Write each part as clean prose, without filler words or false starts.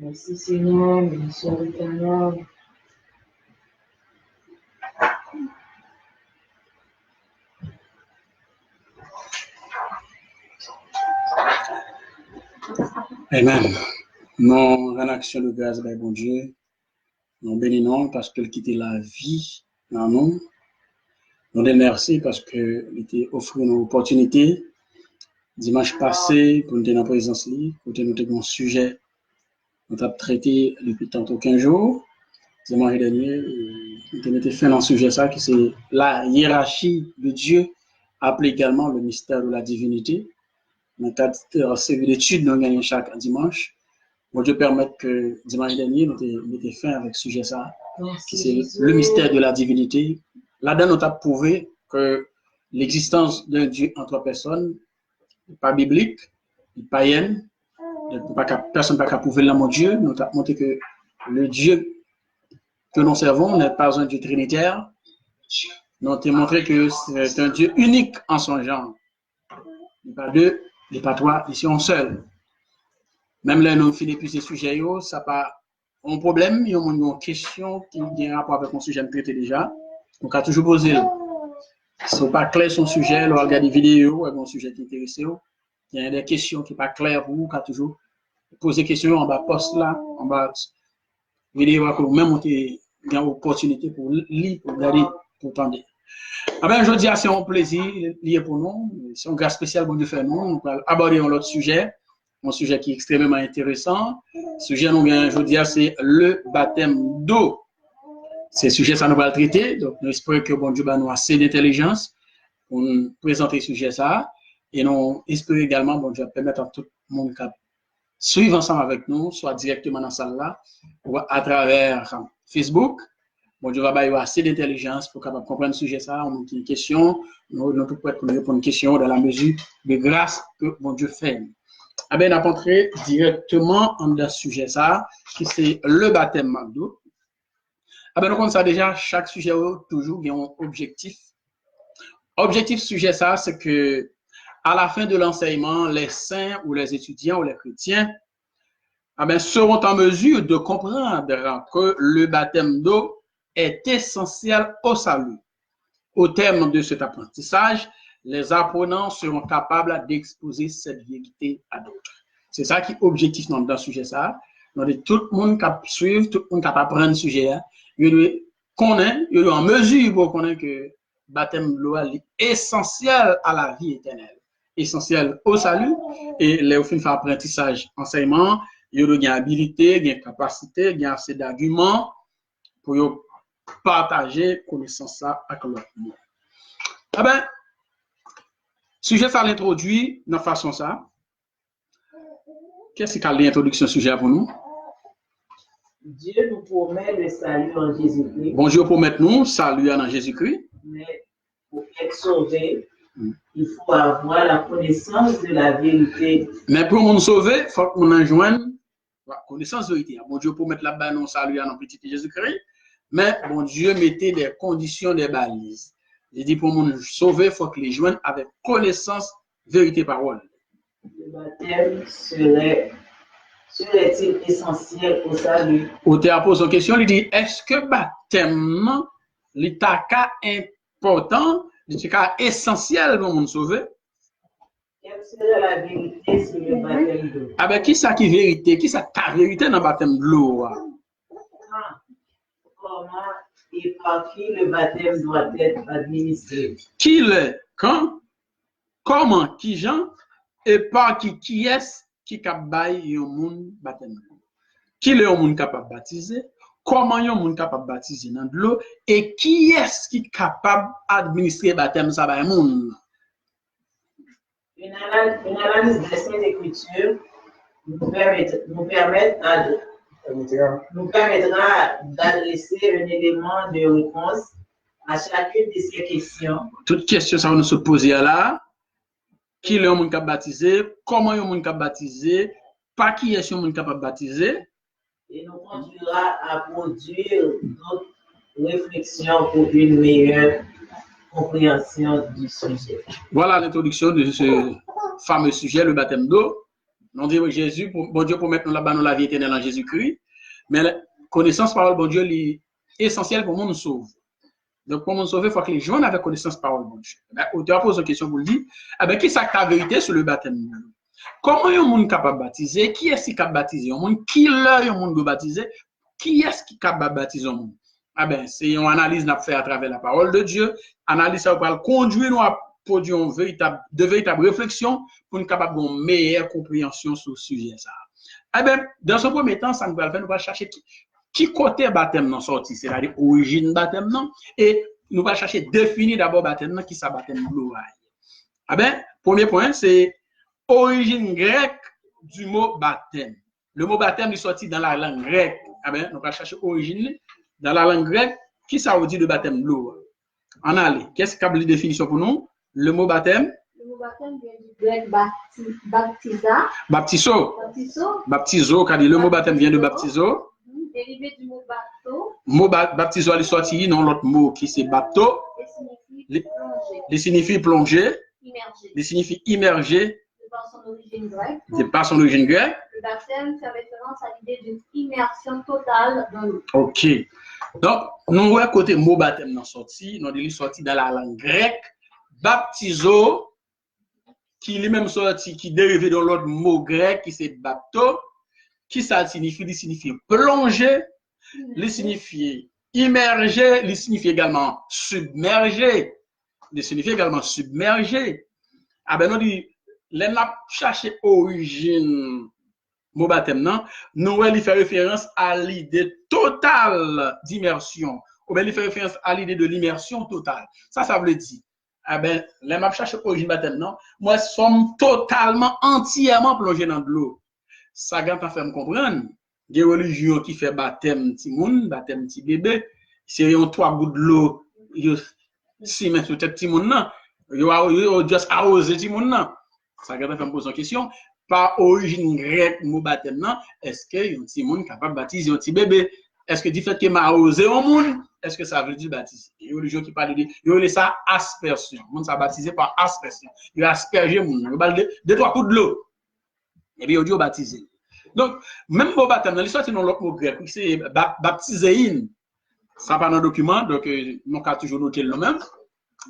Merci Seigneur, bénédiction éternelle. Amen. Non, en action de grâce, ben, bon Dieu, nous bénissons parce qu'il quittait la vie dans nous. Nous remercions parce qu'il était offert une opportunité dimanche passé pour nous être en présence, pour nous avoir un sujet nous avons traité depuis tantôt 15 jours. Dimanche dernier, nous avons fait un sujet ça qui c'est la hiérarchie de Dieu, appelé également le mystère de la divinité. Dans le cadre de la série d'études nous gagnons chaque dimanche. Bon Dieu permette que dimanche dernier, nous avons fait avec ce sujet ça, qui c'est le mystère de la divinité. Là-dedans, nous avons prouvé que l'existence d'un Dieu en trois personnes n'est pas biblique, n'est pas païenne. Personne n'a pas prouver l'amour de Dieu. Nous avons montré que le Dieu que nous servons n'est pas un Dieu trinitaire. Nous avons montré que c'est un Dieu unique en son genre. Il n'y a pas deux, il n'y a pas trois, ici on seul. Même là, nous finissons plus ces sujets, ça n'a pas un problème, il y a une question qui a un rapport avec mon sujet traité déjà. Donc, à toujours poser. Si ce n'est pas clair son sujet, on regarde des vidéos avec un sujet qui intéresse. Il y a des questions qui ne sont pas claires pour vous, toujours poser des questions en bas post là, en bas vidéo, même on a une opportunité pour lire, pour regarder, pour entendre. Ah ben, je dis, c'est un plaisir lié pour nous. C'est un grâce spécial pour nous faire nous. On va aborder un autre sujet. Un sujet qui est extrêmement intéressant. Le sujet, nous, je dis, c'est le baptême d'eau. C'est sujet, ça nous va le traiter. Donc, nous espérons que bon Dieu va nous assez d'intelligence pour nous présenter ce sujet, ça. Et nous espérons également, bon Dieu, permettre à tout le monde de suivre ensemble avec nous, soit directement dans la salle là, ou à travers Facebook. Bon Dieu va avoir assez d'intelligence pour capable comprendre ce sujet, ça. On a une question, nous sommes prêts pour répondre à une question dans la mesure de grâce que bon Dieu fait. Ah ben, on a entré directement dans ce sujet, ça, qui c'est le baptême d'eau. Ah ben, nous connaissons ça déjà, chaque sujet a toujours un objectif. Objectif sujet, ça, c'est que à la fin de l'enseignement, les saints ou les étudiants ou les chrétiens ah ben, seront en mesure de comprendre que le baptême d'eau est essentiel au salut. Au terme de cet apprentissage, les apprenants seront capables d'exposer cette vérité à d'autres. C'est ça qui est objectif dans le sujet ça. Donc, tout le monde qui suit, tout le monde qui apprendre le sujet, il doit en mesure pour connaître que le baptême de l'eau est essentiel à la vie éternelle, essentiel au salut. Et les fins de apprentissage, enseignement, il y a une habilité, une capacité, il y a assez d'arguments pour partager connaissance ça avec l'autre monde. Ah ben, sujet ça l'introduit de façon ça. Qu'est-ce qu'il y a l'introduction sujet pour nous? Dieu nous promet le salut en Jésus-Christ. Bon Dieu promet nous salut en Jésus-Christ. Mais pour être sauvé, il faut avoir la connaissance de la vérité. Mais pour nous sauver, il faut qu'on enjoigne la connaissance de la vérité. Bon Dieu promet là-bas non salut en petit Jésus-Christ. Mais bon Dieu mettait des conditions, des balises. Il dit pour nous sauver, il faut que les joignent avec connaissance, vérité, parole. Le baptême serait-il essentiel au salut? Au théâtre pose une question, il dit est-ce que baptême est important, est essentiel pour nous sauver? Quelle serait la vérité sur le baptême d'eau? Ah ben qui ça qui vérité? Qui ça ta vérité dans le baptême de l'eau? Comment et par qui le baptême doit être administré? Qui l'est? Quand? Comment? Qui Jean? Et par qui est-ce qui capable un monde baptême de l'eau? Qui est un monde capable de baptiser? Comment un monde capable de baptiser dans de l'eau? Et qui est-ce qui est capable d'administrer le baptême ça va monde? Une analyse des Saintes Écritures nous permettra d'adresser un élément de réponse à chacune de ces questions. Toute question, ça va nous se poser là. Qui est le monde capable de baptiser? Comment est le monde capable de baptiser? Pas qui est le monde capable de baptiser? Et nous conduira à produire d'autres réflexions pour une meilleure compréhension du sujet. Voilà l'introduction de ce fameux sujet, le baptême d'eau. Non, dit Jésus, bon Dieu, pour mettre nous là-bas, nous la vie éternelle en Jésus-Christ. Mais la connaissance parole, bon Dieu, est essentielle pour nous sauver. Donc, pour nous sauver, il faut que les gens aient connaissance parole, bon Dieu. Auteur pose une question pour le dire. Eh bien, qui est la vérité sur le baptême? Comment est-ce monde capable de baptiser? Qui est-ce qui est capable de baptiser? Qui est monde de baptiser? Qui est-ce qui est capable de baptiser? Ah ben, c'est une analyse qu'on a fait à travers la parole de Dieu. Analyse ça va conduire nous à produire de véritables réflexions pour nous capable d'avoir une meilleure compréhension sur ce sujet. Ah ben, dans ce premier temps, ça nous va faire, nous va chercher qui côté baptême non sorti, c'est-à-dire origine baptême non, et nous va chercher définir d'abord baptême non, qui ça baptême glorieux. Ah ben, premier point, c'est origine grecque du mot baptême. Le mot baptême est sorti dans la langue grecque. Ah ben, on va chercher origine dans la langue grecque. Qui ça veut dire de baptême glorieux? En allez, qu'est-ce qu'il y a de définition pour nous? Le mot baptême? Le mot baptême vient du grec baptisa. Baptizo. Baptizo. Baptizo, car le mot baptême vient de baptizo. Dérivé du mot bapto. Mot baptizo est sorti, non l'autre mot qui c'est bapto. Il signifie plonger. Immerger. Il signifie immerger. De par son origine grecque. De par son origine grecque. Le baptême fait référence à l'idée d'une immersion totale dans l'eau. Ok. Donc, nous voyons côté mot baptême dans sorti, nous avons sorti dans la langue grecque. Baptizo, qui lui-même sorti, qui dérivé de l'autre mot grec, qui c'est bapto, qui ça signifie? Il signifie plonger, il signifie immerger, il signifie également submerger, il signifie également submerger. Ah ben, nous dit, l'on a cherché origine mot baptême, non? Nous, il fait référence à l'idée totale d'immersion, ou bien il fait référence à l'idée de l'immersion totale. Ça veut dire, ah ben, les m'a cherché origine baptême, non? Moi, sommes totalement, entièrement plongés dans de l'eau. Ça, quand on fait me comprendre, des religions qui fait baptême petit monde, baptême petit bébé, c'est un 3 gouttes de l'eau, si mais sur tête petit monde, non? Yo juste arroser petit monde, non? Ça, quand on fait me poser une question, par origine grecque, mot baptême, non? Est-ce que y a un petit monde capable de baptiser un petit bébé? Est-ce que du fait qu'il m'a arrosé au monde, est-ce que ça veut dire baptiser? Il y a des religions qui parlent de, il y a ça aspersion. Le monde s'est baptisé par aspersion. Il a aspergé le monde. Il a 2-3 coups de l'eau. Et puis, il a baptisé. Donc, même pour baptême, dans l'histoire, c'est dans l'autre mot grec, c'est baptiséine. Ça pas dans le document, donc, on a toujours noté le même.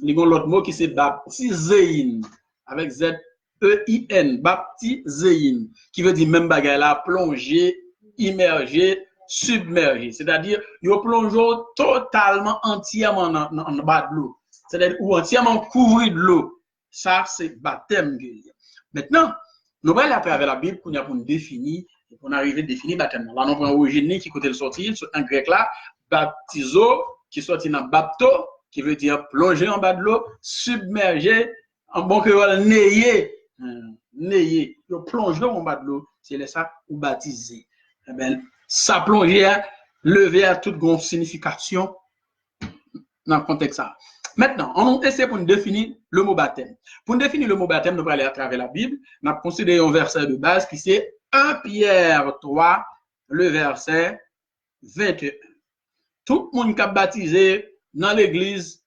Il y a l'autre mot qui c'est baptiséine, avec Z-E-I-N, baptiséine, qui veut dire même bagaille là, plonger, immerger, submergé, c'est-à-dire il plonge totalement entièrement en bas de l'eau, c'est-à-dire ou entièrement couvert de l'eau. Ça c'est baptême. Maintenant, nous allons à travers la Bible pour nous définir, pour arriver à définir baptême. Là, nous prenons l'origine qui côté le sortir, en grec là, baptizo qui sortit dans bapto, qui veut dire plonger en bas de l'eau, submerger, en bon créole nayer, nayer, le plonger en bas de l'eau, c'est ça ou baptiser. Eh bien, ça plongée, lever à toute grande signification dans le contexte. Maintenant, on essaie pour nous définir le mot baptême. Pour nous définir le mot baptême, nous allons aller à travers la Bible. Nous allons considérer un verset de base qui c'est 1 Pierre 3, le verset 21. Tout le monde qui a baptisé dans l'église,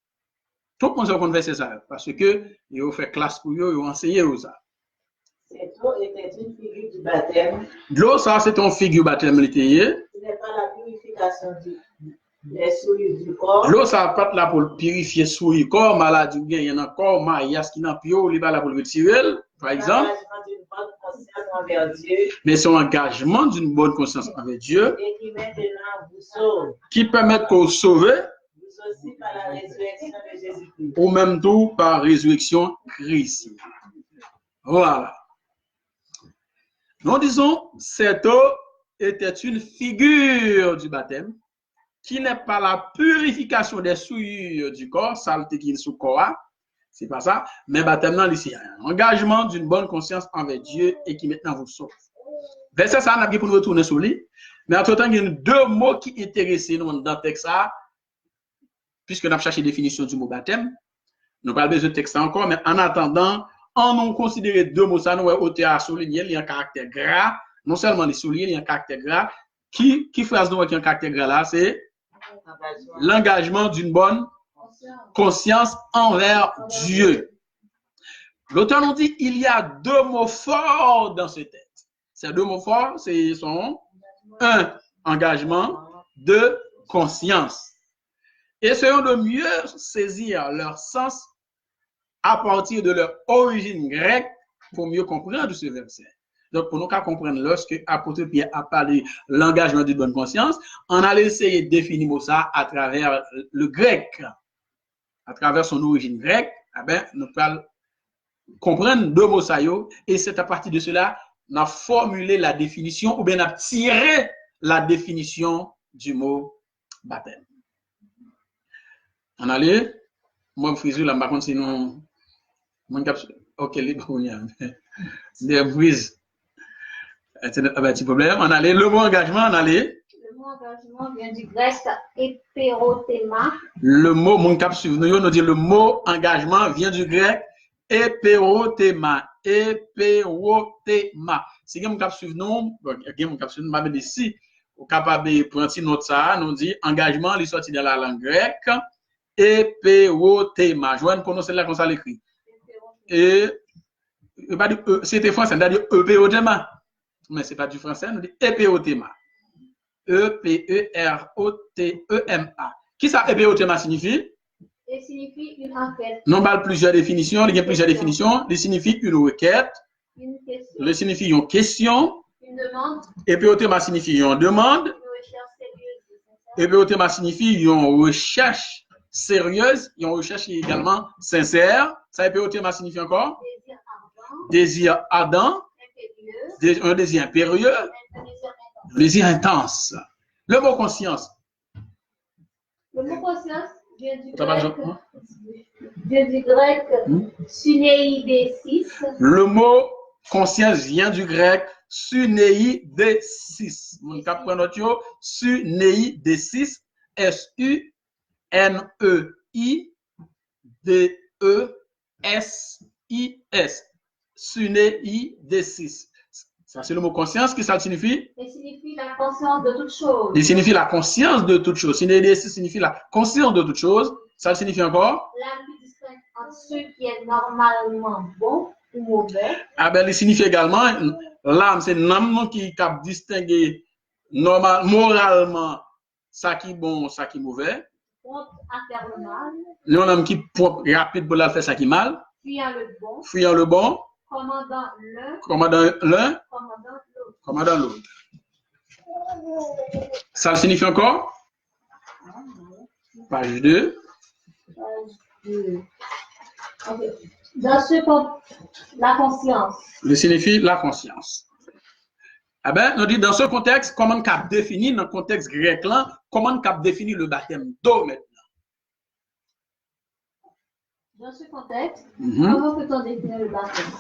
tout le monde se converse ça parce que ils ont fait classe pour eux, ils ont enseigné ça. Cette eau était une figure du baptême. L'eau, ça, c'est une figure baptême. Ce n'est pas la purification des souillures du corps. L'eau, ça n'est pas là pour purifier souillures du corps, maladie, il y en a encore, il y a ce qui n'a pio, il va là pour le retirer, par exemple. Mais c'est un engagement d'une bonne conscience envers Dieu. Et qui maintenant vous sauve. Qui permet qu'on sauve. Vous aussi par la résurrection de Jésus-Christ. Ou même tout par résurrection Christ. Voilà. Nous disons, cette eau était une figure du baptême qui n'est pas la purification des souillures du corps, saleté qui est sous corps, c'est pas ça, mais baptême, c'est un engagement d'une bonne conscience envers Dieu et qui maintenant vous sauve. Verset ça, on a bien pour nous retourner sur lui, mais entre-temps, il y a deux mots qui intéressent nous dans le texte, puisque nous avons cherché la définition du mot baptême. Nous parlons besoin de texte encore, mais en attendant, on a considéré deux mots, ça nous a auteur à souligner, il y a un caractère gras, non seulement les souliers, il y a un caractère gras. Qui phrase nous qui a un caractère gras là, c'est l'engagement d'une bonne conscience envers Dieu. L'auteur nous dit il y a deux mots forts dans ce texte. Ces deux mots forts, sont un, engagement, deux, conscience. Essayons de mieux saisir leur sens à partir de leur origine grecque pour mieux comprendre ce verset. Donc, pour nous comprendre, lorsque l'apôtre Pierre a parlé de l'engagement d'une bonne conscience, on a essayé de définir ça à travers le grec, à travers son origine grecque. Eh bien, nous allons comprendre deux mots ça, et c'est à partir de cela qu'on a formulé la définition ou bien on a tiré la définition du mot baptême. On allait, moi, je suis là, par contre, sinon, ok, les des brises. Un petit problème. On allait, le mot engagement, on allait. Le mot engagement vient du grec éperothéma. Le mot, mon cap sur nous dit le mot engagement vient du grec éperothéma. Éperothéma. Si mon cap sur nous, mon cap sur nous, m'a dit si, au capable de prendre note ça, nous dit engagement, il sorti de la langue grecque, éperothéma. Je vais prononcer là comme ça l'écrit. Et, c'était français, c'est-à-dire éperothéma. Mais ce n'est pas du français, on dit éperothéma. E-P-E-R-O-T-E-M-A. Qui ça, éperothéma signifie? Il signifie une enquête. Non, il y a plusieurs définitions. Il y a plusieurs définitions. Il signifie une requête. Une question. Il signifie une question. Une demande. Éperothéma signifie une demande. Une recherche sérieuse. Éperothéma signifie une recherche sérieuse. Une recherche également sincère. Ça, éperothéma signifie encore? Désir ardent. Désir ardent. Un désir impérieux. Un désir intense. Le mot conscience. Le mot conscience vient du grec sunéidésis. Le mot conscience vient du grec sunéidésis. Mon cap pronotion sunéidésis. S-U-N-E-I-D-E-S-I-S. Sunéidésis. Ça, c'est le mot conscience. Qu'est-ce que ça signifie? Il signifie la conscience de toute chose. Il signifie la conscience de toute chose. Sunéidésis signifie la conscience de toute chose. Ça signifie encore? L'âme qui distingue entre ce qui est normalement bon ou mauvais. Ah ben, il signifie également, l'âme, c'est l'âme qui cap distinguer moralement ça qui est bon, ça qui est mauvais. Prompt à faire le mal. L'homme qui est rapide pour faire ça qui est mal. Fuyant le bon. Fuyant le bon. Commandant l'un. Commandant l'un. Commandant l'autre. Commandant l'autre. Ça signifie encore? Page 2. Page 2. Okay. Dans ce contexte, la conscience. Il signifie la conscience. Ah ben, on dit dans ce contexte, comment on cap définir, dans le contexte grec là, comment on cap définir le baptême d'eau maintenant? Dans ce contexte, comment peut-on définir le baptême?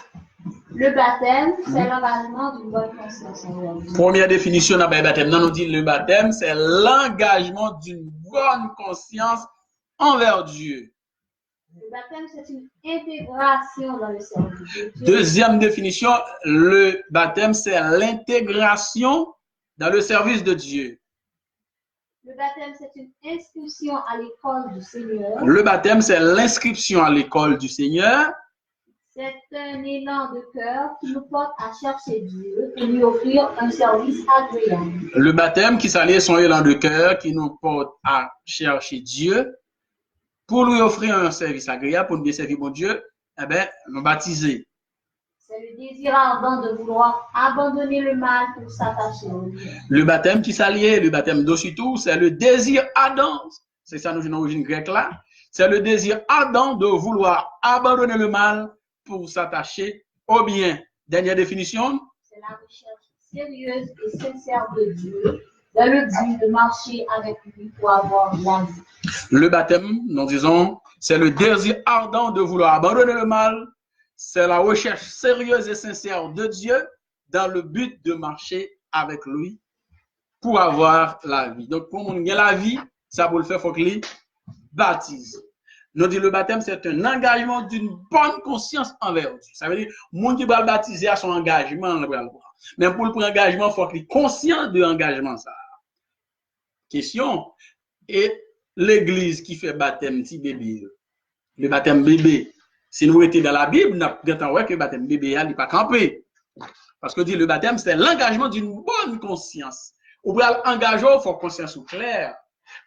Le baptême, c'est l'engagement d'une bonne conscience envers Dieu. Première définition dans le baptême, on dit le baptême, c'est l'engagement d'une bonne conscience envers Dieu. Le baptême, c'est une intégration dans le service de Dieu. Deuxième définition, le baptême, c'est l'intégration dans le service de Dieu. Le baptême, c'est une inscription à l'école du Seigneur. Le baptême, c'est l'inscription à l'école du Seigneur. C'est un élan de cœur qui nous porte à chercher Dieu et lui offrir un service agréable. Le baptême qui s'allie son élan de cœur qui nous porte à chercher Dieu pour lui offrir un service agréable, pour nous bien servir mon Dieu, eh bien, nous baptiser. C'est le désir ardent de vouloir abandonner le mal pour s'attacher au Dieu. Le baptême qui s'allie, le baptême d'aussitôt, c'est le désir ardent. C'est ça, nous, une origine grecque là. C'est le désir ardent de vouloir abandonner le mal pour s'attacher au bien. Dernière définition. C'est la recherche sérieuse et sincère de Dieu dans le but de marcher avec lui pour avoir la vie. Le baptême, nous disons, c'est le désir ardent de vouloir abandonner le mal. C'est la recherche sérieuse et sincère de Dieu dans le but de marcher avec lui pour avoir la vie. Donc, pour qu'on ait la vie, ça pour le faire, il faut qu'il baptise. Nous dit le baptême, c'est un engagement d'une bonne conscience envers Dieu. Ça veut dire, le monde qui va le baptiser à son engagement, mais pour le prendre engagement, il faut qu'il soit conscient de l'engagement. Question, et l'église qui fait baptême, petit bébé, le baptême bébé, si nous étions dans la Bible, nous avons que le baptême bébé, il n'est pas campé. Parce que dit le baptême, c'est l'engagement d'une bonne conscience. Ou bien engager, il faut conscience ou claire.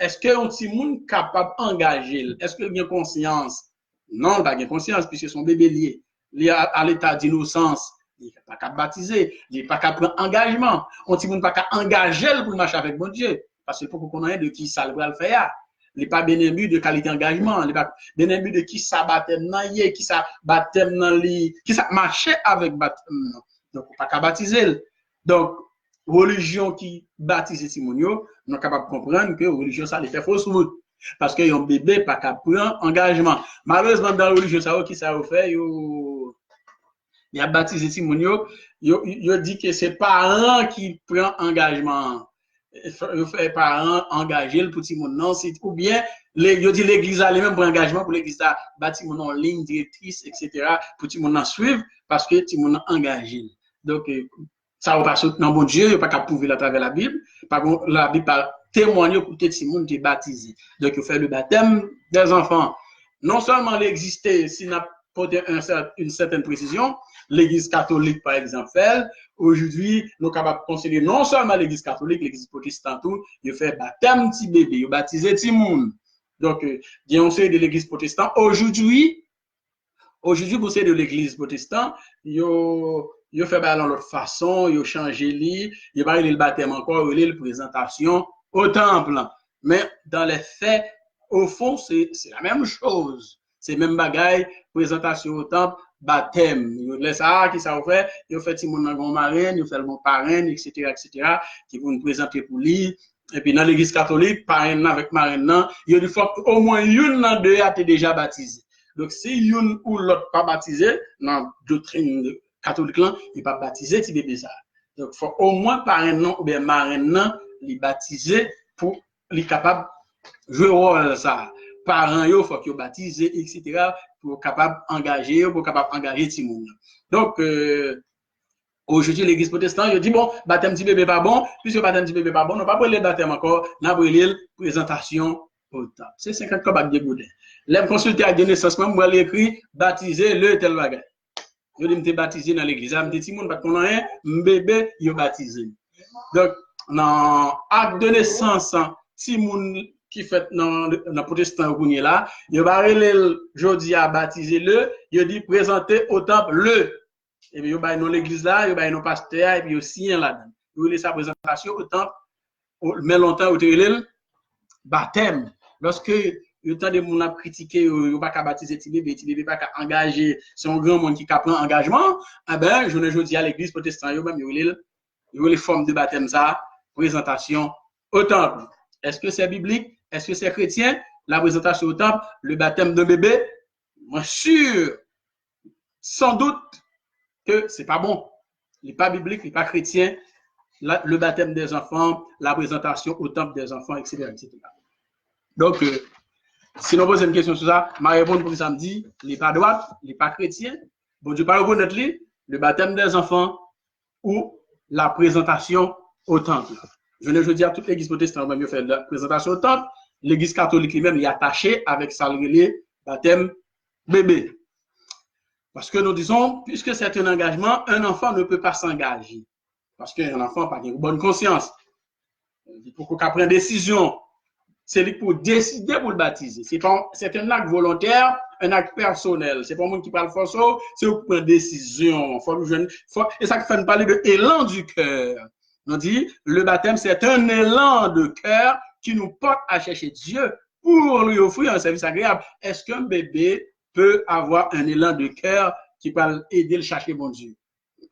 Est-ce qu'un petit monde capable d'engager? Est-ce qu'il a conscience? Non, il n'a pas conscience, puisque son bébé lié. Il est à l'état d'innocence. Il n'est pas capable de baptiser. Il n'est pas capable de prendre engagement. On petit monde pas capable d'engager pour marcher avec bon Dieu. Parce que pour qu'on ait de qui ça va le faire. Il n'est pas bien aimé de qualité d'engagement. Il n'est pas bien aimé de qui ça baptême dans l'y, qui ça baptême dans l'y, qui ça marcher avec baptême. Donc, on pas capable baptiser. Donc, religion qui baptise Timonio, nous sommes capables de comprendre que religion ça les fait fausse route. Parce que un bébé pas capable de prendre engagement. Malheureusement, dans la religion, ça qui ça fait, il a baptisé Timonio, il dit que c'est parents qui prennent engagement. Il fait parents engagés pour Timon non, ou bien il dit l'église a lui-même pour engagement pour l'église a bâti mon en ligne directrice, etc. pour Timon suivre parce que Timon engagé. Donc, ça va pas dans bon Dieu, il n'y a pas qu'à prouver à travers la Bible. Par contre, la Bible parle témoigner pour que Timon est baptisé. Donc, il fait le baptême des enfants. Non seulement l'exister, s'il n'a pas une certaine précision, l'église catholique, par exemple, fait. Aujourd'hui, nous sommes capables de considérer non seulement l'église catholique, l'église protestante, il fait baptême petit bébé, il baptisé petit monde. Donc, il y a un de l'église protestante. Aujourd'hui, pour ceux de l'église protestante, il fait dans l'autre façon, il change il va le baptême encore, il la présentation au temple. Mais dans les faits, au fond, c'est la même chose. C'est même bagaille, présentation au temple, baptême. Il laisse ça, qui ça fait, il fait Timon dans le marraine, il fait le bon parrain, etc., qui vont nous présenter pour lui. Et puis dans l'église catholique, parrain avec marraine, il y a au moins une dans deux a été déjà baptisé. Donc, si une ou l'autre pas baptisé, dans la doctrine catholique, il n'est pas baptisé, petit bébé ça. Donc, il faut au moins parrain ou bien marraine, les baptiser pour les capable de jouer rôle ça. Parents, il faut qu'ils soient baptisés, etc., pour capable d'engager, tout le monde. Donc, aujourd'hui, l'église protestante, il dit, bon, baptême du bébé pas bon, puisque baptême du bébé pas bon, on n'a pas pris le baptême encore, on a pris le présentation au temps. C'est 50 cobacs de Goudin. Les consultés à des naissances, même, moi, l'écrit, baptiser le tel bagage. Je dis, me baptisé dans l'église. Je dis, monde, parce qu'on a un bébé, il est baptisé. Donc, dans l'acte de naissance, si moun qui fait dans le protestant ou là, il va aller jeudi à baptiser le, il dit présenter au temple le. Et puis il va dans l'église là, il va dans pasteur et puis aussi là-dedans. Il laisse sa présentation au temple, mais longtemps au le baptême. Lorsque le temps de moun a critiqué, il va pas baptiser petit bébé pas engager, c'est un grand monde qui prend engagement, eh ben je ne jeudi à l'église protestant yo même il les formes de baptême ça, présentation au temple. Est-ce que c'est biblique? Est-ce que c'est chrétien? La présentation au temple, le baptême de bébé? Moi, sûr, sans doute que c'est pas bon. Il n'est pas biblique, il n'est pas chrétien. Le baptême des enfants, la présentation au temple des enfants, etc. etc. Donc, si nous posons une question sur ça, ma réponse pour samedi, il n'est pas droit, il n'est pas chrétien. Bon Dieu, pas reconnaître le baptême des enfants ou la présentation au temple. Je ne veux dire toute l'église protestante va mieux faire la présentation au temple. L'église catholique lui-même est attachée avec sa baptême bébé. Parce que nous disons, puisque c'est un engagement, un enfant ne peut pas s'engager. Parce qu'un enfant n'a pas une bonne conscience. Il faut qu'on prenne décision. C'est pour décider pour le baptiser. C'est un acte volontaire, un acte personnel. C'est pas moi qui parle forceau, c'est pour prendre décision. Et ça fait parler de élan du cœur. On dit, le baptême, c'est un élan de cœur qui nous porte à chercher Dieu pour lui offrir un service agréable. Est-ce qu'un bébé peut avoir un élan de cœur qui peut aider le chercher bon Dieu?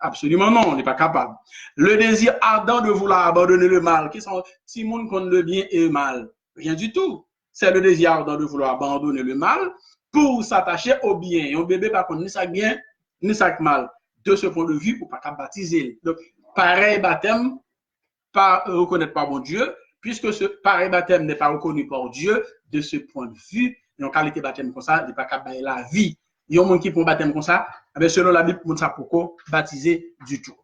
Absolument non, on n'est pas capable. Le désir ardent de vouloir abandonner le mal, qui sont si monde contre le bien et le mal? Rien du tout. C'est le désir ardent de vouloir abandonner le mal pour s'attacher au bien. Et un bébé, par contre, ni ça bien, ni ça mal. De ce point de vue, pour pas baptiser. Donc, pareil baptême, pas reconnaître par bon Dieu, puisque ce pareil baptême n'est pas reconnu par Dieu, de ce point de vue, en qualité baptême comme ça, il n'est pas capable de la vie. Il y a un monde qui prend baptême comme ça, mais selon la Bible, on ne sait pas pourquoi baptiser du tout.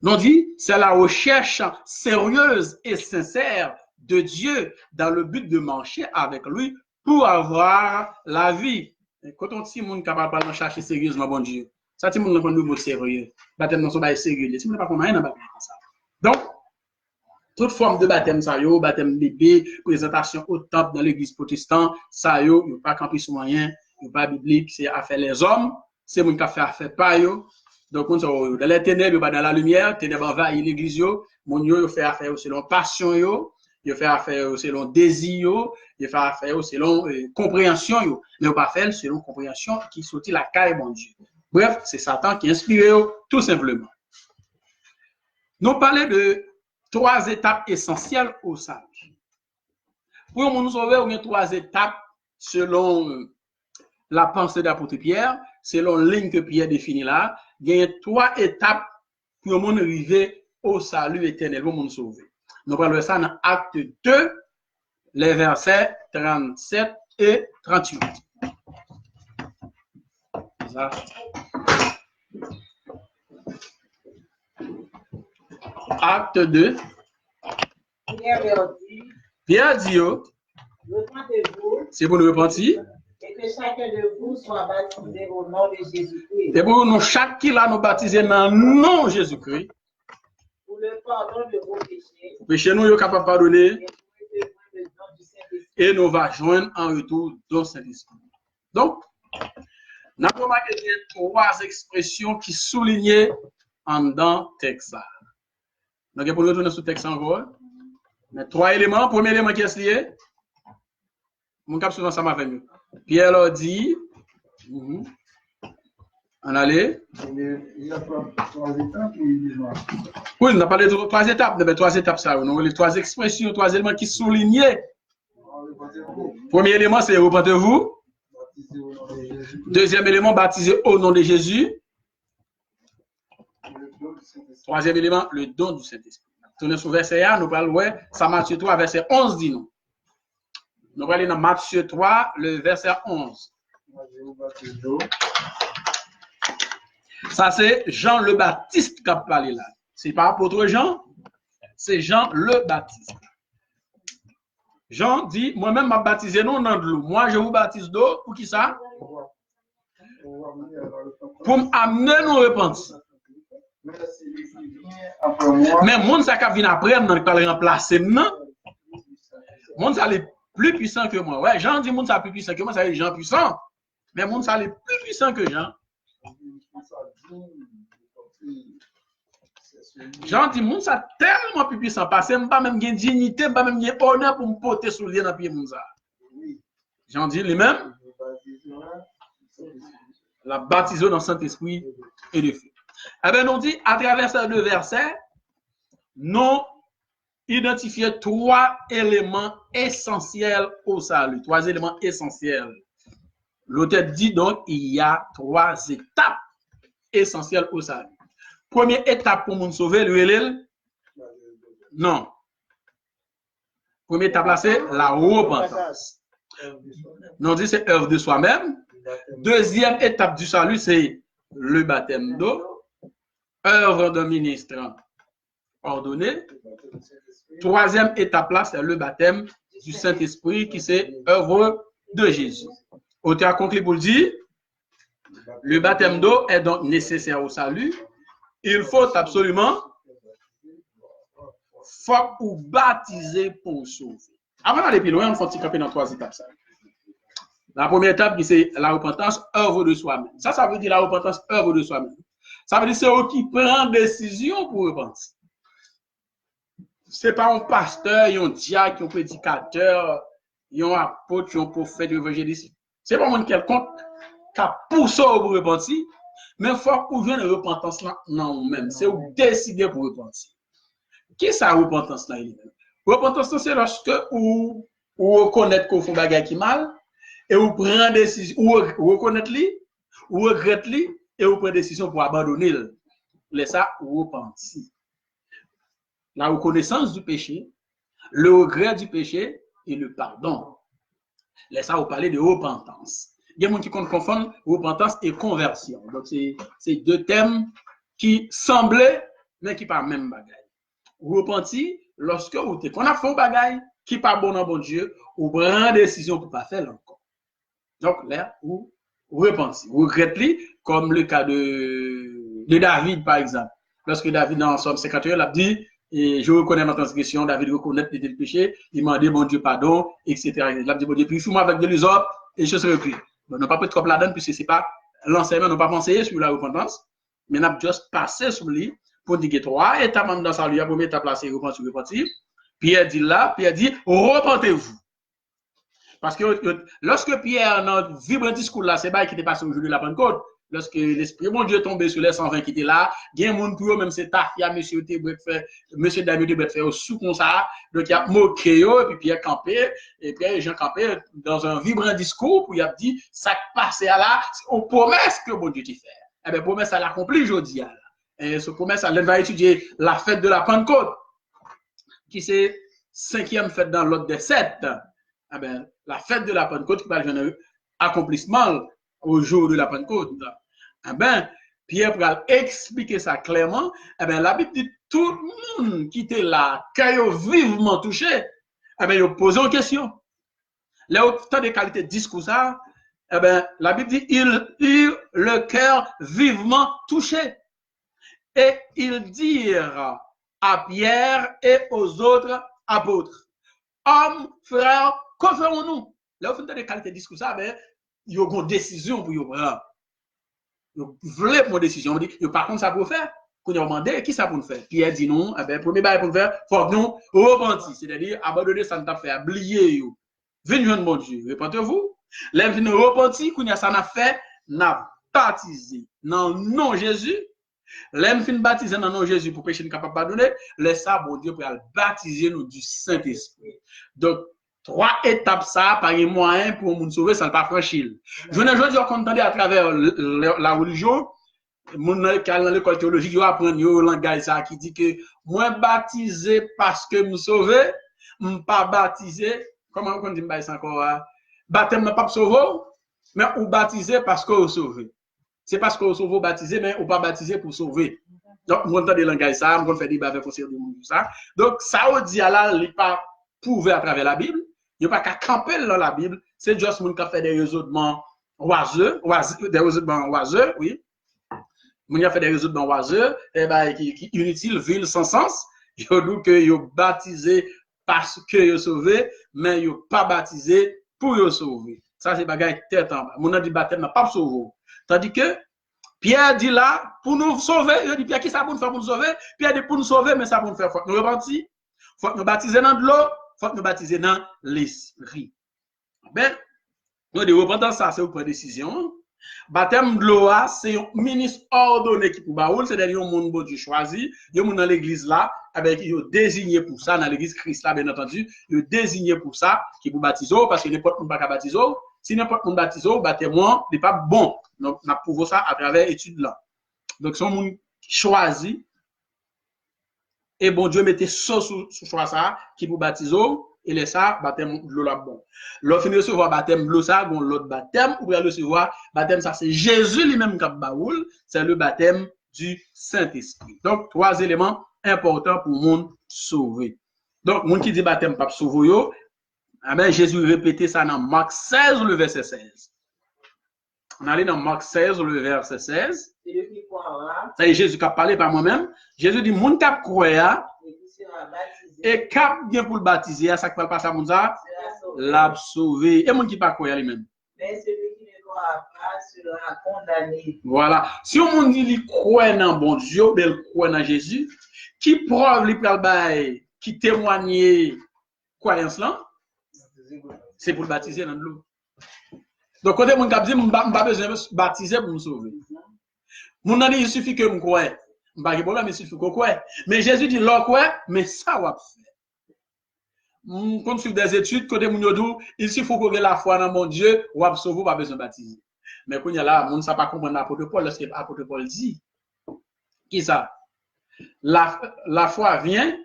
On dit, c'est la recherche sérieuse et sincère de Dieu dans le but de marcher avec lui pour avoir la vie. Et quand on dit, on est capable de chercher sérieusement bon Dieu. Ça, tout le monde nous mot sérieux. Baptême, non, c'est sérieux. Si vous n'avez pas compris, rien dans baptême ça. Donc, toute forme de baptême, ça yo, baptême bébé, présentation au temple dans l'église protestante, ça yo, il n'y a pas campus moyen, il n'y a pas biblique, c'est affaire les hommes, c'est mon qui a fait affaire pas yo. Donc, on dans les ténèbres, pas dans la lumière, ténèbres envahissent l'église yo, mon yo fait affaire selon passion yo, il fait affaire selon désir yo, il fait affaire selon compréhension yo, mais on pas faire selon compréhension qui sortit la caille bon Dieu. Bref, c'est Satan qui inspire yo, tout simplement. Nous parlons de 3 étapes essentielles au salut. Pour nous sauver, on a 3 étapes selon la pensée d'apôtre Pierre, selon la ligne que Pierre définit là. Il y a 3 étapes pour nous arriver au salut éternel, pour nous sauver. Nous parlons de ça dans Acte 2, les versets 37 et 38. Ça. Acte 2. Pierre dit, repentez-vous. C'est pour nous repentir. Et que chacun de vous soit baptisé au nom de Jésus-Christ. Et pour nous, chaque qui là nous baptiser dans le nom de Jésus-Christ. Pour le pardon de vos péchés. Péché nous, nous capable de pardonner. Et nous va joindre en retour dans Saint-Esprit. Donc, nous avons remarqué 3 expressions qui soulignent en dans le texte. Donc, pour nous retourner sur le texte encore. Mais 3 éléments. Premier élément qui est lié. Mon cap souvent ça m'a venu. Pierre leur dit. On allait. Il y a 3 étapes ou il y a... Oui, on a parlé de 3 étapes. Mais 3 étapes, ça. On a les 3 expressions, 3 éléments qui soulignaient. Premier élément, c'est repentez-vous. Deuxième élément, baptisé au nom de Jésus. Troisième élément, le don du Saint-Esprit. Tournez sur verset 1, nous parlons, ouais, ça Matthieu 3, verset 11 dit nous. Nous allons aller dans Matthieu 3, le verset 11. Ça, c'est Jean le Baptiste qui a parlé là. C'est pas apôtre Jean, c'est Jean le Baptiste. Jean dit, moi-même, m'a baptisé non dans de l'eau. Moi, je vous baptise d'eau. Pour qui ça? Pour m'amener nos repentance. Mais monde ça qui vient après, on va remplacer non. Monde ça est plus puissant que moi. Ouais, Jean dit monde ça plus puissant que moi, ça est Jean puissant. Mais monde ça est plus puissant que Jean. Jean dit monde ça tellement plus puissant parce que pas même gain dignité, pas même gain honneur pour me porter sous le dans pied monde ça. Jean dit lui-même la baptisé dans Saint-Esprit et de feu. Eh bien, nous dit, à travers ces 2 versets, nous identifions 3 éléments essentiels au salut. 3 éléments essentiels. L'auteur dit donc, il y a 3 étapes essentielles au salut. Première étape pour nous sauver, le non. Première étape là, c'est la repentance. Nous dit, c'est œuvre de soi-même. Deuxième étape du salut, c'est le baptême d'eau. Œuvre d'un ministre ordonné. Troisième étape là, c'est le baptême du Saint-Esprit qui c'est œuvre de Jésus. Auteur conclut pour le dire, le baptême d'eau est donc nécessaire au salut. Il faut absolument ou baptiser pour sauver. Avant d'aller plus loin, on faut camper dans 3 étapes. Ça. La première étape, c'est la repentance, œuvre de soi-même. Ça veut dire la repentance, œuvre de soi-même. Ça veut dire c'est eux qui prennent décision pour repentir. Ce n'est pas un pasteur, un diacre, un prédicateur, un apôtre, un prophète, un évangéliste. Ce n'est pas un quelconque qui a poussé pour repentir, mais il faut qu'on vienne repentance là, non même. C'est où décider pour repentir. Qui est sa repentance là? Repentance, c'est lorsque vous reconnaissez qu'on fait un bagage qui mal, et vous prenez décision, ou reconnaître lui, ou regretter lui, et vous prenez décision pour abandonner. Laissez ça repentir. La reconnaissance du péché, le regret du péché et le pardon. Laissez ça vous parler de repentance. Il y a des gens qui confondent repentance et conversion. Donc, c'est 2 thèmes qui semblaient, mais qui ne sont pas le même bagaille. Repentir, lorsque vous êtes, qu'on a fait un bagaille qui n'est pas bon dans bon Dieu, vous prenez une décision pour ne pas faire encore. Donc, là, vous repentir. Regrette-li, comme le cas de David, par exemple. Lorsque David, dans Somme 51, il a dit, et je reconnais ma transgression, David reconnaît le péché, il m'a dit, mon Dieu, pardon, etc. Il a dit, mon Dieu, purifie-moi avec de l'hysope, et je serai pris. On n'a pas pris trop là-dedans, puisque c'est pas l'enseignement, n'a pas pensé sur la repentance, mais on a juste passé sur lui pour dire que 3 étapes dans sa vie. La première étape, là, c'est repentir. Pierre dit là, Pierre dit, repentez-vous. Parce que lorsque Pierre, dans le vibrant discours là, c'est pas qui était passé au jour de la Pentecôte, lorsque l'Esprit mon Dieu est tombé sur les 120 qui étaient là, il y a un monde pour eux, même c'est Tafia, monsieur Damien Tebret fait au sous comme ça, donc il a moqué eux, et puis Pierre campé, et puis Jean campé dans un vibrant discours, pour il a dit, ça passé à là, c'est une promesse que mon Dieu t'y fait. Eh bien, promesse, elle accomplit aujourd'hui. Et ce promesse, elle va étudier la fête de la Pentecôte, qui c'est 5e fête dans l'ordre des 7. Eh bien, la fête de la Pentecôte qui va avoir un accomplissement au jour de la Pentecôte. Eh bien, Pierre va expliquer ça clairement. Eh bien, la Bible dit tout le monde qui était là, qui a vivement touché, eh bien, il pose une question. Là, autant de qualités de discours, eh bien, la Bible dit il eut le cœur vivement touché. Et ils dirent à Pierre et aux autres apôtres, hommes, frères, que ferons-nous? Là, au fond de qualité de discours, mais il y a une décision pour y prendre. Ils veulent prendre une décision. Ils disent, par contre, ça pour faire. Quand ils ont demandé, qui ça pour faire? Pierre dit non. Eh bien, premier bail pour faire, il faut que nous repentir. C'est-à-dire, abandonner ça, nous t'a fait oublier. Venez joindre mon Dieu. Répentez-vous. Là, nous repentir, quand ça n'a fait, n'a baptisé dans le nom Jésus. L'homme fin baptisé dans le nom de Jésus pour péché capable de pardonner, laisse ça, bon Dieu, pour baptiser nous du Saint-Esprit. Donc, 3 étapes, ça, par un moyen pour nous sauver, ça ne pas franchir. Je ne veux dire qu'on entendait à travers la religion, mon qui dans l'école théologique, il apprend le langage ça qui dit que moi baptisé parce que me sauvé, pas baptisé, comment on dit ça encore, baptême n'a pas sauvé, mais ou baptisé parce que vous sauvé. C'est parce qu'on sauve baptisé, mais on pas baptisé pour sauver. Donc, on entend des langages ça, on fait des débat avec le monde ça. Donc, ça on dit là, il n'est pas prouvé à travers la Bible. Il n'y a pas qu'à camper dans la Bible. C'est juste monde qui fait des raisonnements oiseux, oui. Mon qui a fait des raisonnements oiseux, et ben, qui inutile, vil, sans sens. Il y a dit que ils baptisé parce que ils sauvé, mais ils pas baptisé pour ils sauver. Ça, c'est bagaille tête en bas. Mon dit baptême n'a pas sauvé. Tandis que Pierre dit là, pour nous sauver, il dit Pierre, qui ça pour nous faire pour nous sauver? Pierre dit pour nous sauver, mais ça pour nous faire. Il faut que nous repentir, il faut que nous baptiser dans de l'eau, il faut que nous baptiser dans l'esprit. Ben, nous devons repentir ça, c'est une décision. Baptême de l'eau, c'est un ministre ordonné qui pour baoul, c'est-à-dire un monde bon Dieu choisi, il y a un monde dans l'église là, avec il est désigné pour ça, dans l'église Christ là, bien entendu, il est désigné pour ça, qui pour baptiser, parce que n'importe qui ne peut pas baptiser. Si n'importe qui baptise, baptême n'est pas bon. Donc, on a prouvé ça à travers l'étude là. Donc, c'est un monde choisi. Et bon Dieu mettait ça sous choix ça, qui pour baptiser, et laisse ça, baptême de l'eau là bon. L'autre finit de recevoir baptême de l'eau ça, bon, l'autre baptême, ou bien recevoir baptême ça, c'est Jésus lui-même qui a baoul, c'est le baptême du Saint-Esprit. Donc, 3 éléments importants pour le monde sauvé. Donc, le monde qui dit baptême pas sauvé, amen, Jésus répétait ça dans Marc 16, le verset 16. On allait dans Marc 16, le verset 16. Ça y est, Jésus qui a parlé par moi-même. Jésus dit, mon cap croya, et cap bien pour le baptiser, ça qui va passer à mon ça, l'a sauvé. Et mon qui pas croya lui-même. Mais celui qui ne croit pas sera condamné. Voilà. Si on monde dit, il croit dans bon Dieu, il croit dans Jésus, qui preuve, qui témoigne croyance là, c'est pour le baptiser dans l'eau. Donc, quand on dit, je n'ai pas besoin de baptiser pour me sauver. Mon dit, il suffit que je croie. Je n'ai pas de problème, il suffit que je croie. Mais Jésus dit, l'on croit, mais ça va faire. Quand on suit des études, quand on dit, il suffit que la foi dans mon Dieu, ou à sauver, pas besoin de baptiser. Mais quand il y a là, on ne sait pas comprendre l'apôtre Paul, lorsque l'apôtre Paul dit, qui ça? La foi vient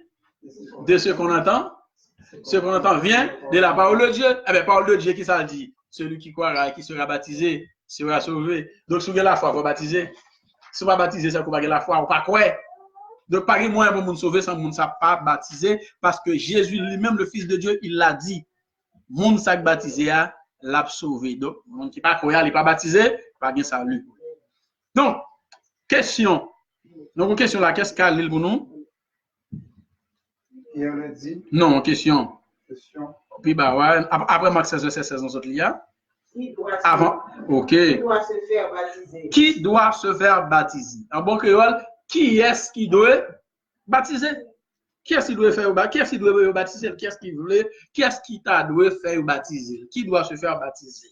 de ce qu'on entend. Ce qu'on entend vient de la parole de Dieu. Eh bien, parole de Dieu, qui ça dit? Celui qui croira et qui sera baptisé sera sauvé. Donc, si vous avez la foi, vous baptisez. Si vous ne baptisez, c'est que vous avez la foi, vous ne pas croire. Donc, pas de moyen pour nous sauver sans nous ne pas baptiser, parce que Jésus lui-même, le Fils de Dieu, il l'a dit. Moun sak baptisé, l'a sauvé. Donc, monde qui pas croyant, il pas baptisé, pas bien salut. Donc, question. Donc, question là, qu'est-ce qu'a l'île pour nous? Pierre l'a dit. Non, question. Question. Puis, bah, ouais, après Marc 16, verset 16, dans autres liens. Avant, ok. Qui doit se faire baptiser? Qui doit se faire baptiser? En bon créole, qui est-ce qui doit baptiser? Qui est-ce qui doit faire baptiser? Qui est-ce qui doit baptiser? Qui est-ce qui voulait? Qui est-ce qui t'a doit faire baptiser? Qui doit se faire baptiser?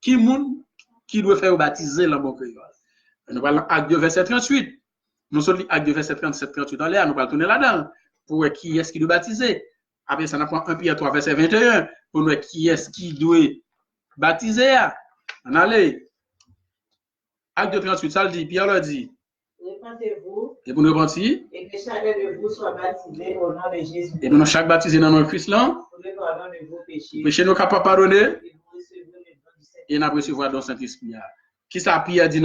Qui moun qui doit faire baptiser en bon créole? Nous parlons acte 2, verset 38. Nous sommes acte 2, verset 37, 38 dans l'air. Nous allons tourner là-dedans. Pour qui est-ce qui doit baptiser? Après ça, nous prend 1 Pierre 3, verset 21. Pour nous, qui est-ce qui doit baptiser? On allait. Acte 2, 38, ça le dit. Pierre le dit. Répentez-vous. Et pour nous repentir. Et que chacun de vous soit baptisé au nom de Jésus. Et pour nous, chaque baptisé dans notre Christ là. Pour le pardon de vos péchés. Péché nous capable pardonner. Et vous recevrez le don du Seigneur. Et nous recevoir dans Saint-Esprit. Qui ça Pierre dit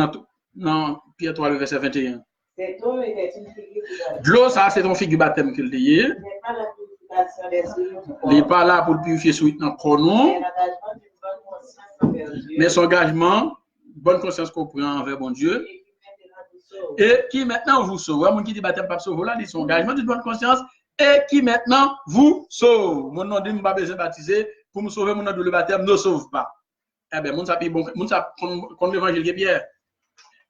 dans Pierre 3, le verset 21? Cette eau était une figure du baptême. De l'eau, ça, c'est ton figure baptême qu'il dit. Ce n'est pas la purification des souillures du corps. Il n'est pas là pour purifier souillure dans le corps, non. Mais l'engagement d'une bonne conscience envers Dieu. Mais son engagement, bonne conscience qu'on prend envers bon Dieu. Et qui maintenant vous sauve. Mon qui dit baptême pas sauve là, dit son engagement d'une bonne conscience. Et qui maintenant vous sauve. Mon nom dit, je ne pas besoin de baptiser. Pour me sauver, mon nom de le baptême ne sauve pas. Eh bien, mon ça bon, mon ça contre l'évangile de Pierre.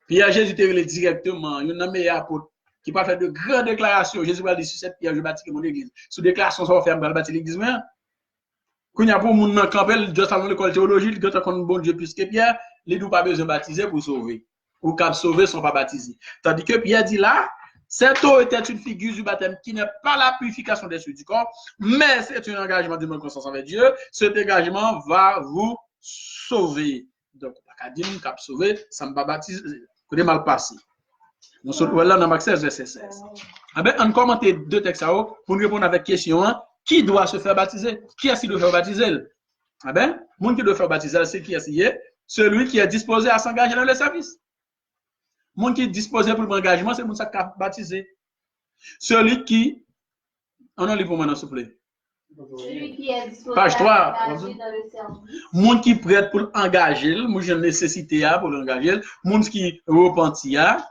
Pierre Jésus était directement, il y a un meilleur apôtre qui peut faire de grandes déclarations. Jésus va dire sur cette pierre, je bâtis mon église. Sous déclaration, ça va faire bâtir l'église. Quand il y a pour mon campel, juste avant l'école théologique, quand on bon Dieu plus que Pierre, les deux pas besoin de baptiser pour sauver. Ou cap sauver ne sont pas baptisés. Tandis que Pierre dit là, cette eau était une figure du baptême qui n'est pas la purification des souillures du corps, mais c'est un engagement de bonne conscience avec Dieu. Cet engagement va vous sauver. Donc, pas qu'à dire cap sauver, ça ne va pas baptiser. Qu'on est mal passé. Nous sommes là dans Marc 16, verset 16. On commente deux textes pour nous répondre avec la question qui doit se faire baptiser? Qui est-ce qui doit faire baptiser? Le monde qui doit faire baptiser, c'est qui est celui qui est disposé à s'engager dans le service. Le monde qui est disposé pour l'engagement, c'est le monde qui a baptisé. Celui qui. On a lu pour maintenant, s'il vous plaît. Celui qui est disposé Page 3. à s'engager dans le service. Monde qui est prêt pour l'engager, moi j'ai une nécessité pour l'engager. Monde qui repentit, allez.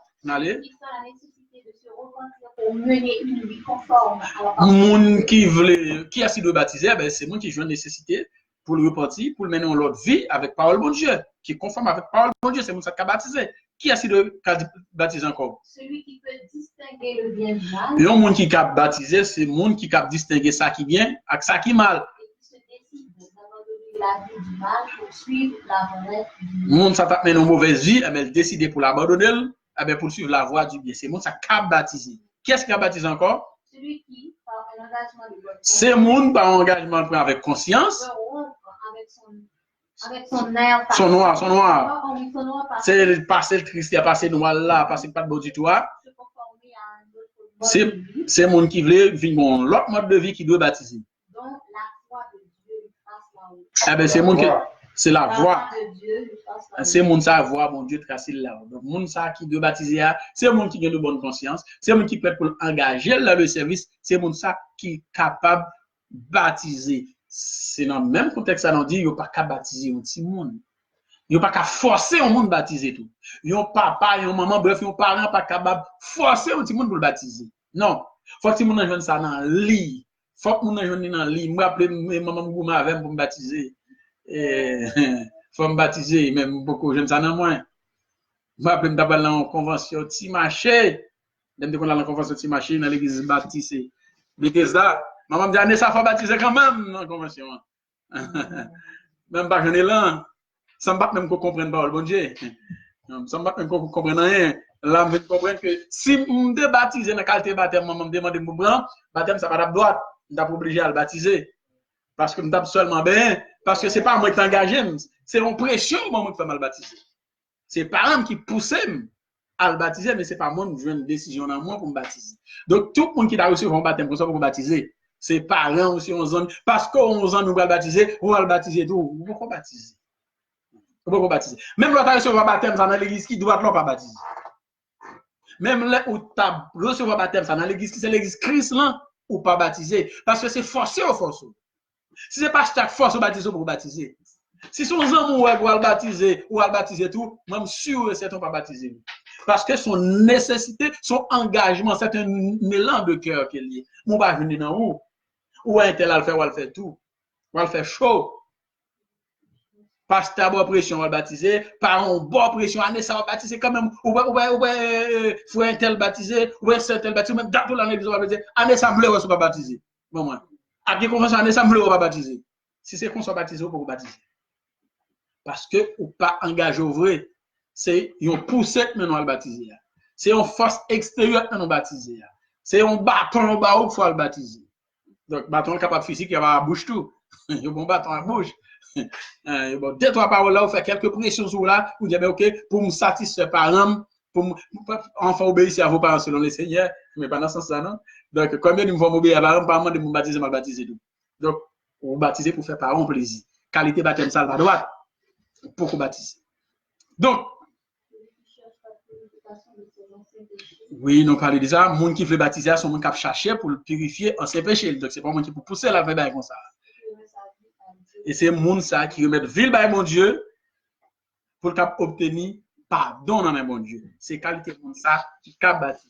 Qui sent la nécessité de se repentir pour mener une vie conforme à la parole. Monde qui veut, qui a si de baptiser, c'est monde qui joue une nécessité pour le repentir, pour mener l'autre vie avec parole bon Dieu, qui est conforme avec parole bon Dieu, c'est monde qui a baptisé. Qui a si de baptiser encore? Celui qui peut distinguer le bien du mal. Et un monde qui a baptisé, c'est monde qui a distinguer ça qui bien avec ça qui mal. Et qui se décide d'abandonner la vie du mal pour suivre la vraie vie. Monde ça tape une mauvaise vie, elle décide pour l'abandonner, pour suivre la voie du bien. C'est monde ça qui a baptisé. Qui est-ce qui a baptisé encore? Celui qui, par un engagement de bonne conscience, c'est monde par engagement avec conscience. peut rompre avec son air. Son noir. Son noir C'est passer le triste, passer noir là, passer pas de beau du tout. C'est monde qui veut vivre l'autre mode de vie qui doit baptiser. Donc la foi de Dieu lui passe là-haut. C'est monde qui c'est la voix. De C'est monde ça voix mon Dieu tracé là. Donc monde ça qui doit baptiser, c'est monde qui a de bonne conscience, c'est monde qui peut pour engager dans le service, c'est monde ça qui est capable baptiser. C'est dans le même contexte ça nous dit il n'y a pas qu'à baptiser un petit monde. Il n'y a pas qu'à forcer un monde baptiser tout. Il n'y a papa, il y a maman, bref, il y a parents pas capable forcer un petit monde pour le baptiser. Non, faut que tout le monde joigne ça dans le lit. Faut que tout le monde joigne dans le lit. Moi appeler maman Gouma avec pour me baptiser. Faut me baptiser même beaucoup j'aime ça dans moi. Moi appeler me d'abord dans convention petit marché. Même de qu'on dans la convention petit marché dans l'église baptiste Bethesda. Maman me dit Anne ça faut baptiser quand même dans la convention. Même pas j'en ai là. Ça me bat même qu'on comprenne pas le bon Dieu. Ça me bat même qu'on comprenne rien. Là me comprendre que si me débaptiser dans qualité baptême maman me demande me prendre baptême ça pas droite, on t'a obligé à le baptiser. Parce que me tape seulement bien parce que c'est pas moi qui t'engage, c'est une pression moi qui fait mal baptiser. C'est parents qui poussent à le baptiser mais c'est pas moi qui joue une décision dans moi pour me baptiser. Donc tout le monde qui a reçu un baptême pour ça pour me baptiser, c'est parents aussi on zone parce qu'on zone nous va baptiser, on va le baptiser tout, on va baptiser. On va baptiser. Même l'autre a reçu un baptême ça dans l'église qui doit pas baptiser. Même là où tu as reçu un baptême ça dans l'église qui c'est l'église Christ là ou pas baptiser parce que c'est forcé au force. Si c'est pas chaque force au baptiser pour baptiser. Si son amour ou à baptiser tout, moi je suis sûr que c'est pas baptisé. Parce que son nécessité, son engagement, c'est un élan de cœur qu'il y a. Mon pas venir dans où? Ou un tel à le faire, ou à le faire tout. Ou à le faire chaud. Pasteur bonne pression va baptiser, parents bonne pression, année ça va baptiser quand même, ou frère un tel baptisé, ou un tel baptisé, même dans l'année va baptiser, année ça me va pas baptiser. Bon moi. À bien confiance année ça me va pas baptiser. Si c'est qu'on soit baptisé, on peut baptiser. Parce que ou pas engagé au vrai, c'est une poussette maintenant à le baptiser. C'est une force extérieure à nous baptiser. C'est un bâton au bas où il faut le baptiser. Donc bâton capable physique, il va à la bouche tout. Il y a un bon bâton à la bouche. Bon, deux, trois paroles là, vous faites quelques pressions sur là, vous dites, ok, pour me satisfaire par âme, pour enfin obéir à vos parents selon le Seigneur, mais pas dans ce sens-là, non? Donc, combien de vous vont obéir à par âme, par de vous baptiser, mal baptiser tout. Donc, vous baptisez pour faire par âme plaisir. Qualité baptême ça à droite, pour vous baptiser. Donc, oui, nous parlons de ça. Les gens qui veulent baptiser sont les gens qui cherchent pour le purifier en ses péchés. Donc, c'est pas les gens qui pour pousser la vie comme ça. Et c'est les gens qui remettent ville par mon Dieu pour obtenir pardon dans mon Dieu. C'est qualité de ça qui cap baptisé.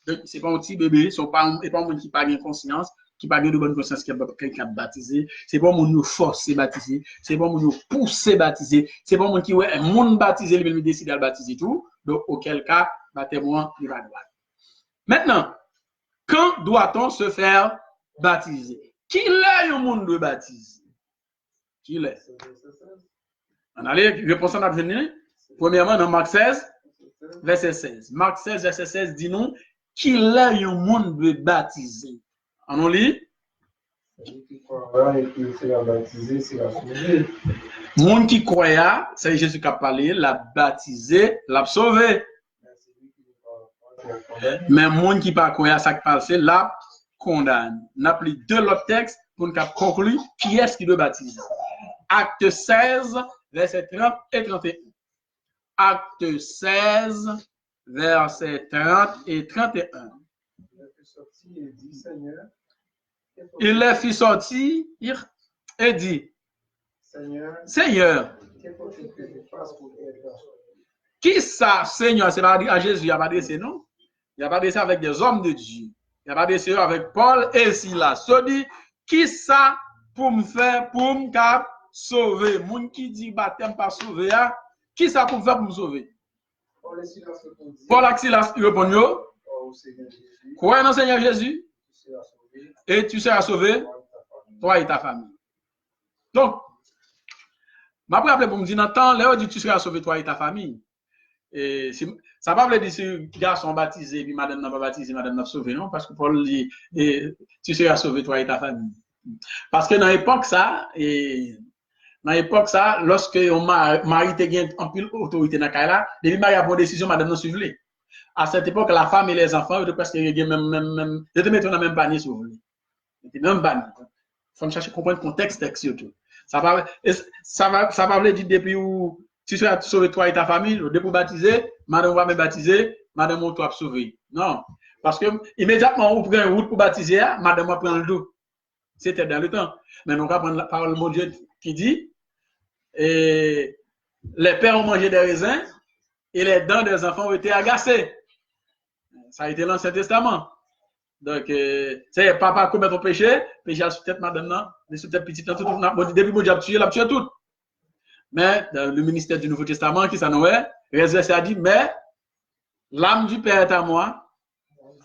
Donc, c'est pas un petit bébé, ce n'est pas un monde qui n'a pas de conscience, qui n'a pas de bonne conscience qui a baptisé. C'est pas un monde qui force à baptiser. C'est pas un monde qui pousse à baptiser. C'est pas un monde qui est un monde baptisé, il décide de baptiser tout. Donc, auquel cas, baptême-moi, il va droit. Maintenant, quand doit-on se faire baptiser? Qui est le monde de baptiser? Qui l'est? On allait réponse à venir. Premièrement, dans Marc 16, verset 16. Marc 16, verset 16 dit nous qui est le monde de baptiser. On lit. Monde qui croit, c'est Jésus qui a parlé, l'a baptisé, l'a sauvé. Mais monde qui pas croit, ça qui parle, c'est l'a condamne. On a pris deux autres textes pour nous conclure qui est-ce qui doit baptiser. Acte 16, verset 30 et 31. Acte 16, verset 30 et 31. Il les fit sortir et dit, Seigneur, qui ça, Seigneur, c'est pas à Jésus, il n'y a pas adressé, non? Il n'y a pas adressé avec des hommes de Dieu. Il n'y a pas adressé avec Paul et Silas. Ça dit, qui ça pour me faire, pour me sauver? Moun qui dit baptême pas sauver, qui ça pour me faire pour me sauver? Paul et Silas répondent, crois dans Seigneur Jésus et tu seras sauvé, toi et ta famille. Donc, je vais rappeler pour me dire, dans le temps, là, tu seras sauvé, toi et ta famille. Et ça ne va pas dire si garçon baptisé, puis madame n'a pas baptisé, madame n'a sauvé, non? Parce que Paul dit, tu seras sauvé, toi et ta famille. Parce que dans l'époque, lorsque on mari te gagne en pile autorité dans la depuis mari a pris une décision, madame n'a suivi. À cette époque, la femme et les enfants, ils presque même, ils te mettent dans le même panier, si vous voulez. Ils étaient même panier. Il faut chercher à comprendre le contexte, surtout. Ça va dire depuis où tu seras sauvé toi et ta famille, depuis pour baptiser, madame va me baptiser, madame on doit sauver. Non. Parce que immédiatement, on prend une route pour baptiser, madame va prendre le dos. C'était dans le temps. Mais on va prendre la parole de mon Dieu qui dit, et les pères ont mangé des raisins et les dents des enfants ont été agacées. Ça a été l'Ancien Testament. Donc, c'est papa commet ton péché, péché sous tête madame, non, sous tête petite, depuis mon Dieu l'a tué tout. Mais dans le ministère du Nouveau Testament, qui s'en est, Réservé a dit, mais l'âme du Père est à moi,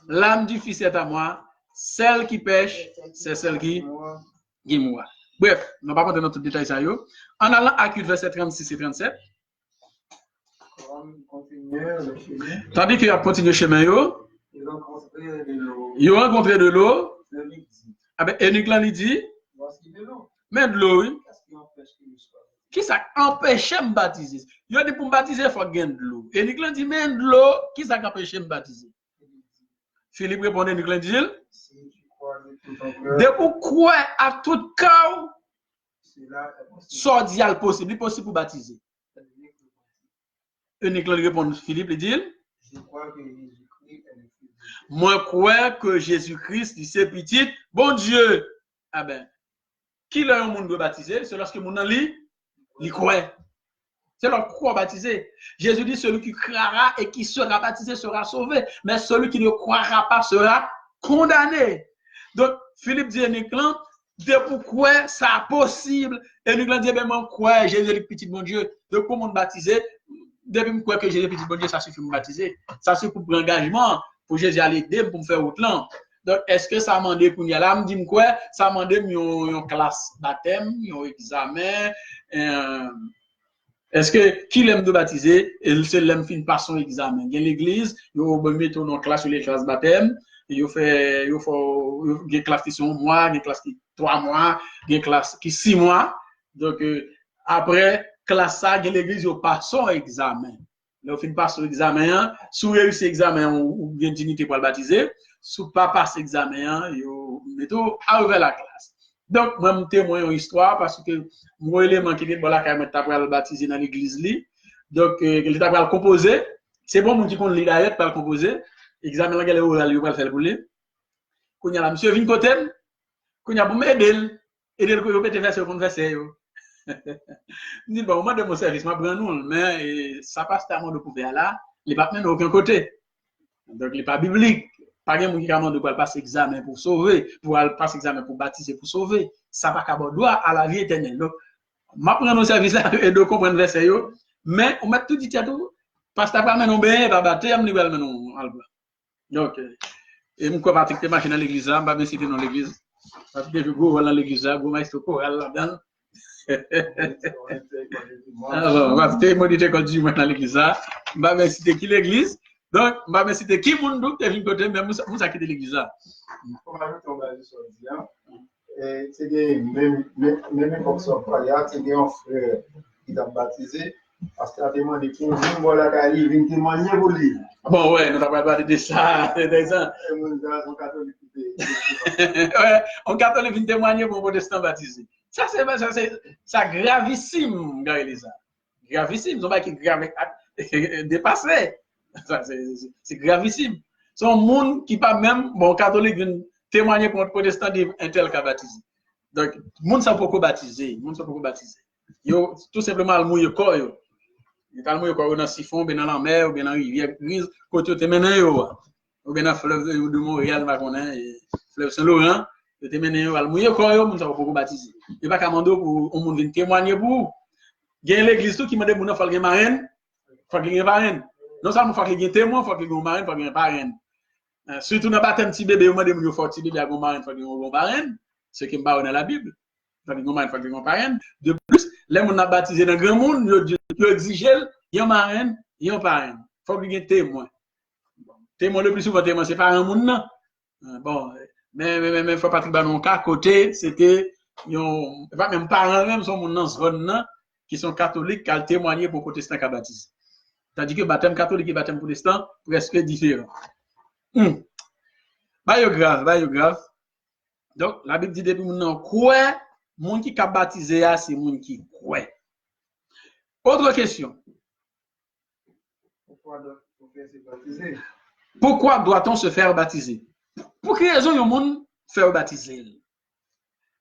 l'âme du Fils est à moi, celle qui pêche, c'est celle qui mourra. Bref, on ne va pas rentrer dans tout le détail ça. En allant à Acte verset 36 et 37. Tandis qu'il a continué le chemin, il a rencontré de l'eau. Et Nicolas lui dit, mais de l'eau, oui. Qui ça empêche de me baptiser? Il a dit pour me baptiser, il faut gagner de l'eau. Et Nicolas dit, mais de l'eau, qui ça empêche de me baptiser? Philippe répondait, Nicolas dit, de vous croire à tout cœur, soit possible, il possible pour baptiser. Et Nicolas répond, Philippe lui dit, moi crois que Jésus-Christ, c'est petit, bon Dieu. Ah ben, qui l'a un monde de baptiser? C'est lorsque mon lit Il croit. C'est leur croix baptisé. Jésus dit, celui qui croira et qui sera baptisé sera sauvé, mais celui qui ne croira pas sera condamné. Donc, Philippe dit à Niclan, de pourquoi ça possible? Et Niclan dit, ben, moi, quoi, Jésus est le petit bon Dieu. Donc, pour me baptiser, depuis que Jésus est le petit bon Dieu, ça suffit de me baptiser. Ça suffit pour prendre engagement, pour Jésus aller aider, pour me faire autre là. Donc, est-ce que ça m'a demandé pour y aller? Là, me dit quoi? Ça m'a demandé une classe baptême, un examen, est-ce que qui l'aime de baptiser? Et c'est l'aime fin par son examen. Il y a l'église, il faut mettre en classe sur les classes baptême. Il faut une classe qui sont 1 mois, une classe qui 3 mois, une classe qui 6 mois. Donc, après classe ça, l'église, il passe son examen. Là, il fin par son examen. Si vous réussissez l'examen, ou bien dignité pour le baptiser. Si vous pas passé l'examen, vous mettez à ouvrir la classe. Donc, moi, je témoigne une histoire parce que mon élément qui est bon là, quand je vais le baptiser dans l'église, donc, il est le composer. C'est bon, mon petit qu'on lit d'ailleurs, pas le composer. Examen, il va le faire pour lui. Quand il y a monsieur vient côté, quand il y a pour m'aider, aider le coup, il va faire pour verser. Je dis, bon, moi, de mon service, je prends nous, mais ça passe tellement de couvert là, il n'est pas même aucun côté. Donc, il n'est pas biblique. Pas de monde qui demande de passer examen pour sauver, pour passer examen pour baptiser, pour sauver. Ça va qu'à droit à la vie éternelle. Donc, je prends nos services là et de comprendre le verset, mais on met tout dit à tout, parce que tu n'as pas mené bien, pas baptême, ni pas mené alba. Donc, et je crois pas que tu machines dans l'église là, je vais me citer dans l'église. Parce que je go dans l'église là, je maestro choral là-dedans. Alors, je vais me dire que je vais dans l'église là, je vais me citer qui l'église. Donc, je vais me citer qui moun dou qui vient côté, mais vous avez quitté l'église là. Comme avec ton basi sur le diable, c'est des même comme ça, c'est un frère qui t'a baptisé. Parce qu'il a demandé qu'il vienne témoigner pour lui. Bon, ouais, nous avons parlé de ça. Ouais, on catholique vient témoigner pour protestant baptisé. Ça, c'est gravissime, Elisa. Gravissime. C'est pas qui grave dépassé. C'est gravissime. C'est un monde qui pas même, bon, catholique vient témoigner pour un protestant un tel qui a baptisé. Donc, le monde ne peut pas baptiser. Yo, tout simplement, le mouille corps. Il y a le corps dans le siphon, bien dans la mer, ou bien dans la rivière grise, côté de mené, ou bien dans le fleuve de Montréal, fleuve Saint-Laurent, il te mené, le mouille corps, il ne peut pas baptiser. Il n'y a pas qu'à demander pour un monde témoigner pour. Il y a l'église qui m'a dit qu'il faut qu'il y ait marraine, il faut qu'il y ait marraine. Non seulement il faut qu'il y ait témoin, il faut qu'il y ait marraine, il faut qu'il y ait marraine. Surtout dans le baptême petit bébé, il m'a dit qu'il faut qu'il y ait marraine, il faut qu'il y ait marraine. Ce qui me parle dans la Bible. Il faut qu'il y ait marraine. De plus, les gens qui ont baptisé dans le grand monde, ils exigent, il y a un marraine, il y a un parrain. Il faut qu'il y ait un témoin. Témoin le plus souvent, témoin, ce n'est pas un monde, non. Bon, mais il faut pas que dans cas côté, c'était, pas même parents, même son monde dans ce zone, qui sont catholiques, qui ont témoigné pour protestants qui ont baptisé. C'est-à-dire que le baptême catholique et le baptême protestant, presque différent. Grave. Donc, la Bible dit depuis maintenant, quoi? Moun qui a baptisé, c'est moun qui croit. Autre question. Pourquoi doit-on se faire baptiser? Pour quelle raison yon moun faire baptiser?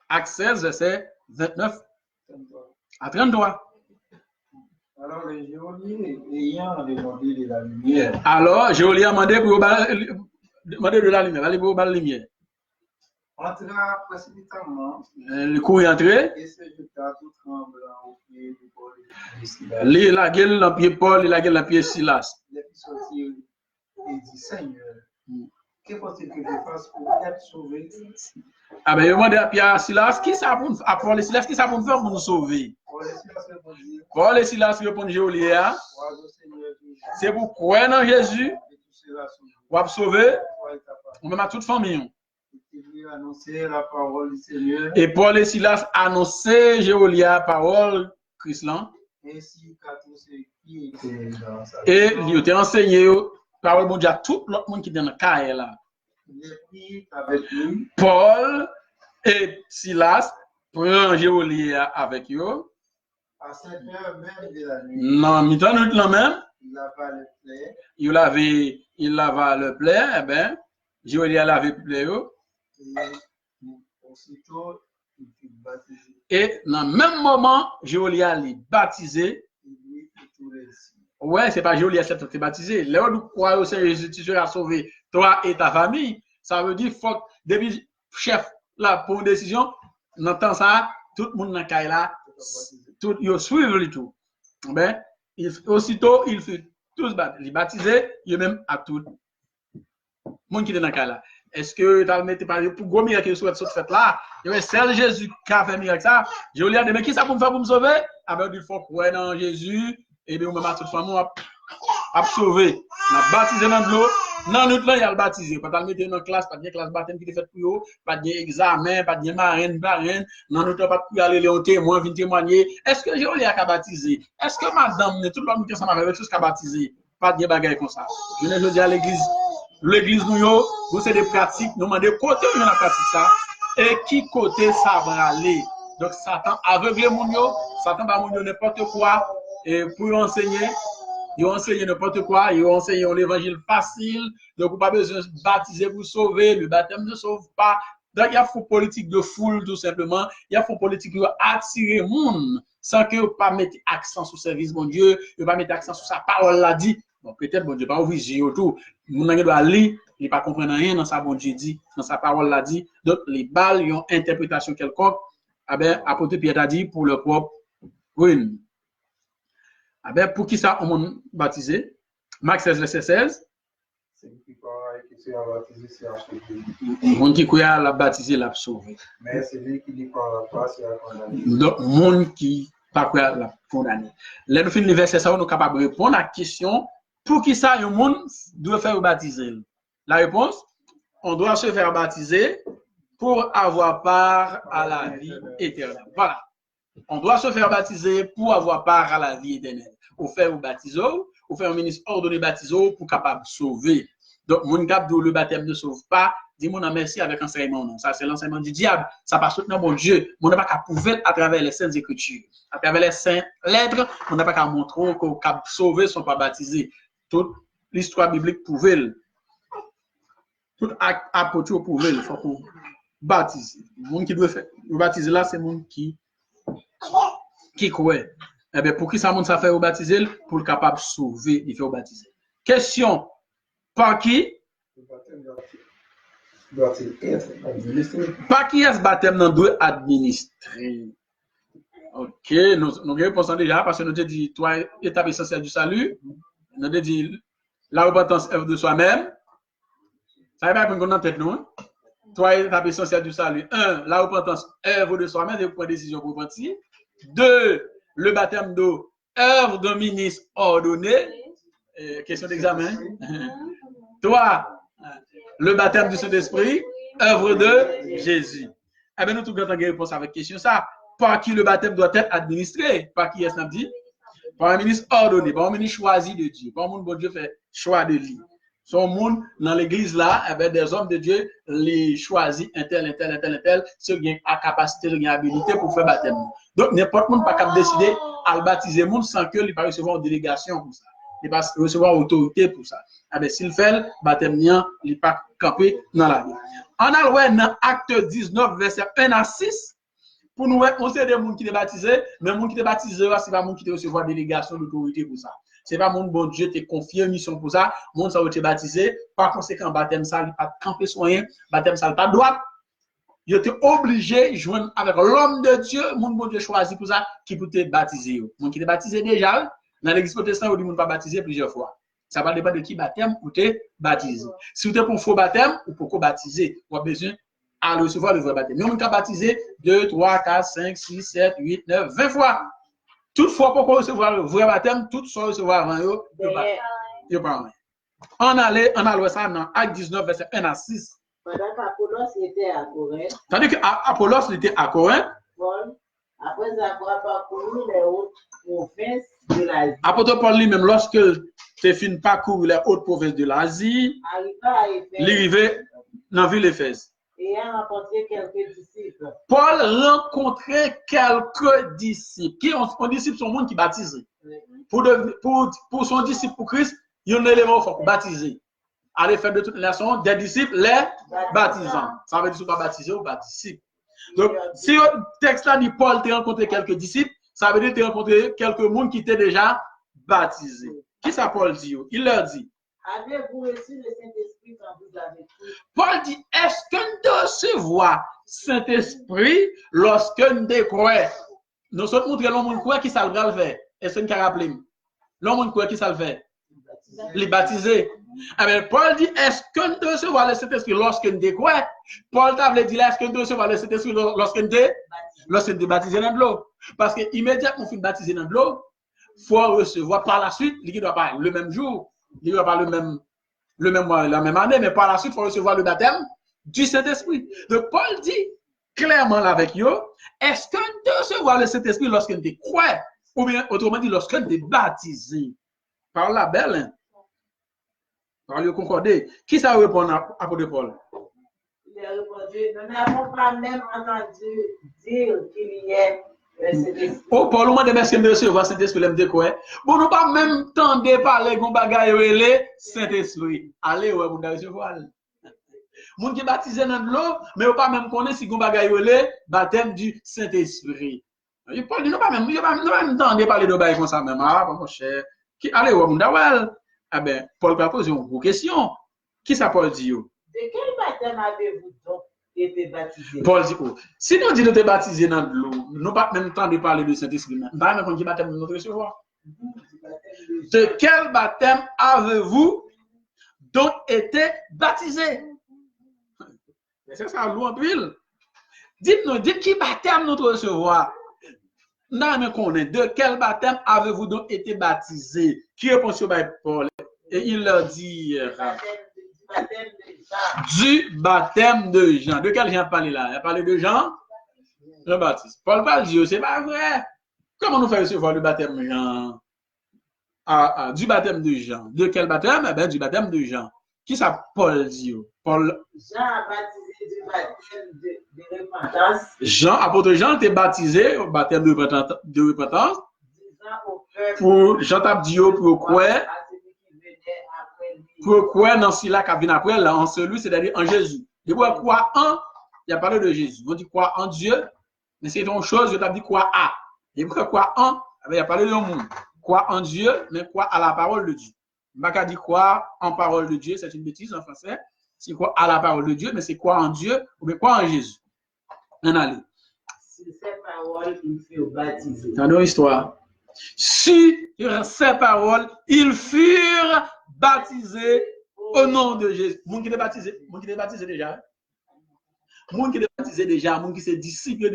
Acte 16, verset 29 à 33. Alors, les geôliers ayant demandé de la lumière. Alors, geôlier a demandé pour demander de la lumière. Allez pour la lumière. Entra précipitamment. Le coup est entré. Et se jeta tout tremblant au pied de Paul et Silas. Il la gueule dans pied Paul, il la gueule dans pied Silas. Il a pu sortir et dit, Seigneur, que faut-il que je fasse pour être sauvé? Ah ben, il demande à Pierre Silas, qui ça pour à Paul et Silas, qui ça pour faire pour nous sauver? Paul et Silas répondent geôlier. C'est pour croire en Jésus, pour sauver, on même à toute famille. Et Paul et Silas annonçaient geôlier la parole Christ-là. Et il était enseigné parole bon Dieu à tout l'autre monde qui est dans le cas là. Paul et Silas prennent geôlier avec eux. À 7 heures même de la nuit. Non, mi-temps là même. Il lava le plaie. Il lava le plaie, eh ben, geôlier lave le plaie. Et aussitôt, Et dans le même moment, Géolia est baptisé. Ouais, c'est pas Géolia qui est baptisé. Là où nous croyons au Seigneur Jésus, tu seras sauvé, toi et ta famille. Ça veut dire, faut que, depuis chef, là, pour une décision, dans le temps ça, tout le monde dans le là, tout, ils suivent le tout. Ben, aussitôt, il fut tous baptisés, il même à tout le monde qui est dans le là. Est-ce que tu as mis par pour gros miracle que souhaite cette fête là? Il y a seul Jésus qui a fait miracle ça. Je lui ai dit, mais qui ça pour me faire pour me sauver? Ah ben, il faut croire dans Jésus, et bien, on m'a toute famille a sauvé. On a baptisé dans l'eau. Dans notre là, il y a le baptisé. Pas de mettre dans classe, pas de classe baptême qui est faite pour eux, pas d'examen, pas de marraine. Dans notre pas de aller les témoins, venir témoigner. Est-ce que j'ai oublié à baptiser? Est-ce que madame, tout le monde qui ça avec chose qu'à baptiser? Pas de bagaille comme ça. Je ne dis à l'église. L'église nous c'est des pratiques, nous demandons côté où on a pratique ça et qui côté ça va aller. Donc Satan aveugle mon yo, Satan va mon n'importe quoi et pour enseigner, il enseigne n'importe quoi, il enseigne l'évangile facile, donc vous pas besoin de baptiser pour sauver, le baptême ne sauve pas. Donc il y a une politique de foule tout simplement, il y a une politique de attirer monde sans que vous pas mettre accent sur le service mon Dieu, vous pas mettre accent sur sa parole l'a dit. Bon, peut-être, bon Dieu, pas ouvrir les yeux autour. Mon ami doit lire, il ne pas comprendre rien dans sa bon Dieu dit, dans sa parole l'a dit. Donc, les balles, ils ont interprétation quelconque. Ah ben, apôtre Pierre a dit pour le propre ruine. Ah ben, pour qui ça, on m'a baptisé? Marc 16, verset 16. C'est qui croit qui sera baptisé, c'est acheté. Mon qui croit l'a baptisé, l'a sauvé. Mais c'est lui qui ne croit pas, c'est la condamné. Donc, mon qui pas croit l'a condamné. Là, nous finissons le verset, ça, nous sommes capables de répondre à la question. Pour qui ça, un monde doit faire baptiser? La réponse, on doit se faire baptiser pour avoir part à la vie éternelle. Voilà. On doit se faire baptiser pour avoir part à la vie éternelle. Ou faire baptiser, ou faire un ministre ordonné baptiser pour capable de sauver. Donc, mon cap de le baptême ne sauve pas. Dis-moi merci avec enseignement. Non. Ça, c'est l'enseignement du diable. Ça passe tout dans mon Dieu. On n'a pas qu'à prouver à travers les saintes écritures. À travers les saintes lettres, on n'a pas qu'à montrer qu'au cap sauver ne sont pas baptisés. Toute l'histoire biblique prouve, tout apôtre prouve, il faut qu'on baptise. Le monde qui doit faire baptiser là, c'est le monde qui croit. Eh bien, pour qui ça monde ça fait baptiser? Pour le capable de sauver, il faut baptiser. Question, par qui? Le baptême doit-il être administré? Par qui est-ce baptême dans doit administrer? Ok, nous répondons déjà parce que nous avons dit trois étapes essentielles du salut. Nous avons dit la repentance œuvre de soi-même. Ça va pas qu'on en tête, non? Trois étapes essentielles du salut. 1, la repentance œuvre de soi-même, de prendre décision pour repentir. 2, le baptême d'eau, œuvre d'un ministre ordonné. Question d'examen. 3, le baptême du Saint-Esprit, œuvre de Jésus. Eh bien, nous tout avons une réponse avec question ça. Par qui le baptême doit être administré? Par qui est-ce qu'on dit? Par un ministre ordonné, par un ministre choisi de Dieu. Par un monde bon Dieu fait choix de lui. Son monde dans l'église là, eh bien, des hommes de Dieu les choisissent un tel, ceux qui ont la capacité, ceux qui ont l'habilité pour faire baptême. Donc, n'importe qui n'a pas qu'à décider à le baptiser le monde sans qu'il ne pas recevoir une délégation pour ça. Il ne pas recevoir autorité pour ça. Eh bien, s'il fait le baptême, il n'est pas campé dans la vie. On a le dans Acte 19, verset 1 à 6. Pour nous, on sait des gens qui sont baptisés, mais les gens qui sont baptisés, ce n'est pas les gens qui recevoir délégation d'autorité pour ça. Ce n'est pas mon bon Dieu qui confie une mission pour ça. Mon ça a été baptisé. Par conséquent, baptême ça, il n'a pas campé soin. Baptême ça, il n'a pas droit. Il était obligé de joindre avec l'homme de Dieu. Mon bon Dieu choisi pour ça, qui peut être baptisé. Mon qui est baptisé déjà, dans l'église protestante, on dit qu'on pas baptisé plusieurs fois. Ça va dépendre de qui baptême ou t'es baptisé. Si vous êtes pour faux baptême ou pour baptiser, vous avez besoin à recevoir le vrai baptême. Mais on peut baptiser 2, 3, 4, 5, 6, 7, 8, 9, 20 fois. Toutefois, pour recevoir le vrai baptême, tout soit recevoir avant eux, il pas rien. On a ça dans Acte 19, verset 1 à 6. Pendant qu'Apollos était à Corinthe. Tandis qu'Apollos était à Corinthe. Paul, après avoir parcouru les hautes provinces de l'Asie. Apôtre Paul lui-même, lorsque tu finis parcourir les hautes provinces de l'Asie, il arrivait dans la ville d'Éphèse. Et a rencontré quelques disciples. Paul rencontrait quelques disciples. Qui ont disciples sont monde qui baptisent. Pour son disciple pour Christ, il y a un élément pour baptiser. À l'effet de toute nation, des disciples, les baptisants. Ça veut dire que pas baptisé ou pas disciple. Donc, si le texte là dit Paul t'a rencontré quelques disciples, ça veut dire que tu as rencontré quelques monde qui étaient déjà baptisés. Qui ça Paul dit? Il leur dit. Avez-vous reçu le Saint-Esprit quand vous avez cru? Paul dit, est-ce que nous recevons Saint-Esprit lorsque nous croyons? Nous sommes montrés l'homme quoi qui ça le fait. Est-ce que nous rappelez? L'homme quoi qui ça le fait? Les baptisés. Paul dit, est-ce que nous recevons le Saint-Esprit lorsque nous croyons? Paul t'a dit là, est-ce que nous recevons le Saint-Esprit lorsque nous sommes baptisés dans de l'eau? Parce que immédiatement on finit baptisé dans de l'eau, il faut recevoir par la suite, il ne doit pas le même jour. Il n'y aura pas la même année, mais par la suite, il faut recevoir le baptême du Saint-Esprit. Donc, Paul dit clairement là avec eux, est-ce que nous recevons le Saint-Esprit lorsque nous croyons, ou bien autrement dit, lorsque nous sommes baptisés? Par la belle, hein? Par le concordé. Qui ça répond à l'apôtre Paul? Il a répondu, nous n'avons pas même entendu dire qu'il y ait oh, Paul, on m'a dit, est-ce que nous recevons Saint-Esprit, l'aime quoi? Bon, nous pas même temps de parler de bagaille le Saint-Esprit. Allez, ouais, vous devez recevoir. Moun qui baptisé dans l'eau, mais vous pas même connaître si vous bagaille le baptême du Saint-Esprit. Paul dit, nous pas même temps de parler de bagaille comme ça même. Ah, mon cher. Allez, ouais, vous devez. Ah ben, Paul va poser une question. Qui ça Paul dit? De quel baptême avez-vous donc été baptisé? Paul dit, oh, si nous disons que nous sommes baptisés dans l'eau, nous n'avons pas même temps de parler du Saint-Esprit. Nous n'avons pas même baptême de notre recevoir. De quel baptême avez-vous donc été baptisé? C'est ça, l'eau en huile. Dites-nous, dites qui baptême notre recevoir? Nous n'avons connaît. De quel baptême avez-vous donc été baptisé? Qui répond sur Paul? Et il leur dit, du baptême de Jean. De quel Jean parle là? Il a parlé de Jean? Jean-Baptiste. Paul parle dit, c'est pas vrai. Comment nous faisons recevoir le baptême de Jean? Du baptême de Jean. De quel baptême? Eh bien, du baptème de Jean. Qui ça Paul dit? Paul. Jean a baptisé du baptême de repentance. Jean, apôtre Jean, était baptisé au baptême de repentance. Pour Jean t'a dit pour quoi? Pourquoi dans celui-là qui vient après, là, en celui, c'est-à-dire en Jésus. De quoi en, il a parlé de Jésus. On dit quoi en Dieu, mais c'est une chose, je t'ai dit quoi à. Et quoi en, il a parlé de monde. Quoi en Dieu, mais quoi à la parole de Dieu. Maka dit quoi en parole de Dieu, c'est une bêtise en français. C'est quoi à la parole de Dieu, mais c'est quoi en Dieu, ou bien quoi en Jésus. On allait. Sur ces paroles, il fut baptisé. Dans nos histoires. Sur ces paroles, ils furent baptisés au nom de Jésus. Moun qui est baptisé déjà. Moun qui est baptisé déjà, moun qui s'est disciple,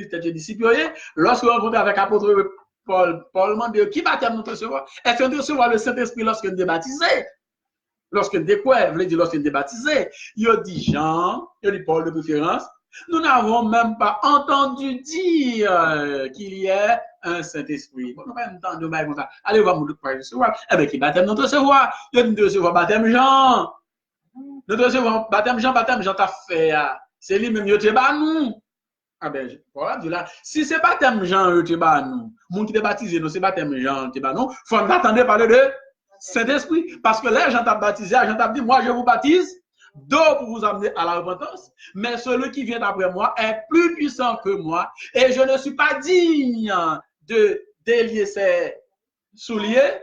lorsque on rencontre avec l'apôtre Paul demande qui baptême nous recevoir? Est-ce que nous recevons le Saint-Esprit lorsque nous sommes baptisés? Lorsque nous sommes quoi? Vous voulez dire lorsque nous sommes baptisés? Il dit Jean, il dit Paul de préférence. Nous n'avons même pas entendu dire qu'il y ait un Saint-Esprit. Bon, nous n'avons pas entendu dire comme ça. Allez voir mon recevoir. Eh bien, qui baptême nous recevoir? Il dit recevoir baptême Jean. Nous recevons baptême Jean t'a fait. C'est lui-même qui te bat nous. Ah ben, voilà, là. Si c'est baptême Jean qui te bat nous, mon qui te baptisé, nous c'est baptême Jean qui te bat nous, faut attendre parler de Saint-Esprit. Parce que là, Jean t'a baptisé, Jean t'a dit, moi je vous baptise d'eau pour vous amener à la repentance, mais celui qui vient après moi est plus puissant que moi, et je ne suis pas digne de délier ses souliers,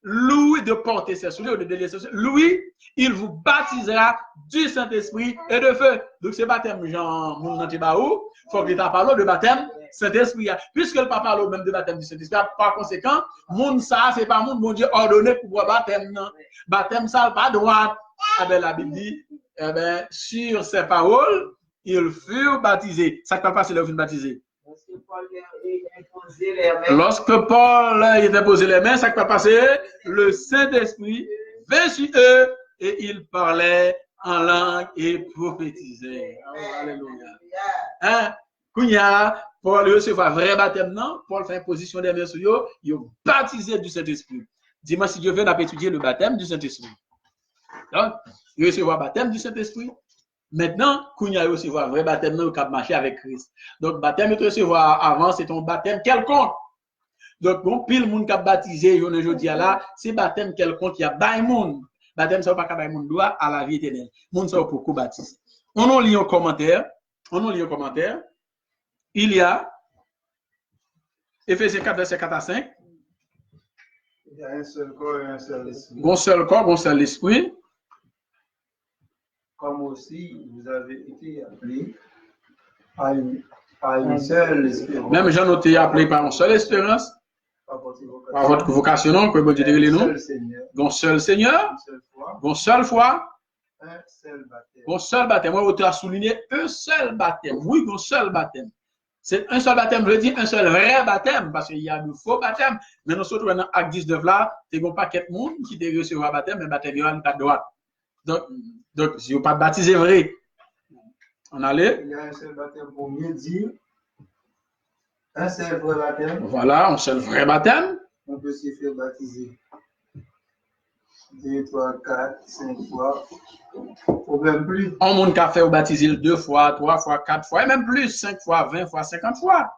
lui de porter ses souliers ou de délier ses souliers. Lui, il vous baptisera du Saint-Esprit et de feu. Donc c'est baptême Jean Mounantibaou, il faut que l'État parle de baptême Saint-Esprit. Puisque le papa parle même de baptême du Saint-Esprit, par conséquent, moun ça, c'est pas moun, mon Dieu ordonné pour boire baptême. Non. Baptême ça, pas droit. Ah ben, la Bible dit, eh ben, sur ces paroles, ils furent baptisés. Ça ne peut pas passer leur vie baptisé. Lorsque Paul était posé les mains, ça ne peut pas passer. Le Saint-Esprit vint sur eux et ils parlaient en langue et prophétisaient. Alléluia. Hein? Kounya, Paul recevoir vrai baptême, non? Paul fait une position des mains sur eux, ils ont baptisé du Saint-Esprit. Dis-moi si Dieu veut étudier le baptême du Saint-Esprit. Donc, il recevoir le baptême du Saint-Esprit. Maintenant, Kounya recevoir un vrai baptême, nous cap marcher avec Christ. Donc, baptême que recevoir avant, c'est ton baptême quelconque. Donc, bon, pile monde qui a baptisé, aujourd'hui là, c'est baptême quelconque qui a bail monde. Baptême, ça va pas bail monde droit à la vie éternelle. Monde ça pour baptiser. On nous lit un commentaire. il y a, Éphésiens 4, verset 4 à 5, Il y a un seul corps et un seul esprit. bon seul corps, bon seul esprit. Comme aussi vous avez été appelés à une seule espérance. Même Jean noté appelé par une seule espérance, par votre vocation, non, que Dieu te révèle nous. Bon seul Seigneur, bon seule foi, un seul baptême. bon seul baptême. Moi, auteur a souligné un seul baptême. Oui, bon seul baptême. C'est un seul baptême, je dis un seul vrai baptême, parce qu'il y a de faux baptêmes. Mais nous sommes dans l'acte 19 là, c'est un paquet de monde qui te recevoir un baptême, mais le baptême n'est pas de droite. Donc, si vous n'êtes pas baptisé vrai, on allait. Il y a un seul baptême pour mieux dire. Un seul vrai baptême. Voilà, un seul vrai baptême. On peut se faire baptiser 2, 3, 4, 5 fois. Problème plus. On monde qui a fait baptiser 2 fois, 3 fois, 4 fois, et même plus, 5 fois, 20 fois, 50 fois.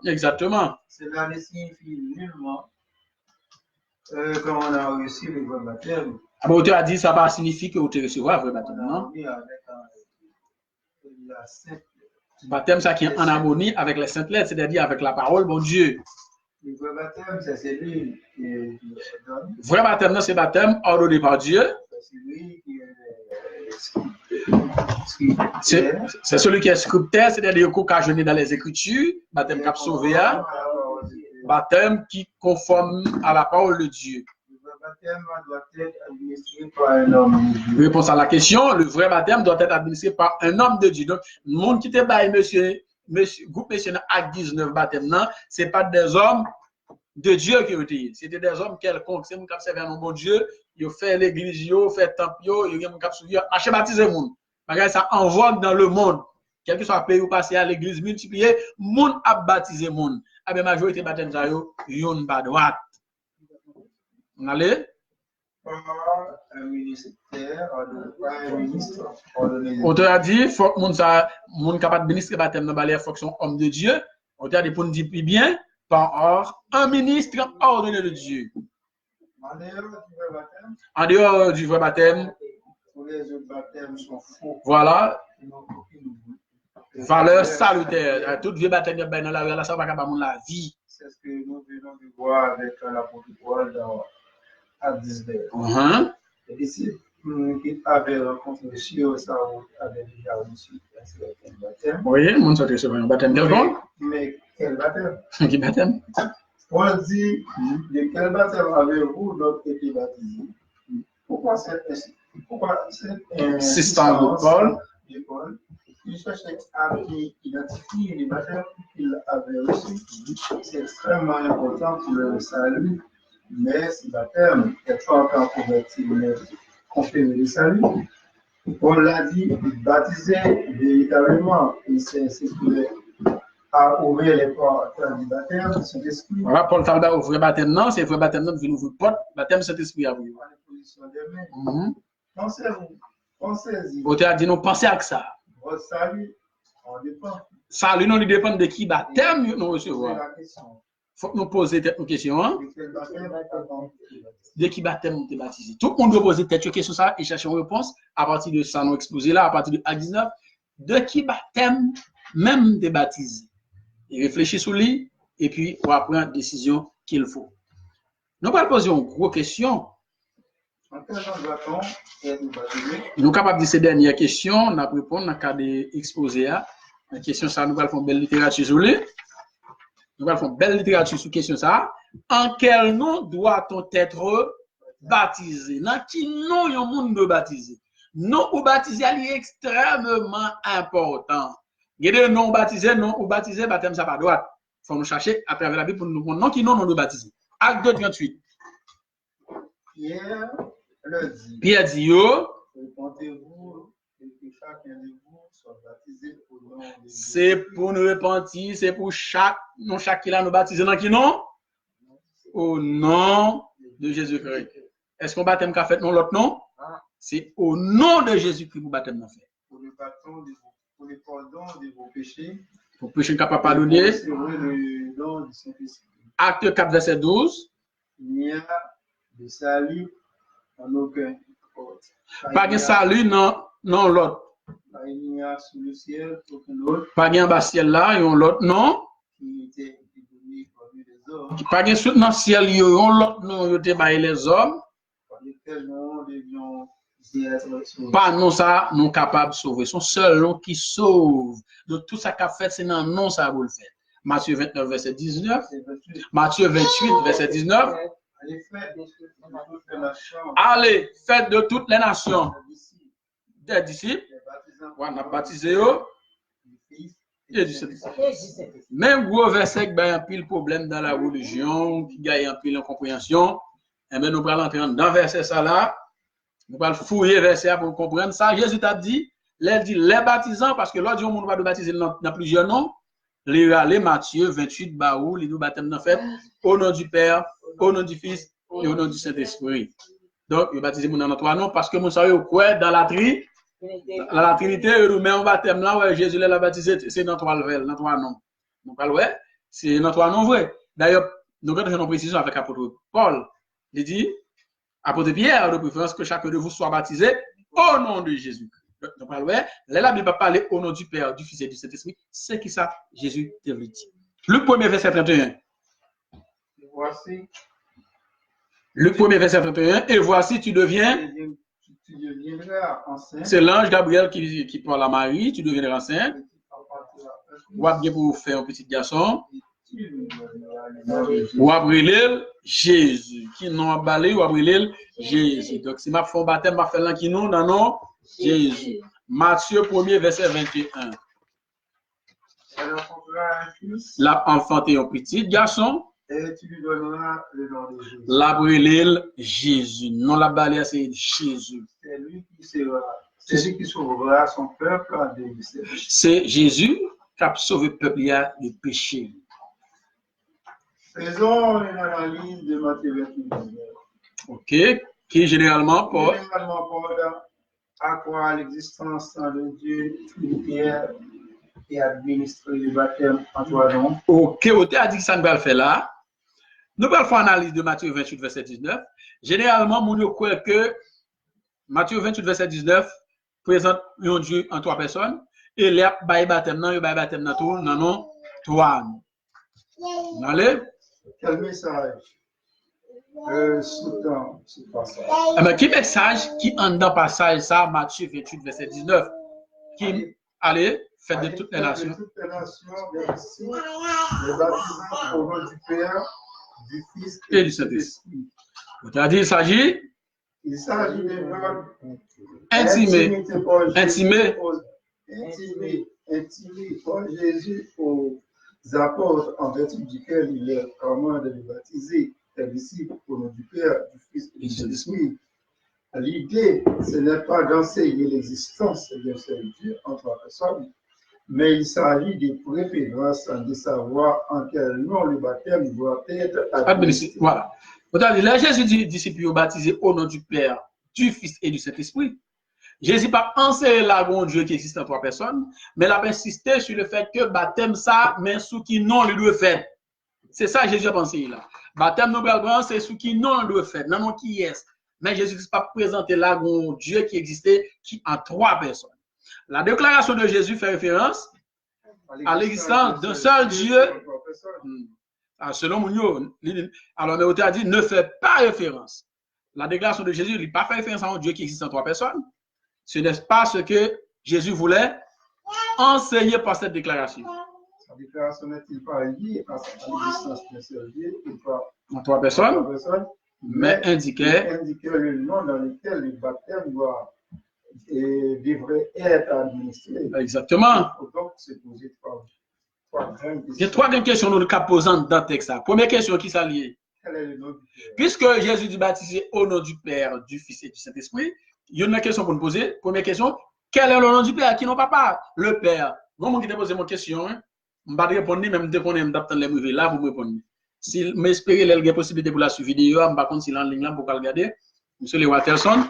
Exactement. Cela ne signifie nullement quand on a reçu le vrai baptême. Ah bon, tu as dit ça va signifier que vous te recevoir un vrai baptême, non? Baptême, ça qui est en harmonie avec les saintes lettres, c'est-à-dire avec la parole, bon Dieu. Le vrai baptême, c'est celui qui donne. Vrai baptême, c'est baptême ordonné par Dieu. C'est celui qui C'est celui qui est scripteur, c'est-à-dire qu'on a jeûné dans les Écritures, baptême qui a sauvé, baptême qui conforme à la parole de Dieu. Le vrai baptême doit être administré par un homme de Dieu. Réponse à la question, le vrai baptême doit être administré par un homme de Dieu. Donc, le monde qui te baille, groupe missionnaire Acte 19 baptême, non, ce n'est pas des hommes de Dieu qui ont été. C'était des hommes quelconques. C'est mon cap servent un bon Dieu. Ils ont fait l'église, ils ont fait le temple, ils ont cap suivi, acheter baptiser le monde. Regarde ça en vogue dans le monde. Quel que soit le pays où passer à l'église multipliée, monde a baptisé le monde. Ah bien, majorité baptême ça yo, yon pas droite. On allait? Un ministère, un ministre ordonné. On te a dit, il faut que monde capable de ministre baptême dans les fonctions homme de Dieu. On te a dit pour nous dire plus bien, par un ministre ordonné de Dieu. En dehors du vrai baptême. Tous les autres baptêmes sont faux. Voilà. Valeur salutaire. Tout vieux baptême dans la rue, ça va pas la vie. C'est ce que nous venons de voir avec l'apôtre Paul dans Acte 19. Les disciples qui avaient rencontré sur sa route avaient déjà reçu un baptême. Oui, mon sorti sur un baptême quelconque. Mais quel baptême? Quel baptême? On dit, de quel baptême avez-vous donc été baptisé? Pourquoi c'est insistant de Paul? Il cherchait à identifier les baptêmes qu'il avait reçus. C'est extrêmement important pour le salut, mais ce baptême est pas encore converti, mais confirmer le salut. On l'a dit, baptisé véritablement, et c'est ce qui a ouvert les portes du baptême de Saint-Esprit. Voilà, Paul parle au vrai baptême, non, c'est le vrai baptême, non, vous ouvrir porte, baptême Saint-Esprit à vous. Pensez-y. Vous avez dit, non, pensez à ça. Votre salut, on dépend. Salut, non, il dépend de qui baptême nous recevons. Il faut que nous poser une question. Hein? De qui baptême nous sommes baptisés. Tout le monde doit poser une question ça et chercher une réponse à partir de ça, nous exposer là, à partir de Acte 19. De qui baptême même des baptisés. Et réfléchir sur lui et puis on va prendre la décision qu'il faut. Nous allons poser une grosse question. Nous sommes capables de ces dernières questions, on a répondu dans le cas d'exposer. La question, ça, nous allons faire une belle littérature sur lui. Nous allons faire une belle littérature sur la question, ça. En quel nom doit-on être baptisé? Dans qui nom il y a un monde de baptisé? Non ou baptisé, est extrêmement important. Il y a des noms baptisés, non ou baptisé, baptême, ça pas droite. Il faut nous chercher à travers la Bible pour nous comprendre non qui nom de baptisé. Acte 2, 38. Pierre dit, répentez-vous et que chacun de vous soit baptisé au nom de Dieu. C'est pour nous repentir, c'est pour chaque qui là nous baptiser dans qui nom? Au nom de Jésus-Christ. Est-ce qu'on baptême qu'a fait non l'autre nom? C'est au nom de Jésus-Christ pour baptême fait. Pour le pardon de vos péchés. Pour péché capable pardonner. Le nom du Saint-Esprit. Acte 4, verset 12. Il n'y a de salut en aucun autre. Pas de salut non l'autre. La lumière sur le ciel, aucun autre. Pas gain bas ciel là, yon l'autre non. Qui était donné parmi les hommes. Pas gain sous dans ciel yon l'autre non, yon te bail les hommes. Par lesquels nous devions être sauvés. Pas non ça, nous capables de sauver. Son seul nom qui sauve. Donc tout ça qu'a fait, c'est dans non ça vous le faire. Matthieu 29, verset 19. Matthieu 28, verset 19. Allez, faites de toutes les nations des disciples. On a baptisé eux. Et du Saint-Esprit. Même gros verset qui a un pile problème dans la religion, qui gagne un pile en compréhension. Et bien nous allons entrer dans le verset ça là. Nous allons fouiller verset pour comprendre ça. Jésus t'a dit, les baptisants, parce que l'autre jour, on va baptiser dans plusieurs noms. Les Matthieu 28, Baou, les deux baptêmes dans fait, au nom du Père, au nom du Fils et au nom du Saint-Esprit. Donc, il baptisé dans trois noms parce que nous savons quoi dans la Trinité, nous mettons un baptême là, ouais, Jésus l'a baptisé, c'est dans trois noms. Donc, ouais, c'est dans trois noms vrai. D'ailleurs, nous avons une précision avec l'apôtre Paul. Il dit, apôtre Pierre, de préférence que chacun de vous soit baptisé au nom de Jésus. Donc, la Bible va parler au nom du Père, du Fils et du Saint-Esprit. C'est qui ça? Jésus te le dit. Le premier verset 31. Voici. Le premier verset 31. Et voici, tu deviendras enceinte. C'est l'ange Gabriel qui parle à Marie. Tu deviendras enceinte. Ou bien pour faire un petit garçon. Ou après Jésus. Qui n'ont emballé ou après Jésus. Donc, si ma fond baptême, ma fait l'un qui nous, dans non. Jésus. Matthieu 1er, verset 21. L'a enfanté un petit garçon. Et tu lui donneras le nom de Jésus. La brûlée Jésus. Non la balai, c'est Jésus. C'est lui qui sauvera son peuple de ses péchés. C'est Jésus qui a sauvé le peuple du péché. Faisons une analyse de Matthieu 28. Ok. Qui généralement porte à croire l'existence de Dieu trinitaire et administrer le baptême en trois noms. Ok, on a dit que ça ne va le faire là. Nous allons faire une analyse de Matthieu 28, verset 19. Généralement, nous croyons que Matthieu 28, verset 19 présente un Dieu en trois personnes et les baptême dans tout, non, trois. Allez? Quel message sous-tend ce passage? Mais quel message qui en dans passage ça, Matthieu 28, verset 19? Qui, allez, faites de toutes les nations. De toutes les nations, ici, les baptisants au nom du Père, du Fils et du Saint-Esprit. C'est-à-dire, il s'agit de l'homme intimé par Jésus aux apôtres en vertu duquel il leur commande de baptiser les disciples au nom du Père, du Fils et du Saint-Esprit. L'idée, ce n'est pas d'enseigner l'existence d'un seul Dieu en trois personnes, mais il s'agit de préférence de savoir en quel nom le baptême doit être administré. Voilà. Là, Jésus dit disciples baptisés au nom du Père, du Fils et du Saint-Esprit. Jésus n'a pas enseigné la grande Dieu qui existe en trois personnes, mais il a insisté sur le fait que baptême ça, mais sous qui non le doit faire. C'est ça que Jésus a pensé là. Baptême nous c'est sous qui non le doit faire, non qui est. Mais Jésus n'a pas présenté la grande Dieu qui existait qui en trois personnes. La déclaration de Jésus fait référence à l'existence d'un seul Dieu. Selon Mounio, alors mais a dit ne fait pas référence. La déclaration de Jésus n'a pas fait référence à un Dieu qui existe en trois personnes. Ce n'est pas ce que Jésus voulait enseigner par cette déclaration. Sa déclaration n'est-il pas liée à l'existence d'un seul Dieu en trois personnes, mais indiquait le nom dans lequel le baptême devrait être administré. Exactement. Donc, c'est posé trois grandes questions. Il y a trois grandes questions nous posant dans le texte. Première question qui s'allie. Quel est le nom du Père? Puisque Jésus dit baptisé au nom du Père, du Fils et du Saint-Esprit, il y a une question pour nous poser. Première question, quel est le nom du Père? Qui non papa? Le Père. Moi, qui te pose mon question, je ne vais pas répondre, même dès qu'on est dans les mouvements là, vous me répondez. Si m'espérez qu'il y a possibilité pour la suivre vidéo, je ne vais pas contre si en ligne là pour regarder. Monsieur Lewis Watterson,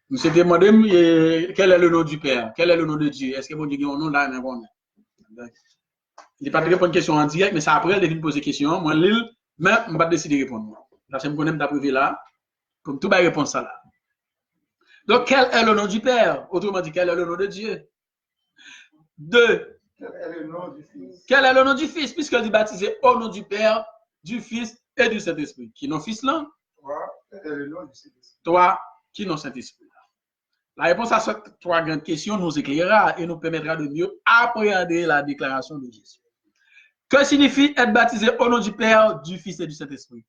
monsieur demandé quel est le nom du Père? Quel est le nom de Dieu? Est-ce que vous dites un nom là? Il n'est pas de répondre à une question en direct, mais ça après, il vient poser question. Moi, mais je ne vais pas décider de répondre. Là, je me connais d'approuver là, comme tout va répondre ça là. Donc, quel est le nom du Père? Autrement dit, quel est le nom de Dieu? de... Quel est le nom du Fils? Quel est le nom du Fils? Puisqu'il dit baptisé au nom du Père, du Fils et du Saint-Esprit. Qui non Fils là? Toi, quel est le nom du Saint-Esprit? Toi, qui non Saint-Esprit là? La réponse à ces trois grandes questions nous éclairera et nous permettra de mieux appréhender la déclaration de Jésus. Que signifie être baptisé au nom du Père, du Fils et du Saint-Esprit?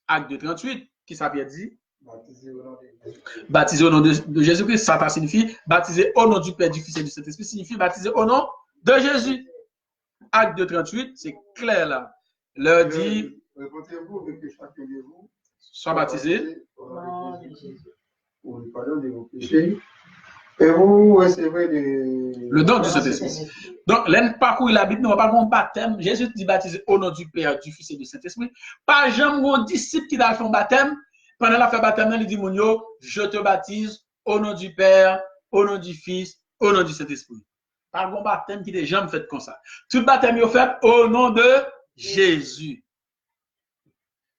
Acte 2:38, qui ça vient dire? Baptisé au nom de Jésus. Baptisé au nom de Jésus-Christ, ça signifie baptisé au nom du Père, du Fils et du Saint-Esprit, signifie baptisé au nom de Jésus. Acte 2:38, c'est clair là. Leur dit, répondez-vous et que chacun de vous soit baptisé au nom de Jésus pour le pardon de vos péchés. Et vous recevrez le don du Saint-Esprit. Donc, l'parcours la Bible, nous va pas un baptême. Jésus dit baptisé au nom du Père, du Fils et du Saint-Esprit. Pas jamais un disciple qui a fait un baptême. Pendant la fait baptême, il dit, je te baptise au nom du Père, au nom du Fils, au nom du Saint-Esprit. Pas un baptême qui est jamais fait comme ça. Tout baptême est fait au nom de Jésus.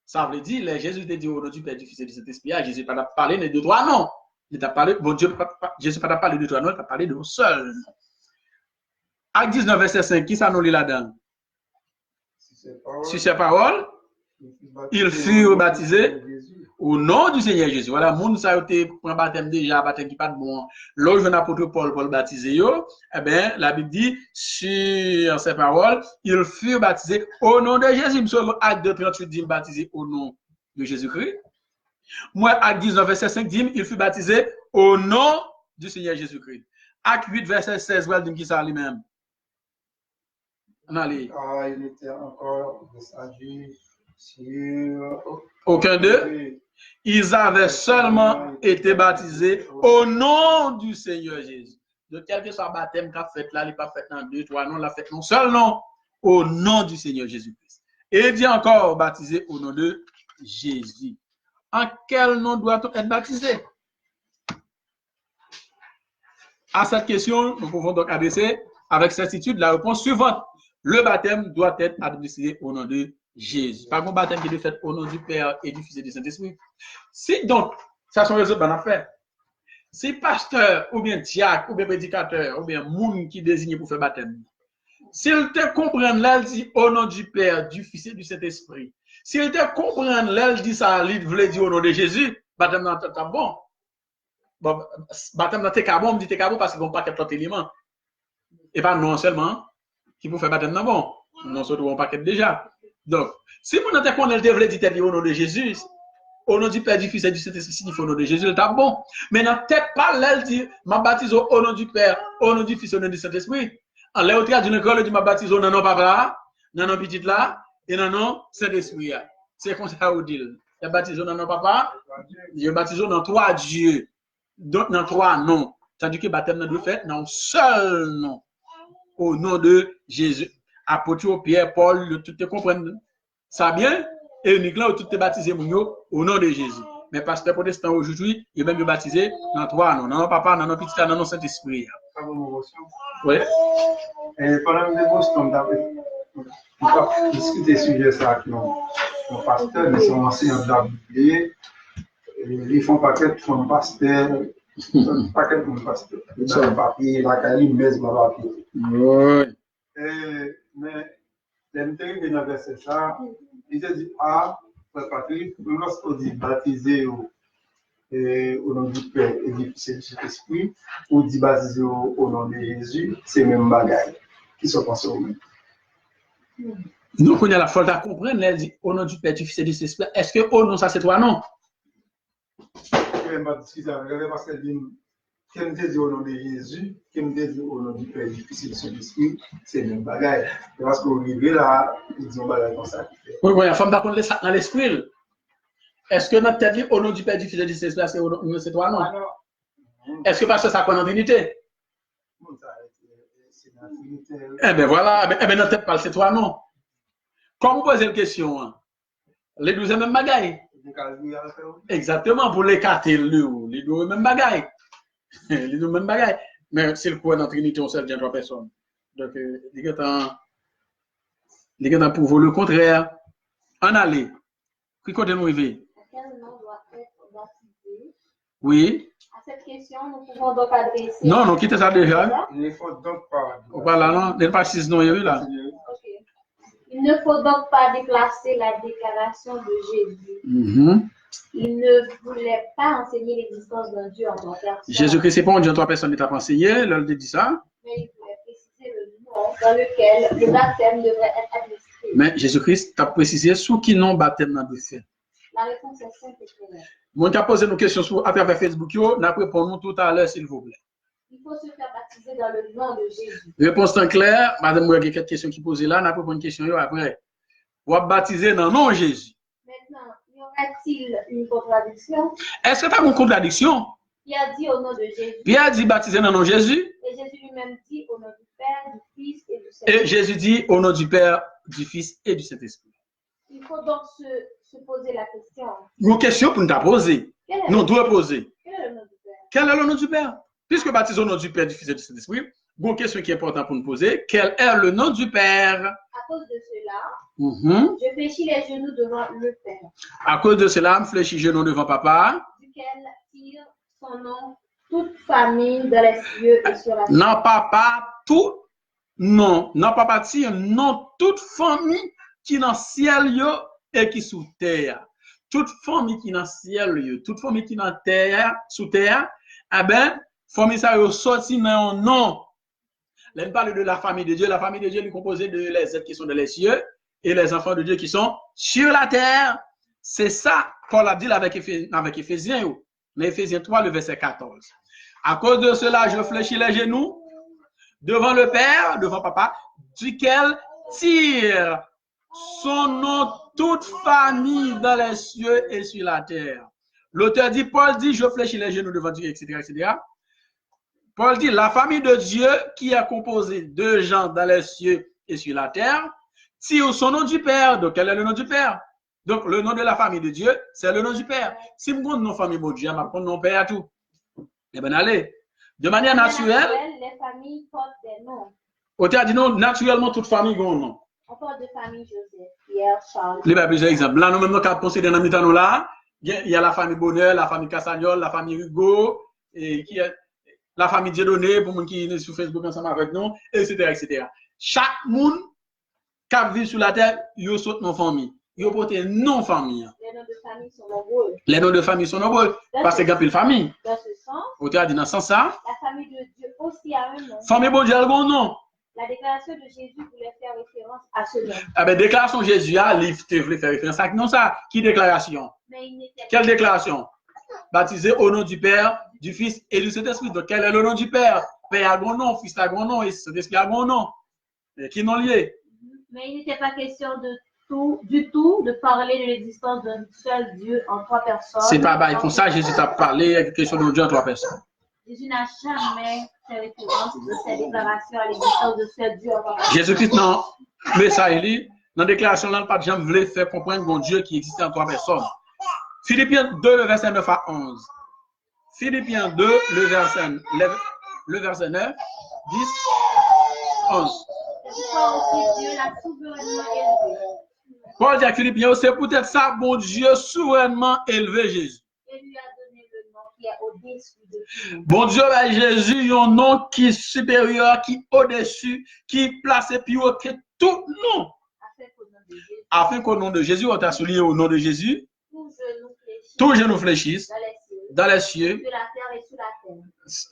Ça veut dire, Jésus te dit au nom du Père, du Fils et du Saint-Esprit. Jésus n'a pas parlé de trois noms. Il t'a parlé, bon Dieu, Jésus n'a pas parlé de trois noms, il t'a parlé de un seul. Acte 19, verset 5, qui ça nous lit là-dedans? Sur ces paroles, ils furent baptisés au nom du Seigneur Jésus. Voilà, moun ça a été pour un baptême déjà, baptême qui pas de bon. L'autre jeune apôtre Paul pour le baptiser yo, eh bien, la Bible dit, sur ces paroles, ils furent baptisés au nom de Jésus. Selon Acte 2:38 dit baptisé au nom de Jésus-Christ. Moi, Acte 19, verset 5 dit, il fut baptisé au nom du Seigneur Jésus-Christ. Acte 8, verset 16, il dit qui ça lui-même. Allez. Ah, il était encore descendu sur... Aucun d'eux. Ils avaient seulement été baptisés au nom du Seigneur Jésus. De quel que soit le baptême qu'a fait là, il n'est pas fait dans 2, 3 noms, il a fait non seul nom, au nom du Seigneur Jésus-Christ. Et il dit encore baptisé au nom de Jésus. En quel nom doit-on être baptisé? À cette question, nous pouvons donc adresser avec certitude la réponse suivante. Le baptême doit être administré au nom de Jésus. Pas un baptême qui est fait au nom du Père et du Fils et du Saint-Esprit. Si donc, ça sont les autres bonnes affaires. Si pasteur, ou bien diacre, ou bien prédicateur, ou bien moun qui désigne pour faire baptême, s'il te comprend là, il dit au nom du Père, du Fils et du Saint-Esprit. S'il te comprend là, il dit ça, il veut dire au nom de Jésus, baptême dans ta bon. Bon, baptême dans tes cabons, me dit tes cabons parce qu'ils vont pas quelques éléments. Et pas non seulement qui pour faire baptême dans bon. Non seulement un paquet déjà. Donc, si vous n'avez pas dit au nom de Jésus, au nom du Père, du Fils et du Saint-Esprit, signifie au nom de Jésus, il est bon. Mais dans tête pas là, il dit, m'a baptisé au nom du Père, au nom du Fils, au nom du Saint-Esprit. En l'air, il dit, il dit, m'a baptisé au nom papa, dans nom petit là, et dans nom Saint-Esprit. C'est comme ça, il dit. Il baptisé dans nom papa, il baptisé dans trois dieux, dans trois noms. Tandis que le baptême doit faire dans un seul nom, au nom de Jésus. Apôtre Pierre, Paul, tout te comprendre ça bien, et uniquement tout te baptisé au nom de Jésus. Mais pasteur protestant aujourd'hui, il est même baptisé dans trois noms, dans papa, dans petit, dans le Saint-Esprit. Oui. Et pendant que nous avons discuté sur ça avec nos pasteurs, ils sont enseignants de la Bible, ils font pas qu'être font pasteur, pas qu'être font pasteur. Ils ont papier, la caille, mais ils ont papier. Oui. Mais l'intérêt de la verset ça, il te dit, Frère Patrick, lorsqu'on dit baptisé au nom du Père et du Fils et du Saint-Esprit, ou dit baptisé au nom de Jésus, c'est le même bagage qui sont pensés au même. Donc, on a la faute à comprendre, elle dit au nom du Père, du Fils et du Saint-Esprit. Est-ce que au nom, ça c'est toi, non? Je vais pas discuter avec elle parce qu'elle dit, qui me dit au nom de Jésus, qui me dit au nom du Père, du Fils et du Saint-Esprit, c'est le même bagage. Parce qu'on arrive là, ils disent un bagage comme ça. Oui, la femme d'accord dans l'esprit. Est-ce que notre tête dit au nom du Père, du Fils et du Saint-Esprit, c'est toi, non? Est-ce que parce que ça connaît en Trinité? Eh bien voilà, eh bien notre tête parle, c'est toi, non? Quand vous posez une question, les 12 mêmes bagailles. Exactement, pour l'écarter, les 12 mêmes bagailles. Les 12 mêmes bagailles. Mais c'est le point dans Trinité, on sait bien 3 personnes. Donc, les gars, pour vous le contraire, en aller. Qui côté nous arriver? Quel nom doit être baptisé? Oui. À cette question, nous pouvons donc adresser. Non, non, quittez ça déjà. Il ne faut donc pas. Voilà, non, n'est pas 6 non, il y a eu là. Ok. Il ne faut donc pas déplacer la déclaration de Jésus. Il ne voulait pas enseigner l'existence d'un Dieu en tant que personne. Jésus-Christ, c'est pas un Dieu en tant que personne, il t'a pas enseigné, là, il dit ça. Mais il voulait préciser le nom dans lequel le baptême devrait être administré. Mais Jésus-Christ t'a précisé sous qui nom baptême n'a de fait. La réponse est simple et claire. Moi, qui a posé nos questions à travers Facebook, nous répondons tout à l'heure, s'il vous plaît. Il faut se faire baptiser dans le nom de Jésus. Réponse en clair, madame, il y a quelques questions qui posent là, nous répondons une question après. Vous êtes baptisé dans le nom de Jésus. Maintenant, y aurait-il une contradiction? Est-ce que tu as une contradiction? Il a dit au nom de Jésus. Pierre a dit baptisé dans le nom de Jésus. Et Jésus lui-même dit au nom du Père, du Fils et du Et Saint-Esprit. Jésus dit au nom du Père, du Fils et du Saint-Esprit. Il faut donc se poser la question. Une question pour nous poser. Nous devons poser. Quel est le nom du Père? Quel est le nom du Père? Puisque baptisé au nom du Père, du Fils et du Saint-Esprit, une question qui est importante pour nous poser. Quel est le nom du Père? À cause de cela, je fléchis les genoux devant le Père, À cause de cela, je fléchis les genoux devant Papa. duquel tire son nom toute famille dans les cieux et sur la terre. Non, Papa, tout. Non, non, Papa, tire, non, toute famille qui dans le ciel yo, et qui sous terre. Toute famille qui dans le ciel yo, toute famille qui dans terre, sous terre, eh ben, famille ça yo sorti dans un nom. Là, on parle de la famille de Dieu. La famille de Dieu est composée de les êtres qui sont dans les cieux et les enfants de Dieu qui sont sur la terre. C'est ça Paul a dit avec Éphésiens. Mais Éphésiens 3, le verset 14. À cause de cela, je fléchis les genoux devant le Père, devant Papa, duquel tire son nom toute famille dans les cieux et sur la terre. L'auteur dit, Paul dit, je fléchis les genoux devant Dieu, etc., etc. Paul dit, la famille de Dieu qui est composée de gens dans les cieux et sur la terre, tire son nom du Père. Donc, quel est le nom du Père? Donc, le nom de la famille de Dieu, c'est le nom du Père. Si je prends nos familles de Dieu, je prends mon Père à tout. Eh bien, allez. De manière naturelle, les familles portent des noms. Auteur dit non, naturellement, toute famille a un nom. On parle de famille Joseph, Pierre, Charles. Il y a plusieurs exemples. Là, nous même, nous avons considéré dans le là, il y a la famille Bonheur, la famille Cassagnol, la famille Hugo, et qui est la famille Dieudonné, pour les qui est sur Facebook ensemble avec nous, etc., etc. Chaque monde qui vit sur la terre, il y a saute nos familles. Il y a porté non-famille. Les noms de famille sont nombreux. Les noms de famille sont nombreux. Parce qu'il y a une famille. Dans ce sens, Auteur dit dans ce sens-là, la famille de Dieu aussi a un nom. famille bon Dieu a un nom. La déclaration de Jésus voulait faire référence à ce nom. Ah ben, déclaration Jésus, il voulait faire référence à non ça. Qui déclaration? Mais il n'était Quelle déclaration? Baptisé au nom du Père, du Fils et du Saint-Esprit. Donc, quel est le nom du Père? Père a un nom, Fils a un nom et Saint-Esprit a un nom. Qui n'ont lié? Mais il n'était pas question du tout de parler de l'existence d'un seul Dieu en trois personnes. C'est pas bah, comme ça, Jésus t'a parlé avec question de Dieu en trois personnes. Jésus n'a jamais fait référence de cette déclaration à l'existence de seul Dieu en trois personnes. Jésus-Christ, non, mais ça, il dit, dans la déclaration, là, pas de gens voulaient faire comprendre mon Dieu qui existait en trois personnes. Philippiens 2, le verset 9 à 11. Philippiens 2, le verset 9, 10, 11. C'est pourquoi aussi Dieu l'a souverainement élevé. Paul dit à Philippiens, c'est peut-être ça, bon Dieu souverainement élevé Jésus. Et lui a donné le nom qui est au-dessus de tout. Bon Dieu, ben Jésus, un nom qui est supérieur, qui est au-dessus, qui est placé plus haut que tout nom. Afin qu'au nom de Jésus, on t'a souligné au nom de Jésus, tout genou fléchisse dans les cieux, de la terre et sous la terre.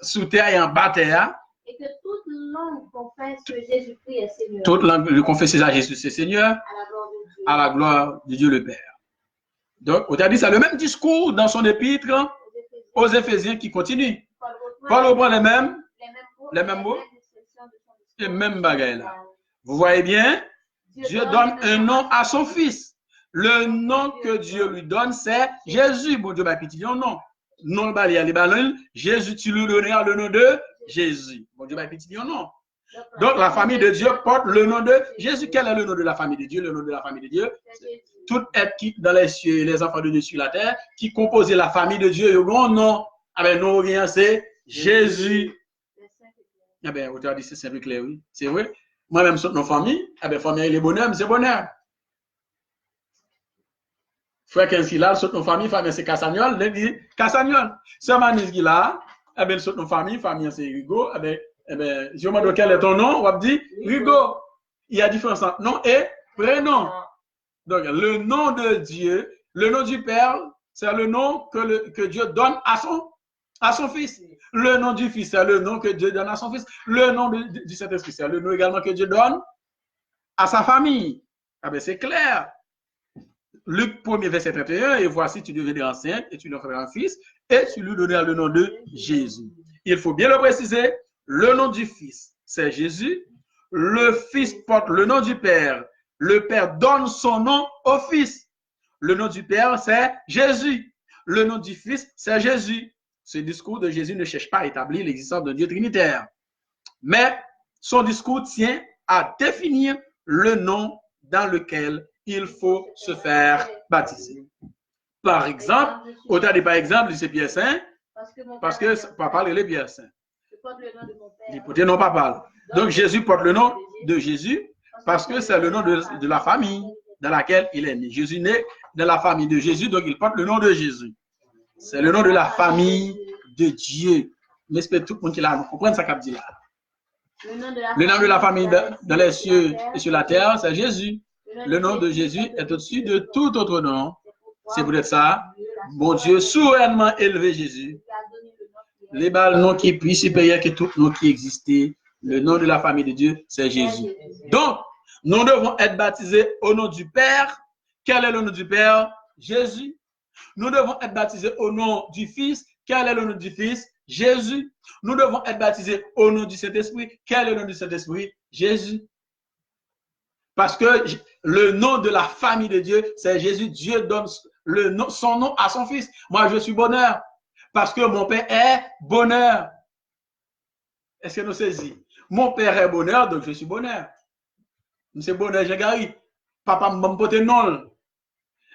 sous terre et en bas terre. Et que toute langue confesse que Jésus-Christ est Seigneur. Toute langue confesse à Jésus, c'est Seigneur, à la gloire de Dieu le Père. Donc, on t'a dit ça, le même discours dans son épître aux Éphésiens qui continue. Paul reprend les mêmes mots, et même bagaille là. Vous voyez bien, Dieu donne un nom à son fils. Le nom que Dieu lui donne, c'est Jésus. Bon Dieu, bah, petit nom, non. Non, bah, il y a les ballons. Jésus, tu lui donneras le nom de Jésus. Bon Dieu, bah, petit non. Donc, la famille de Dieu porte le nom de Jésus. Quel est le nom de la famille de Dieu? Le nom de la famille de Dieu, tout être qui dans les cieux, les enfants de Dieu sur la terre, qui composait la famille de Dieu, le grand nom, avec nous, rien, c'est Jésus. Eh bien, auteur dit, c'est simple et clair, oui. C'est vrai. Moi-même, sur nos familles, eh bien, famille, les bonheurs, c'est bonheur. frère Kensi là, saute nos familles, famille c'est Cassagnol, il dit Cassagnol. Sœur Manis qui là, eh bien, saute nos familles, famille c'est Rigo, eh bien, je me demande quel est ton nom, on va dire Rigo. Il y a différence entre nom et prénom. Donc, le nom de Dieu, le nom du Père, c'est le nom que Dieu donne à son Fils. Le nom du Fils, c'est le nom que Dieu donne à son Fils. Le nom du Saint-Esprit, c'est le nom également que Dieu donne à sa famille. Ah ben, c'est clair. Luc 1er, verset 31, et voici, tu deviendras enceinte et tu leur feras un fils et tu lui donneras le nom de Jésus. Il faut bien le préciser, le nom du Fils, c'est Jésus. Le Fils porte le nom du Père. Le Père donne son nom au Fils. Le nom du Père, c'est Jésus. Le nom du Fils, c'est Jésus. Ce discours de Jésus ne cherche pas à établir l'existence d'un Dieu trinitaire. Mais son discours tient à définir le nom dans lequel il faut se faire baptiser. Par exemple, autant de par exemple, c'est Pierre Saint, parce que papa est Pierre Saint. Il porte le nom papa. Donc Jésus porte le nom de Jésus parce que c'est le nom de la famille dans laquelle il est né. Jésus naît dans la famille de Jésus, donc il porte le nom de Jésus. C'est le nom de la famille de Dieu. J'espère que tout le monde qui l'a comprendre ça qu'a dit là. Le nom de la famille dans les cieux et sur la terre, c'est Jésus. Le nom de Jésus est au-dessus de tout autre nom. C'est peut-être ça. Bon Dieu, souverainement élevé Jésus. Les noms qui est supérieur que tout nom qui existait. Le nom de la famille de Dieu, c'est Jésus. Donc, nous devons être baptisés au nom du Père. Quel est le nom du Père? Jésus. Nous devons être baptisés au nom du Fils. Quel est le nom du Fils? Jésus. Nous devons être baptisés au nom du Saint-Esprit. Quel est le nom du Saint-Esprit? Jésus. Parce que le nom de la famille de Dieu, c'est Jésus. Dieu donne son nom à son Fils. Moi, je suis bonheur. Parce que mon Père est bonheur. Est-ce que nous saisissons? Mon Père est bonheur, donc je suis bonheur. C'est bonheur, j'ai gagné. Papa m'a porté non.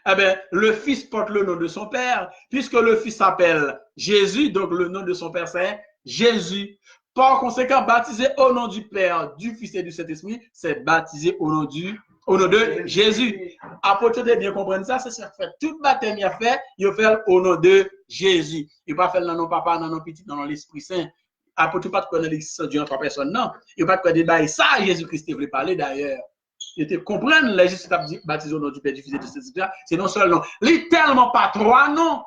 Eh bien, le Fils porte le nom de son Père, puisque le Fils s'appelle Jésus, donc le nom de son Père, c'est Jésus. Par conséquent, baptisé au nom du Père, du Fils et du Saint-Esprit, c'est baptisé au nom de Jésus. Apôtre de bien comprendre ça, c'est ça fait. Tout baptême il a fait, il fait au nom de Jésus. Il pas fait dans nos papa, dans nos petits, dans l'Esprit Saint. Apôtre pas de connaître l'existence de Dieu en trois personnes, non. Il pas de connaître ça, Jésus-Christ voulait parler d'ailleurs. Il te comprendre, les Jésus baptisé au nom du Père, du Fils et du Saint-Esprit, c'est non seul nom. Littéralement pas trois noms.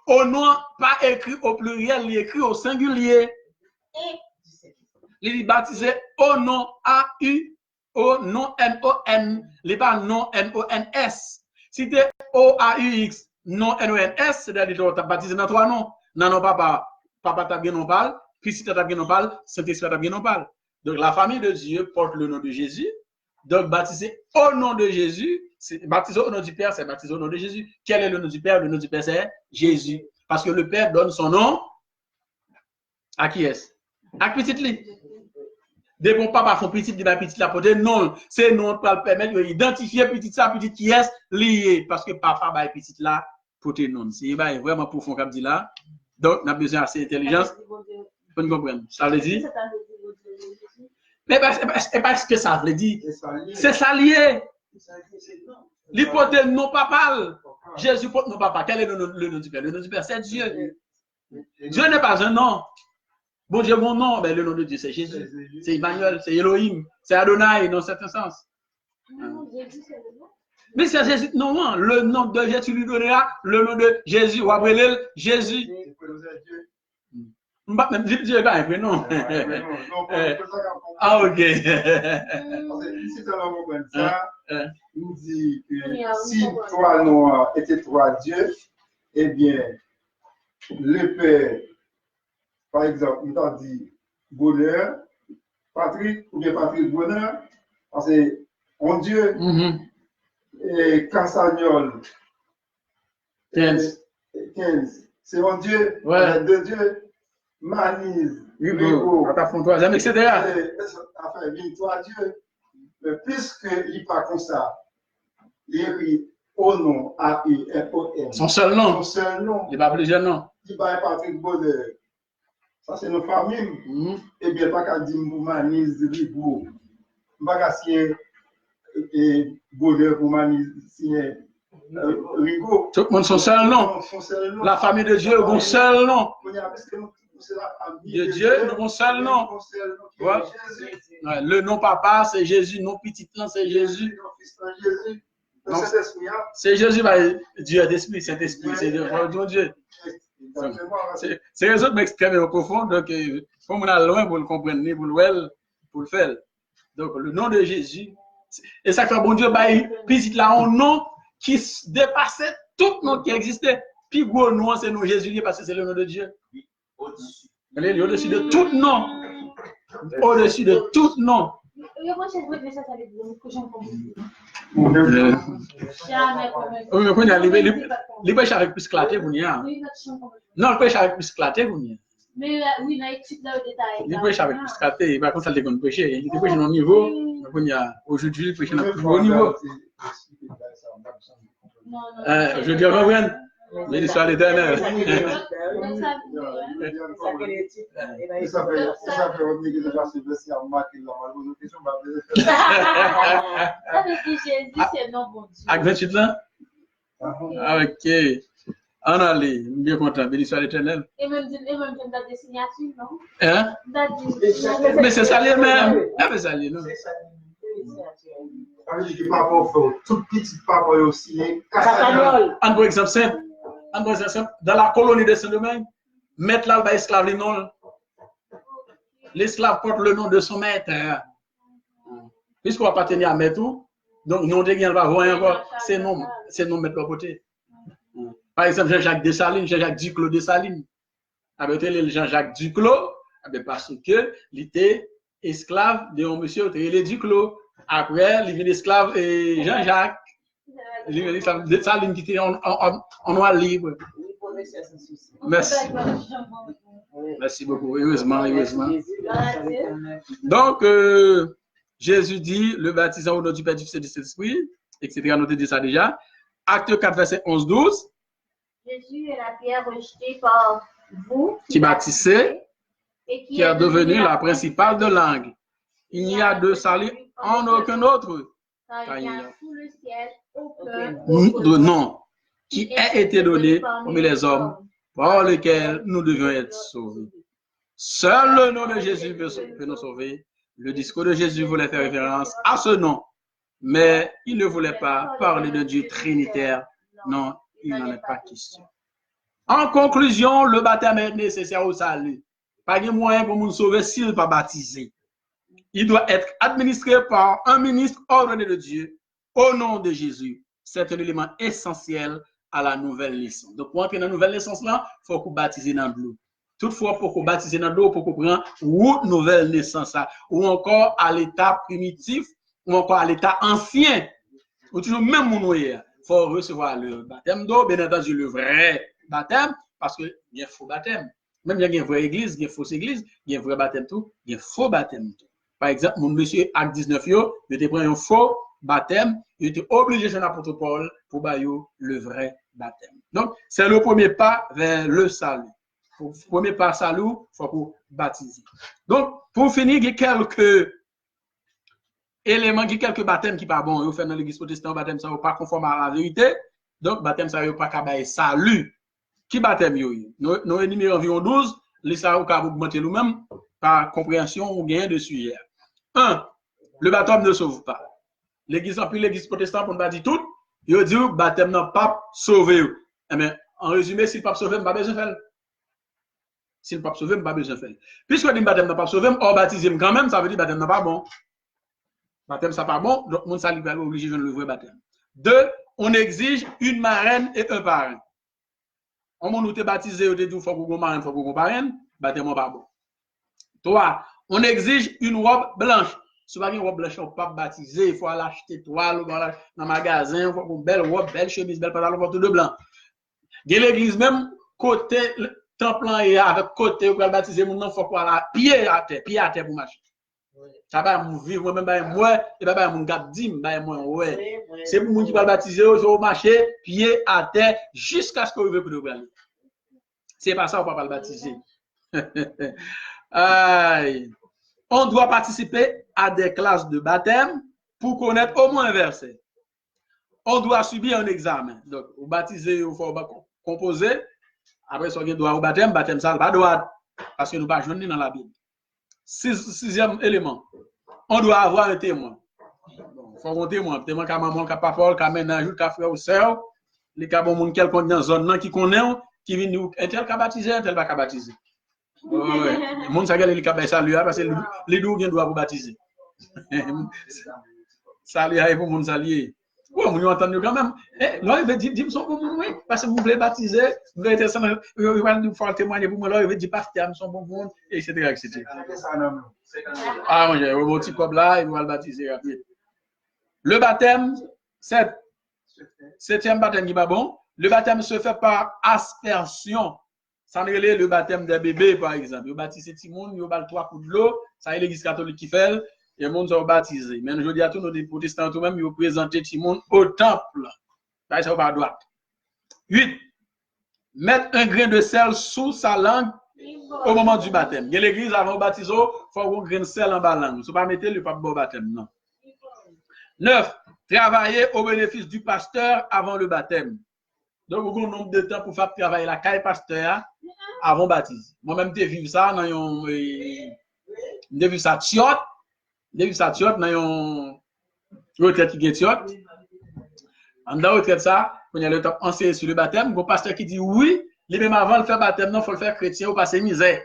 Au nom, pas écrit au pluriel, il est écrit au singulier. Il est baptisé au nom A-U, au nom N-O-N, il n'est pas nom N-O-N-S. Si tu es O-A-U-X, nom N-O-N-S, c'est-à-dire que tu as baptisé dans trois noms. Non, papa t'a bien non parle, Christ t'a bien non parle, Saint-Esprit t'a bien non parle. Donc la famille de Dieu porte le nom de Jésus. Donc baptisé au nom de Jésus, baptisé au nom du Père, c'est baptisé au nom de Jésus. Quel est le nom du Père? Le nom du Père, c'est Jésus. Parce que le Père donne son nom à qui est-ce? À petit lit. Dès qu'on papa font petit, il va petit la porter non, c'est non pour le permettre d'identifier petit ça, petit qui est lié parce que papa va petit là porter non. C'est vraiment profond comme dit là. Donc on a besoin assez d'intelligence pour comprendre. Ça veut dire mais parce que ça veut dire c'est ça lié. L'hypothèse non papa. Jésus porte non papa. Quel est le nom du Père? Le nom du Père, c'est Dieu. Dieu n'est pas un nom. Bon Dieu, mon nom, ben, le nom de Dieu, c'est Jésus. C'est Emmanuel, c'est Elohim, c'est Adonai, dans un certain sens. Mais c'est Jésus, non, le nom de Jésus, tu lui donneras le nom de Jésus, ou après Jésus. Même Dieu pas un prénom. Ah, ok. Si tu as compris ça, il dit que si trois noms étaient trois dieux, eh bien, le Père, par exemple, il t'a dit bonheur, Patrick, ou bien Patrick bonheur, parce que on Dieu, et Cassagnol, 15, c'est mon Dieu, ouais. De Dieu, Manise, Hugo, etc. Enfin, il trois dieux, mais puisqu'il n'est pas comme ça, il est au nom, A-I-N-O-N. Son seul nom. Son seul nom. Il n'y a pas plusieurs noms. Il va Patrick bonheur. Ça, c'est nos familles. Eh bien, pas qu'à dire Manise, Hugo. Pas qu'à signer bonheur pour Manise, signer Tout le monde son seul nom. La famille de Dieu, un seul nom. De Dieu, nous un seul nom. Ouais. Ouais. Le nom papa, c'est Jésus. Le nom petit nom, c'est Jésus. C'est Jésus, Dieu d'esprit, cet esprit, c'est Dieu. C'est les autres m'exprimer au profond, donc comme on a loin pour le comprendre, pour le faire. Donc le nom de Jésus, et ça fait bon Dieu, petit là, un nom qui dépassait tout nom qui existait. Puis gros nom, c'est nous Jésus, parce que c'est le nom de Dieu. Au-dessus de tout nom. Au-dessus de tout nom. Oui, mais quand il pêche avec plus clarté, vous n'y avez. Non, il pêche avec plus clarté, vous n'y avez. Mais oui, il a étudié le détail. Il pêche avec plus clarté, il va constater qu'on pêche. Il pêche à un niveau, aujourd'hui, il pêche à un plus haut niveau. Je dis, reviens. Mais l'histoire est éternelle. Ça fait Jésus, c'est non bon Dieu. Avec 28 ans? Ok. On allait, bien content, mais l'histoire est éternelle. Et même date de signature, non? Hein? Mais c'est ça même. Ah, mais ça non? Tout petit papa aussi. Un bon exemple simple. Dans la colonie de Saint-Domingue, maître là, esclave les noms. L'esclave porte le nom de son maître. Puisqu'on va pas tenir à maître, donc nous on va voir encore ces noms mettre de côté. Par exemple, Jean-Jacques Dessalines, Jean-Jacques Duclos Dessalines. Avec Jean-Jacques Duclos, parce que il était esclave de un monsieur, il est Duclos. Après, il devient esclave et Jean-Jacques. De ça, qui était en noir libre. Merci. Merci beaucoup. Heureusement. Donc, Jésus dit, le baptisant au nom du Père, du Fils et du Saint-Esprit, etc. On a dit ça déjà. Acte 4, verset 11-12. Jésus est la pierre rejetée par vous qui bâtissez et qui est devenue la principale de langue. Il n'y a de salut en aucun autre. Car il y a sous le ciel aucun de nom qui a été donné parmi les hommes par lequel nous devions être sauvés. Seul le nom de Jésus peut nous sauver. Le discours de Jésus voulait faire référence à ce nom, mais il ne voulait pas parler de Dieu trinitaire. Non, il n'en est pas question. En conclusion, le baptême est nécessaire au salut. Pas de moyen pour nous sauver s'il n'est pas baptisé. Il doit être administré par un ministre ordonné de Dieu au nom de Jésus. C'est un élément essentiel à la nouvelle naissance. Donc, pour entrer dans la nouvelle naissance, là, il faut qu'on baptise dans l'eau. Toutefois, pour qu'on baptise dans l'eau, pour qu'on prenne une nouvelle naissance, ou encore à l'état primitif, ou encore à l'état ancien, ou toujours même mon il faut recevoir le baptême d'eau, bien entendu, le vrai baptême, parce qu'il y a un faux baptême. Même il y a une vraie église, il y a une fausse église, il y a un vrai baptême tout, il y a un faux baptême tout. Par exemple, mon monsieur Acte 19, il était pris un faux baptême, il était obligé de l'apôtre Paul pour bailler le vrai baptême. Donc, c'est le premier pas vers le salut. Le premier pas salut, il faut qu'on baptise. Donc, pour finir, il y a quelques éléments, il y a quelques baptêmes qui ne sont pas bons. Vous faites dans l'église protestante, baptême ça n'est pas conforme à la vérité. Donc, baptême ça n'est pas capable salut. Qui baptême yo? Nous énumérons environ 12, les ça ou ka augmenter nous-mêmes par compréhension ou gain de sujet. 1. Le baptême ne sauve pas. L'église en plus l'église protestante pour ne pas dire tout, il dit baptême n'a pas sauvé. Mais en résumé, si le pape sauvé, pas besoin de faire. Si le pape sauvé, pas besoin de faire. Puisque dit baptême n'a pas sauvé, or baptisé quand même, ça veut dire baptême n'a pas bon. Baptême ça pas bon, donc mon salut va obligé de le vrai baptême. 2. On exige une marraine et un parrain. On nous te baptisé, on te dit faut qu'on marraine, faut qu'on parraine, baptême pas bon. 3. On exige une robe blanche. Si vous avez une robe blanche, on ne peut pas baptiser, il faut aller acheter toile dans le magasin, il faut une belle robe, belle chemise, belle pantalon, tout de blanc. Il y a l'église même, côté, temple avec côté, pour baptiser, il faut qu'on aller pied à terre pour marcher. Ça va me vivre, moi-même, moi, et pas mon gars dit, moi, ouais. C'est pour moi qui va baptiser, au marché, pied à terre, jusqu'à ce qu'on veut pour nous aller. C'est pas ça, on ne peut pas le baptiser. On doit participer à des classes de baptême pour connaître au moins un verset. on doit subir un examen. Donc, vous baptisez, il faut composer. Après, si on doit au baptême, ça pas droit. Parce que nous ne pas joindre dans la Bible. Sixième élément, on doit avoir un témoin. Il faut un témoin. Témoin qui a maman, qui a papa, qui a ménage, qui a frère ou sœur, les cas bon monde quelqu'un dans zone qui connaît, qui vient nous, un tel qui a baptisé, un tel pas baptisé. Le monde ça regarde les cas salut parce que les deux viennent doivent vous baptiser. Salut à vous monde saluer. Oh, vous entendez quand même. Là, il veut dire, son bon monde, oui, parce que vous voulez baptiser, vous voulez être vous allez nous faire témoigner pour moi, là, il veut dire, pasteur, son bon monde, etc. etc. Ah, oui, un petit couple là, il va le baptiser rapide. Le baptême, septième baptême qui va bon. Le baptême se fait par aspersion. Ça n'est le baptême des bébés, par exemple. Vous baptisez tout le monde, vous baptisez 3 coups de l'eau, ça est l'église catholique qui fait. Et le monde sont baptisés. Mais je dis à tous nos protestants, tout même, ils vont présenter tout le monde au temple. Ça, c'est pas droit. 8. Mettre un grain de sel sous sa langue au moment du baptême. Il y a l'église avant le baptême, il faut un grain de sel en bas langue. Il ne faut pas mettre le pape au baptême, non. 9. Travailler au bénéfice du pasteur avant le baptême. Donc, beaucoup de nombre de temps pour faire travailler la caille pasteur avant le baptême. Moi-même, j'ai vu ça dans un. J'ai vu ça tiote. Depuis ça, tu as une retraite qui est tiot. En dans retraite ça, quand il y a le temps enseigné sur le baptême, le pasteur qui dit oui, les même avant de faire baptême, non, il faut le faire chrétien ou passer misère.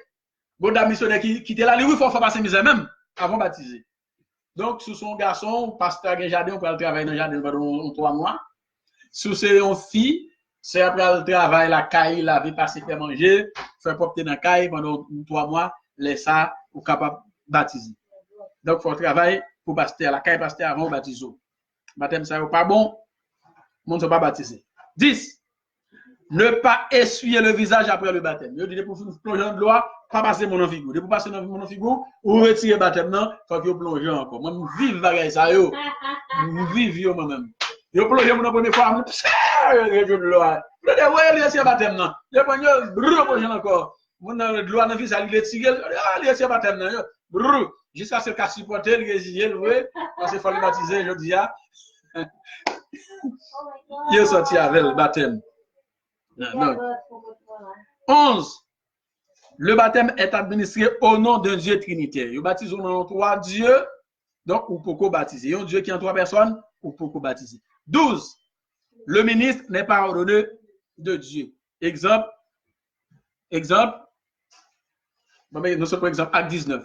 Bon, d'un missionnaire qui était là, oui, il faut faire passer misère même avant de baptiser. Donc, sous son garçon, pasteur un jardin, on peut aller travailler dans le jardin pendant 3 mois. Sous ses filles, c'est après le travail, la caille, la vie, passer, faire manger, faire porter dans la caille pendant 3 mois, laisser ça, ou capable de baptiser. Donc, il faut travailler pour pasteur, la caille pasteur avant le baptême. Baptême, ça n'est pas bon. Le monde ne pas baptisé. 10. Ne pas essuyer le visage après le baptême. Je dis pour plonger dans l'eau, pas passer mon figure. Pour passer mon figure, ou retirer le baptême, non, il faut que vous plongez encore. Moi, je vive bagaille ça, yo. Je vive moi-même. Je plonge mon première fois, je de l'eau. Je dis, ouais, il y a un baptême, non. Je plonge encore. Mon de l'eau, dans le visage, il est tiré. Il y a un baptême, non. Jusqu'à ce qu'à supporter, le résigner, parce qu'il faut le baptiser, je dis, il est sorti avec le baptême. 11. Le baptême est administré au nom d'un Dieu trinitaire. Il baptise au nom de 3 dieux, donc ou pourquoi baptiser. Il y a un Dieu qui a 3 personnes, ou pourquoi baptiser. 12. Le ministre n'est pas ordonné de Dieu. Exemple, nous sommes par exemple Acte 19.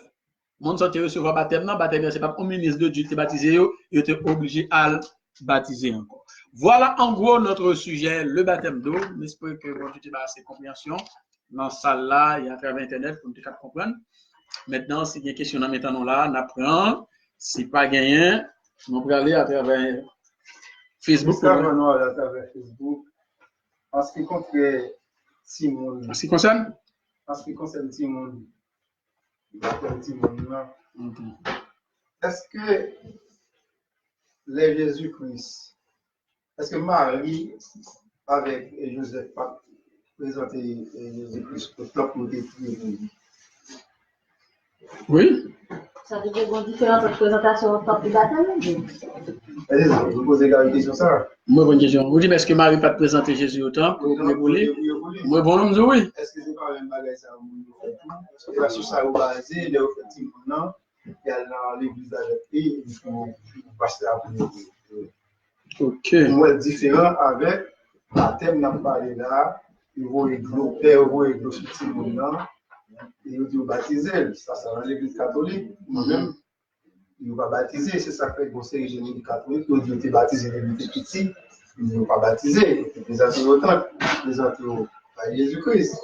Mon sorti recevoir baptême, non, baptême, c'est pas un ministre de Dieu qui est baptisé, il était obligé à le baptiser encore. Voilà en gros notre sujet, le baptême d'eau. J'espère que vous avez assez de compréhension. Dans cette salle-là, il y a à travers Internet pour nous comprendre. Maintenant, si il y a des questions maintenant là, on apprend. Si pas gagné, on peut aller à travers Facebook. À travers Facebook. En ce qui concerne Timon. En ce qui concerne? En ce qui concerne Timon. Est-ce que les Jésus-Christ, est-ce que Marie avec Joseph a présenté Jésus-Christ au top pour détruire? Oui. Ça veut dire une différence entre présentation au top du baptême? Vous posez la question ça? Moi, bonne question. Vous dites, est-ce que Marie pas présenter Jésus au temple? Moi, bon, nous oui. Est-ce que c'est pas un bagage ça? Parce que la chose ça est basée, il est effectivement, il y a dans l'église avec lui, il faut passer à vous. Ok. Moi, différent avec la thème n'a pas là, il faut églopper, il faut églopper ce monde-là, et il faut baptiser. Ça, c'est dans l'église catholique. Moi-même, il va baptiser. C'est ça fait que vous savez, l'église catholique, il faut baptiser les petits, il ne faut pas baptiser. Les autres autant, les autres à Jésus-Christ.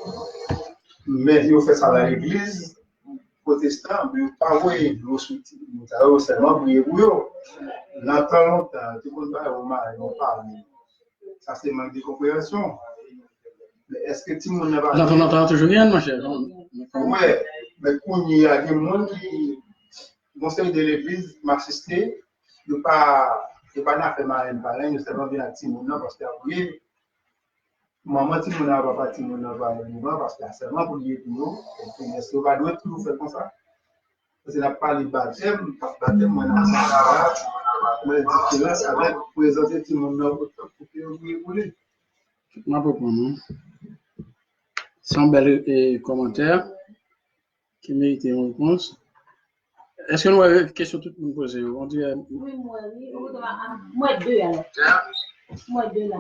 Mais il faut faire ça dans l'église protestante, mais pas oui, nous avons seulement brûlé bouillon. Longtemps, tout le monde parle. Ça, c'est manque de compréhension. Mais est-ce que tout le monde n'a pas. L'entend toujours bien, mon cher. Oui, mais quand il y a des gens qui, conseil de l'église marxiste, ne pas faire marraine pareil, nous savons bien à Timon parce qu'après, maman Timon n'a pas Timon n'a pas parce qu'il y a seulement pour lui pour nous. Est-ce que va doit toujours faire comme ça? Parce qu'il n'a pas le baptême, parce que le baptême, moi, Mais différence avec présenter tout le monde dans votre temps pour que vous voulez. Ma propos, non? C'est un bel commentaire qui mérite une réponse. Est-ce que nous avons une question toute nous poser? On dit. Oui, moi, oui. Moi, deux alors. Moi, deux là.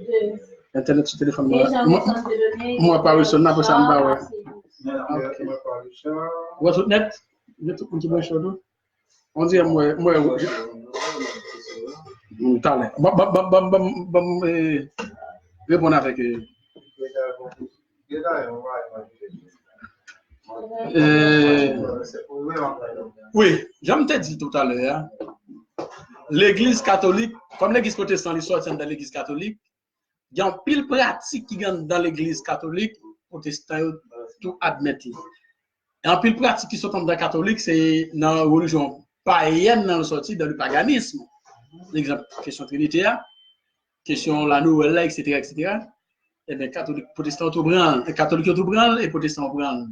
Deux. Internet sur téléphone. Moi, pas reçu, n'a pas ça me va. What's up, net? On dit bonjour. On dit moi. Talent. Répondre avec. Oui, j'aime te dit tout à l'heure, l'église catholique, comme l'église protestante, ils sortent dans l'église catholique, il y a un pile pratique qui gagne dans l'église catholique, protestant, tout admettre. Et un pile pratique qui sont dans la catholique, c'est dans la religion païenne, dans le sorti, dans le paganisme. L'exemple, question trinitaire, question la nouvelle, etc., etc. Eh bien, catholique, protestant, tout branle, catholique, tout branle, et protestant, branle.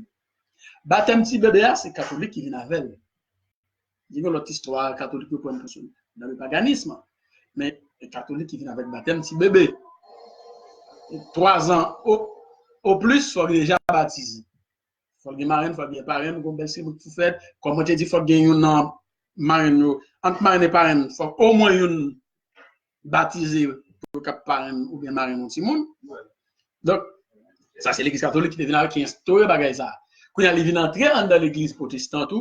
Baptême petit bébé, c'est catholique qui vient avec. Il y a l'autre histoire catholique qui prend dans le paganisme. Mais les catholiques qui viennent avec baptême petit bébé. 3 ans au plus, il faut déjà baptisé. Il faut que marraine, il faut que parraine, il faut que faire. Comme on te dit, il faut que une marraine, entre marraine et parraine, il faut au moins une baptisée pour que parraine ou bien marraine ou petit monde. Donc, ça c'est l'église catholique qui vient avec qui instaure le bagage ça. Quand il vient entrer dans l'église protestante,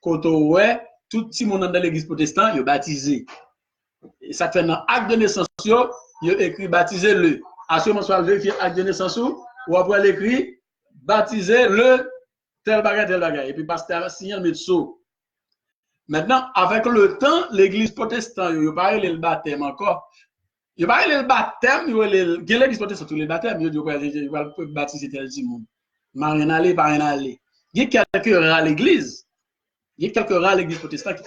quand on voit tout le monde dans l'église protestante, il est baptisé. Et ça fait dans l'acte de naissance, il est écrit baptisez-le. À ce moment, soit vérifier l'acte de naissance, ou après l'écrit baptisez-le, tel bagage. Et puis, pasteur signal médecin. Maintenant, avec le temps, l'église protestante, il n'y a pas le baptême encore. Il n'y a pas le baptême, il y a l'église protestante, tous les baptêmes, il y a baptiser tel monde. Marine aller, pas rien aller. Il y a quelques rares à l'église. Il y a quelques rares à l'église protestante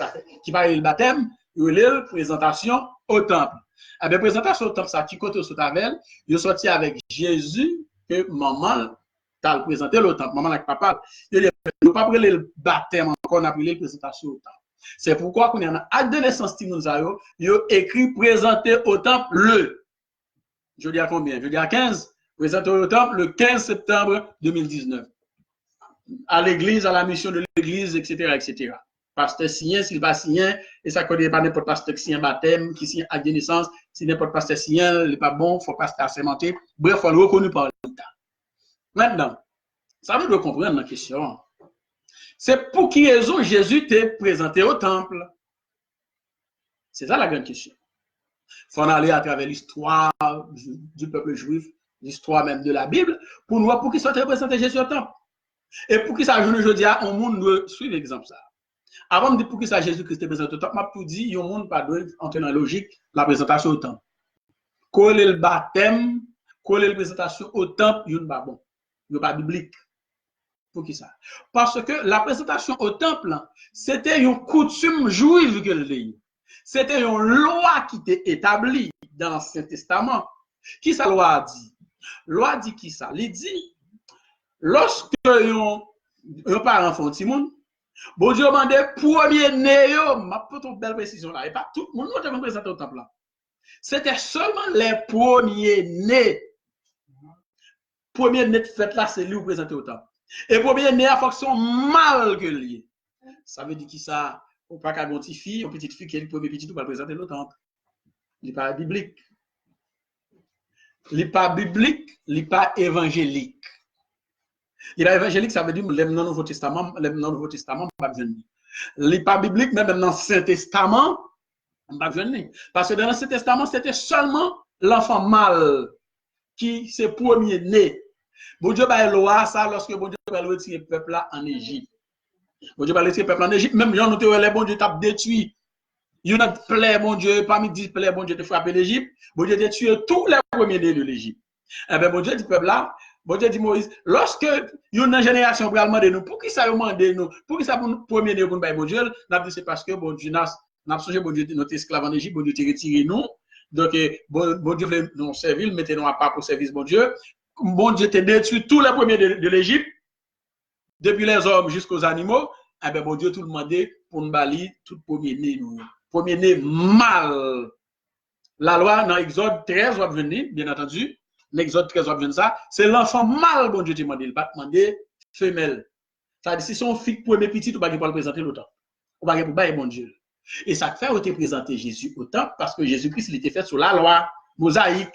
qui parlent le baptême, il y a la présentation au temple. La présentation au temple, ça qui côté sur Tavel, il est sorti avec Jésus que maman t'a présenté au temple. Maman avec papa, il n'a pas pris le baptême encore, on a pris la présentation au temple. C'est pourquoi quand il y a un acte de naissance qui nous a il a écrit présenté au temple le. Je dis à combien? Je dis à 15. Présenté au temple le 15 septembre 2019. À l'église, à la mission de l'église, etc., etc. Pasteur signé, s'il va signer, et ça ne connaît pas n'importe pasteur qui signe baptême, qui signe acte de naissance, si n'importe pasteur signé, il n'est pas bon, il faut pasteur assermenté. Bref, il faut le reconnaître par l'État. Maintenant, ça nous doit comprendre la question. C'est pour qui raison Jésus t'est présenté au temple? C'est ça la grande question. Il faut aller à travers l'histoire du peuple juif, l'histoire même de la Bible, pour nous voir pour qu'il soit représenté Jésus au temple. Et pour qu'il s'agisse aujourd'hui à un monde, nous suivons l'exemple ça. Avant de dire pour qu'il s'agisse Jésus-Christ présenté au temple, je peux dire, il y a un monde pas doit entrer dans la logique, la présentation au temple. Coller le baptême, coller la présentation au temple, il n'y a pas bon. Il n'y a pas biblique. Pour qui ça? Parce que la présentation au temple, c'était une coutume juive que le c'était une loi qui était établie dans l'Ancien Testament. Qui ça loi dit? Loi dit qui ça? Il dit, lorsque un parent font petit monde, bon Dieu demande premier né, ma petite belle précision là, et pas tout le monde qui est présenté au temple là. C'était seulement les premiers nés. Premier né fait là, c'est lui présenté au temple. Et premier né à fonction mal que lié. Ça veut dire qui ça? Ou pas qu'à une petite fille qui est le premier petit tout va présenter au temple. Il n'est pas biblique. Il n'est pas biblique, il n'est pas évangélique. Il est évangélique, ça veut dire le Nouveau Testament, pas besoin. Il n'est pas biblique, même dans l'Ancien Testament, pas besoin. Parce que dans l'Ancien Testament, c'était seulement l'enfant mâle qui c'est premier né. Bon Dieu va loi ça lorsque bon Dieu va retirer le peuple là en Égypte. Bon Dieu va retirer le peuple en Égypte, même Jean nous les bon Dieu t'a détruit. Il y a une plaie, mon Dieu, parmi 10 plaies, bon Dieu te frappé l'Égypte. Bon Dieu t'a tué tous les premiers nés de l'Égypte. Eh bien, bon Dieu dit peuple là, bon Dieu dit Moïse, lorsque il y a une génération pour demander nous, pour qui ça demande nous, pour qui ça pour premier né pour nous bon Dieu, n'a dit c'est parce que bon Dieu n'a songé bon Dieu notre esclave en Égypte, bon Dieu t'a retiré nous. Donc bon Dieu voulait nous servir, mettez-nous à part pour service bon Dieu. Bon Dieu t'a détruit tous les premiers de l'Égypte, depuis les hommes jusqu'aux animaux. Eh bien, bon Dieu tout demandé pour nous bali tout premier-né nous. Premier-né mal. La loi dans Exode 13 va venir, bien entendu. L'Exode 13 va venir ça. C'est l'enfant mal, bon Dieu te demande. Il va demander femelle. Ça dit, si son fille premier petit, tu vas pas le présenter l'autant. On va pour bailler bon Dieu. Et ça fait où te présenter Jésus au temple parce que Jésus-Christ, il était fait sous la loi mosaïque.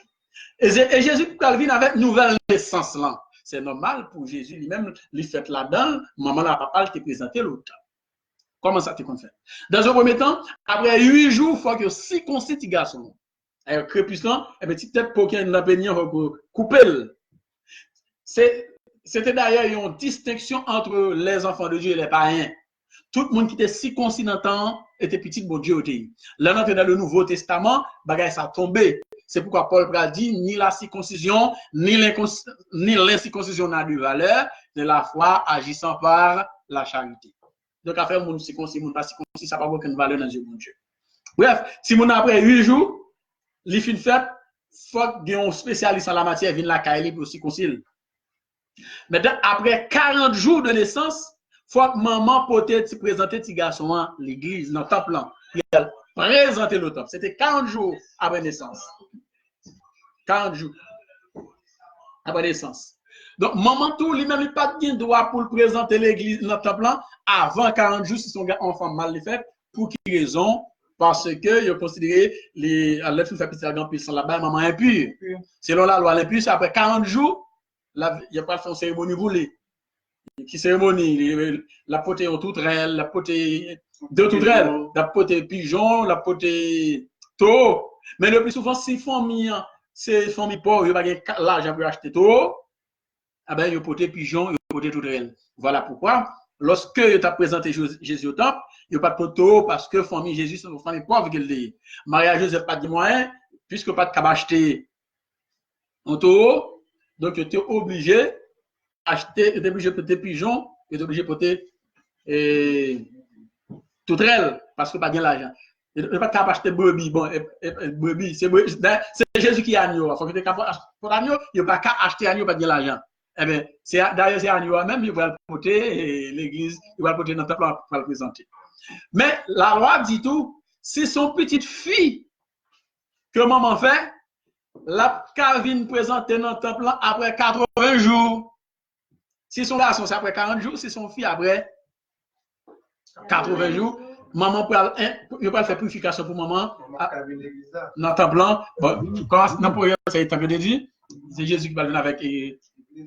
Et Jésus vient avec nouvelle naissance là. C'est normal pour Jésus lui-même, il fait là-dedans, maman la papa te présenter l'autant. Comment ça te fait? Dans un premier temps, après 8 jours, il faut que 6 constitue garçon. Et crépusculant, et petit tête pour qu'il y ait une opinion couper. C'était d'ailleurs une distinction entre les enfants de Dieu et les païens. Tout le monde qui était circoncis dans le temps était petit bon Dieu au pays. Là, dans le Nouveau Testament, bagay ça tombé. C'est pourquoi Paul a dit ni la circoncision, ni l'incirconcision n'a de valeur, de la foi agissant par la charité. Donc, après, mon circoncis, mon pas circoncis, ça n'a pas aucune valeur dans Dieu, mon Dieu. Bref, si mon après 8 jours, les fins de fête, il faut qu'il y ait un spécialiste en la matière vienne la caille pour circoncile. Maintenant, après 40 jours de naissance, il faut que maman peut-être présenter petit garçon à l'église, dans le temple. Elle présenter le temple. C'était 40 jours après naissance. 40 jours après naissance. Donc, maman, tout lui-même, il n'a pas de droit pour présenter l'église dans le temple avant 40 jours si son enfant mal fait. Pour quelle raison? Parce que il a considéré les filles fait petit grand sont là-bas, maman impure. Selon la loi, l'impure, c'est après 40 jours, il n'y a pas de cérémonie voulée. Qui cérémonie? La potée en toutrelle, la potée de toutrelle, la potée pigeon, la potée taureau. Mais le plus souvent, si c'est famille pauvre, il n'y a pas l'argent pour acheter taureau, ah ben, il y a potée pigeon, il y a potée toutrelle. Voilà pourquoi, lorsque tu as présenté Jésus au temple, il n'y a pas de taureau parce que famille Jésus, c'est une famille pauvre qu'elle dit. Maria Joseph pas de moyens, puisque pas de cap acheter un taureau, donc tu es obligé acheter, tu es obligé de porter pigeon, tu es obligé de porter toutrelle, parce que pas de l'argent. Tu n'es pas capable d'acheter brebis. Bon, brebis, c'est Jésus qui est agneau. Il faut que tu es capable pour l'agneau, il n'y a pas qu'à acheter agneau, pas de l'argent. Eh bien, d'ailleurs, c'est agneau même, il va le porter, l'église, il va le porter dans le temple pour le présenter. Mais la loi dit tout, si son petite fille que maman fait, la Calvin présentée dans le temple après 80 jours. Si son garçon, c'est après 40 jours, si son fille après 80 jours, maman peut faire purification pour maman. Dans le temple, c'est Jésus qui va venir avec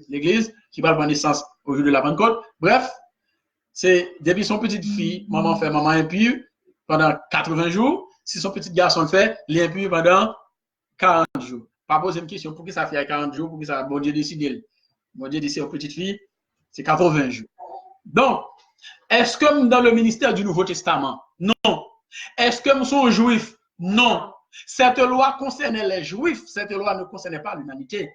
l'église, qui va prendre naissance au jour de la Pentecôte. Bref, c'est depuis son petite fille, maman fait maman impure pendant 80 jours. Si son petit garçon le fait, il est impur pendant 40 jours. Pas poser une question, pour qui ça fait 40 jours, pour qui ça, bon Dieu décide. Bon Dieu décide aux petites filles, c'est 80 jours. Donc, est-ce que dans le ministère du Nouveau Testament? Non. Est-ce que nous sommes juifs? Non. Cette loi concernait les juifs, cette loi ne concernait pas l'humanité.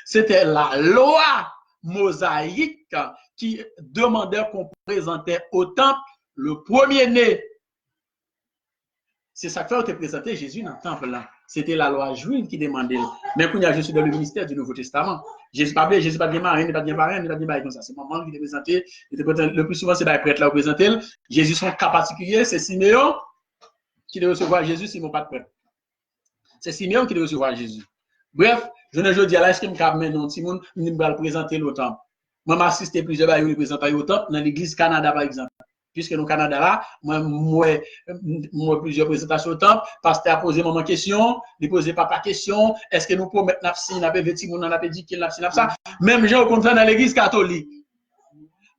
C'était la loi mosaïque qui demandait qu'on présentait au temple le premier-né. C'est ça que fait présenter Jésus dans le temple là. C'était la loi juive qui demandait. Mais quand je suis dans le ministère du Nouveau Testament, Jésus pas bien marraine, pas bien parrain, pas bien comme ça. C'est maman qui te présentait. Le plus souvent, c'est les prêtres là qui présenter. Jésus, son cas particulier, c'est Siméon qui doit recevoir Jésus, Simon pas de prêtre. C'est Siméon qui doit recevoir Jésus. Bref, je ne dis à là, est-ce que je me non, Simon, je vais le présenter au temple. Moi, j'ai assisté plusieurs fois à le présenter au temple, dans l'église Canada, par exemple. Puisque au Canada là, moi plusieurs présentations au temple, pasteur a posé maman question, il posait papa question, est-ce que nous pouvons mettre nafsi, n'a pas vêti, on n'a pas dit qu'il nafsi, ça. Même gens au contraire dans l'église catholique.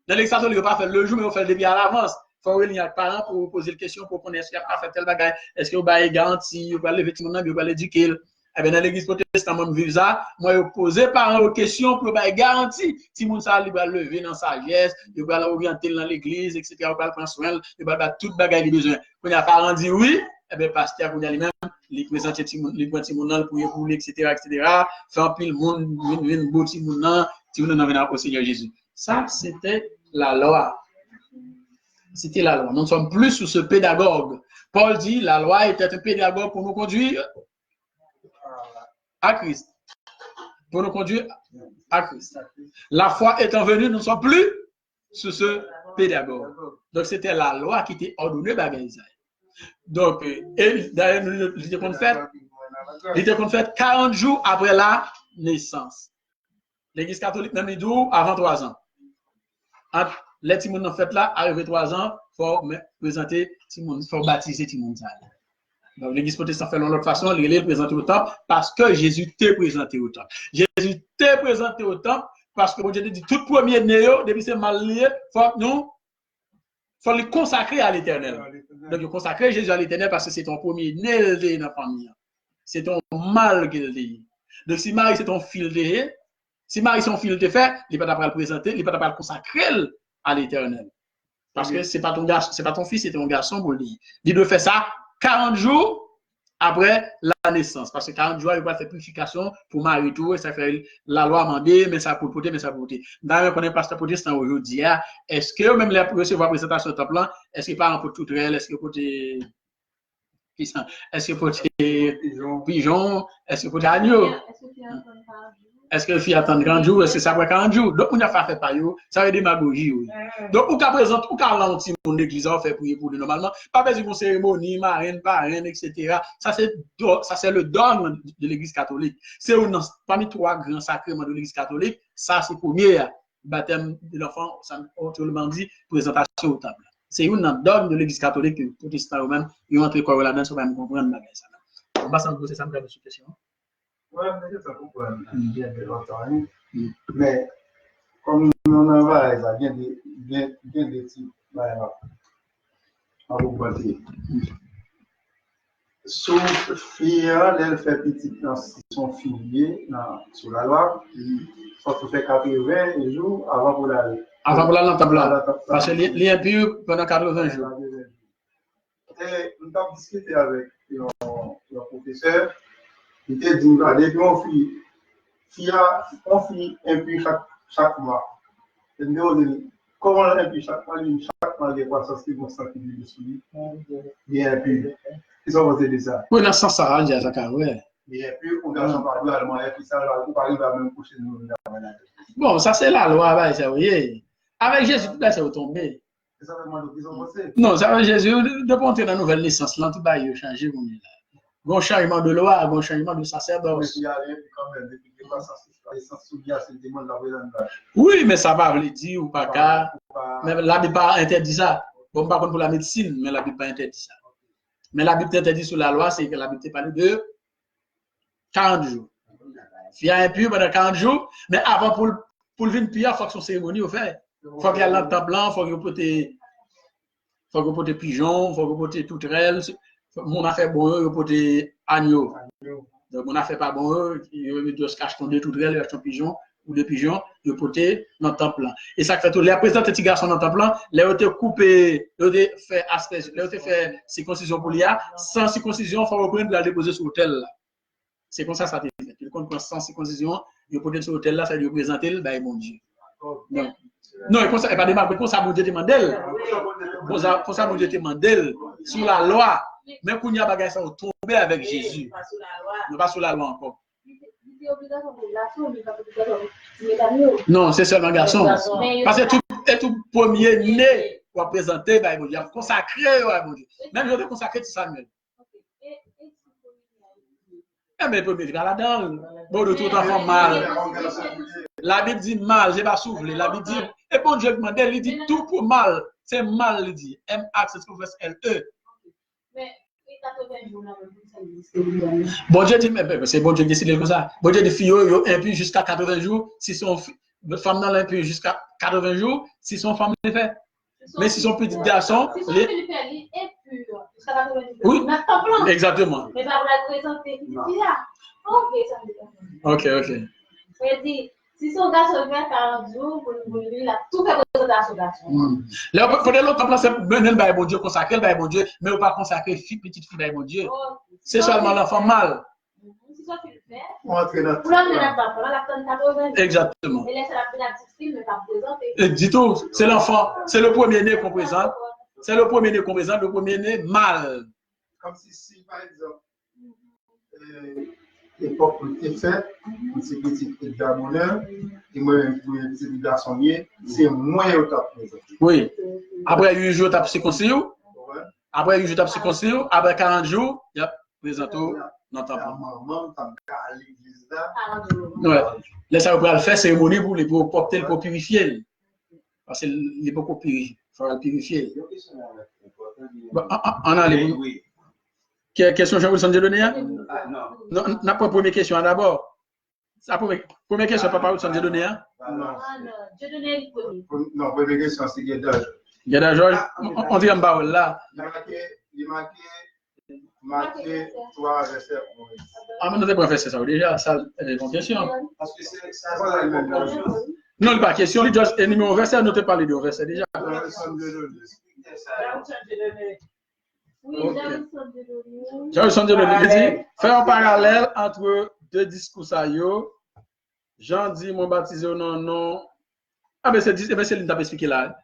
Dans l'église catholique, on pas fait le jour, mais on fait le depuis à l'avance. Il faut réunir les parents pour poser la question pour connaître est-ce qu'il a fait tel bagage, est-ce qu'il va garanti, il va lever tout le monde, il va l'éduquer. Eh bien, dans l'église protestante, moi, ça, moi, je pose parents aux questions pour garantir si mon ça, il va lever dans sa sagesse, il va l'orienter dans l'église, etc. Il va prendre soin, il va faire tout le bagage qu'il a besoin. Quand il a parents dit oui, eh bien, pasteur, quand il a lui-même, il présente les points de pour lui, etc., etc. Fait un pile monde, une beau Timoun, Timoun vient au Seigneur Jésus. Ça, c'était la loi. C'était la loi. Nous ne sommes plus sous ce pédagogue. Paul dit, la loi était un pédagogue pour nous conduire à Christ. Pour nous conduire à Christ. La foi étant venue, nous ne sommes plus sur ce pédagogue. Donc, c'était la loi qui était ordonnée par Isaïe. Donc, et d'ailleurs, il était qu'on fait 40 jours après la naissance. L'Église catholique n'a mis d'où avant 3 ans. Entre les Timons en fait là, arrivé 3 ans, il faut présenter Timon, il faut baptiser Timon. Donc, l'Église protestante fait de l'autre façon, il est présenté au temple parce que Jésus t'est présenté au temple. Jésus t'est présenté au temple parce que bon Dieu dit tout premier né, depuis c'est mal lié, faut le consacrer à l'éternel. Donc, il consacrer Jésus à l'éternel parce que c'est ton premier né dans la famille. C'est ton mal qu'il dit. Donc, si Marie c'est ton fil de si Marie son fil de fait, il ne peut pas le présenter, il ne peut pas le consacrer à l'éternel. Parce que ce n'est pas ton garçon, c'est pas ton fils, c'est ton garçon pour lui. Il doit faire ça 40 jours après la naissance. Parce que 40 jours, il va faire purification pour Marie tout, et ça fait la loi mandée, mais ça pour porter, mais ça pour porter. D'ailleurs, quand on est pasteur protestant aujourd'hui, est-ce que même les recevoir présentation au temple, est-ce qu'il parle un peu de tout réel, est-ce que porter est-ce que porter pigeon, est-ce que porter agneau? Est-ce que le fille attend 40 jours? Est-ce que ça après 40 jours? Donc, on a fait par eux, ça veut démagogie. Oui. Donc, ou qu'à présent, ou qu'à l'anti monde d'église, on fait prier pour lui normalement. Pas besoin d'une cérémonie, marraine, parraine, etc. Ça, c'est le dogme de l'église catholique. C'est parmi 3 grands sacrements de l'église catholique, ça, c'est le premier baptême de l'enfant, autrement dit, présentation au temple. C'est un dogme de l'église catholique que les protestants eux-mêmes, ils ont entré quoi là-dedans, ça va me comprendre. On va s'en poser ça, me faire une question. Oui, mais ça comprend bien de longtemps. Mais comme on en va, ça vient de types à vous passer. Sauf fille, elle fait petit dans son filier sur la loi. Ça se fait 80 jours avant pour l'aller. Avant pour l'aller dans ta blanc. Parce que l'est impur pendant 80 jours. Et nous avons discuté avec le professeur. Il était dit, regardez, on fit impur chaque mois. Et nous, comment on impur chaque mois, les croissances qui vont s'activer dessus, bien impur. Ils ont voté de ça. Oui, dans ce sens, ça rend déjà ça, ouais. Bien impur, on a parlé allemand, et puis ça, on arrive à même coucher nous. Bon, ça c'est la loi, ça, vous voyez. Avec Jésus, tout là, c'est retombé. Ça veut dire qu'ils ont voté. Non, ça veut dire Jésus, depuis qu'on est dans la nouvelle naissance, là, tout va y changer, vous voyez. Bon changement de loi, bon changement de sacerdoce. Oui, mais ça va le dire ou pas car. Mais la Bible pas interdit ça. Bon, par contre pour la médecine, mais la Bible pas interdit ça. Mais la Bible interdit sur la loi, c'est que la Bible parle de 40 jours. Il y a un impur pendant 40 jours, mais avant pour le venir pire, il faut que son cérémonie au fait. Il faut qu'il y ait l'entente blanc, il faut qu'il porte pigeon, il faut qu'il porte touterelle. Mon affaire bon, il porte agneau. Donc, mon affaire pas bon, il doit se cacher ton deux touterelles, il ton pigeon ou deux pigeons, il porte dans le temple. Et ça fait tout. Les présidents de petits garçons dans le temple, les ont été coupés, les ont fait aspect, les ont fait circoncision pour l'IA. Sans circoncision, il faut reprendre la déposer sur l'hôtel. C'est comme ça ça fait. Il compte sans circoncision, il porte sur l'hôtel là, ça lui présenter le bail mon Dieu. Non, il ne pas démarrer, pour ça, mon Dieu demande. Pour ça, mon Dieu demande sur la loi. Mais quand il y a des bagages, on tombe avec Jésus. Non, pas sur la loi encore. Non, c'est seulement garçon. Parce que tout premier né pour présenter, mon Dieu, consacré, mon Dieu. Même je vais consacrer tout Samuel. Mais le premier là là-dedans, bon, de tout enfant mal. La Bible dit mal, je ne vais pas souffler. La Bible dit, et bon Dieu demande, il dit tout pour mal. C'est mal, il dit. M-A, c'est ce qu'on fait, L-E. Mais, 80 jours, bon Dieu dit, mais c'est bon Dieu qui décide comme ça. Bon Dieu dit, fille, impur jusqu'à 80 jours. Si son femme dans l'impur jusqu'à 80 jours, si son femme le fait. Mais si son petit garçon. Si son petit fait, il impur jusqu'à 80 jours. Oui, exactement. Mais ça va la présenter. Ok, ça veut dire. Ok. Ça veut dire, si son garçon fait 40 jours, il a tout fait présentation garçon. Là, peut-être l'autre temps, c'est le bon Dieu, consacrer le bon Dieu, mais on pas consacrer petite fille bon Dieu. C'est seulement l'enfant mal. Si ça tu le fais, pour l'amener dans le temps, la femme 80 jours. Exactement. Et laisse la petite fille, mais pas présenter. Dis tout, c'est l'enfant, c'est le premier-né qu'on présente. C'est le premier-né qu'on présente, le premier-né mal. Comme si, par exemple, l'époque où tu es fait, c'est petit examineur, et moi-même, pour les petits garçons, c'est moins au top. Oui. Après 8 jours, tu as conseillé. Après 8 jours, tu as conseillé. Après 40 jours, il y a présenté dans ta maman, à l'église là. Ouais. Là, ça va faire cérémonie pour porter pour purifier. Parce que il est beaucoup purifié. Il faut le purifier. On a les. Question Jean-Wilson de donner? Non, n'a pas première question d'abord. La première question, papa Wilson de donner? Non, je donnais le premier. Non, première question, c'est Guéda Georges. Guéda Georges, on dit en bas là. Il marqué 3 versets 11. Ah, mais nous devons faire ça déjà, ça, c'est une bonne question. Parce que c'est pas la même chose. Non, pas question, il juste un numéro verset, nous te parlé de verset déjà. Oui, Jean-Wilson de donner. Dit, faire un parallèle entre deux discours à yo. Jean dit, mon baptisé au non. Ah, ben c'est l'une t'a expliqué là.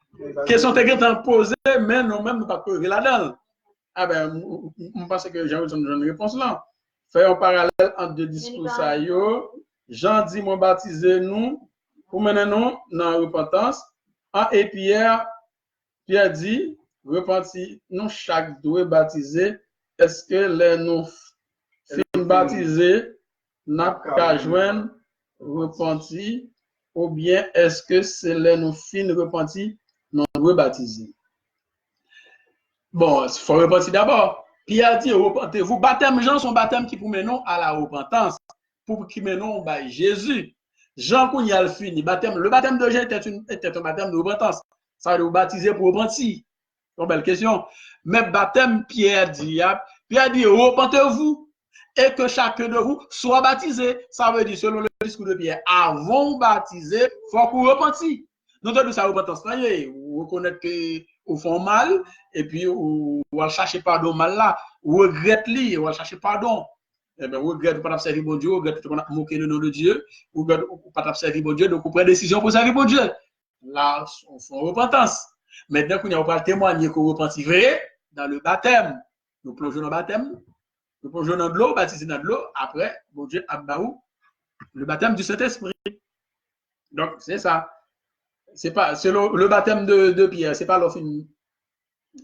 Question t'es grand posée, mais nous-mêmes, nous pas corriger là-dedans. Ah ben, je pense que Jean-Wilson donne une réponse là. Faire un parallèle entre deux discours à yo. Jean dit, mon baptisé nous, pour mener nous dans la repentance. Et Pierre dit, repentis, nous chaque doit baptiser. Est-ce que les nous fin baptisés n'a qu'à joindre repenti, ou bien est-ce que c'est les nous fin repenti, nous doit baptiser? Bon, il faut repentir d'abord. Pierre dit, repentez-vous. Baptême Jean, son baptême qui pour mener à la repentance, pour qui menons by Jésus. Jean qu'on y a le fini. Le baptême de Jean était un baptême de repentance. Ça veut dire baptiser pour repentir. Une belle question. Mais baptême, Pierre dit, repentez-vous et que chacun de vous soit baptisé. Ça veut dire, selon le discours de Pierre, avant baptisé, il faut qu'on repentir. Donc, tout ça, repentance, vous reconnaître que vous font mal, et puis vous cherchez pardon mal là, vous regrettez, vous cherchez pardon. Eh bien, vous regrettez pas servir bon Dieu, vous regrettez pas moquer le nom de Dieu, vous regrettez pas servir bon Dieu, donc vous prenez décision pour servir bon Dieu. Là, on fait repentance. Maintenant, qu'on va témoigner qu'on repentit vrai dans le baptême. Nous plongeons dans le baptême, nous plongeons dans de l'eau, baptisés dans de l'eau. Après, bon Dieu, Abbaou, le baptême du Saint-Esprit. Donc, c'est ça. C'est le baptême de Pierre, c'est pas l'offre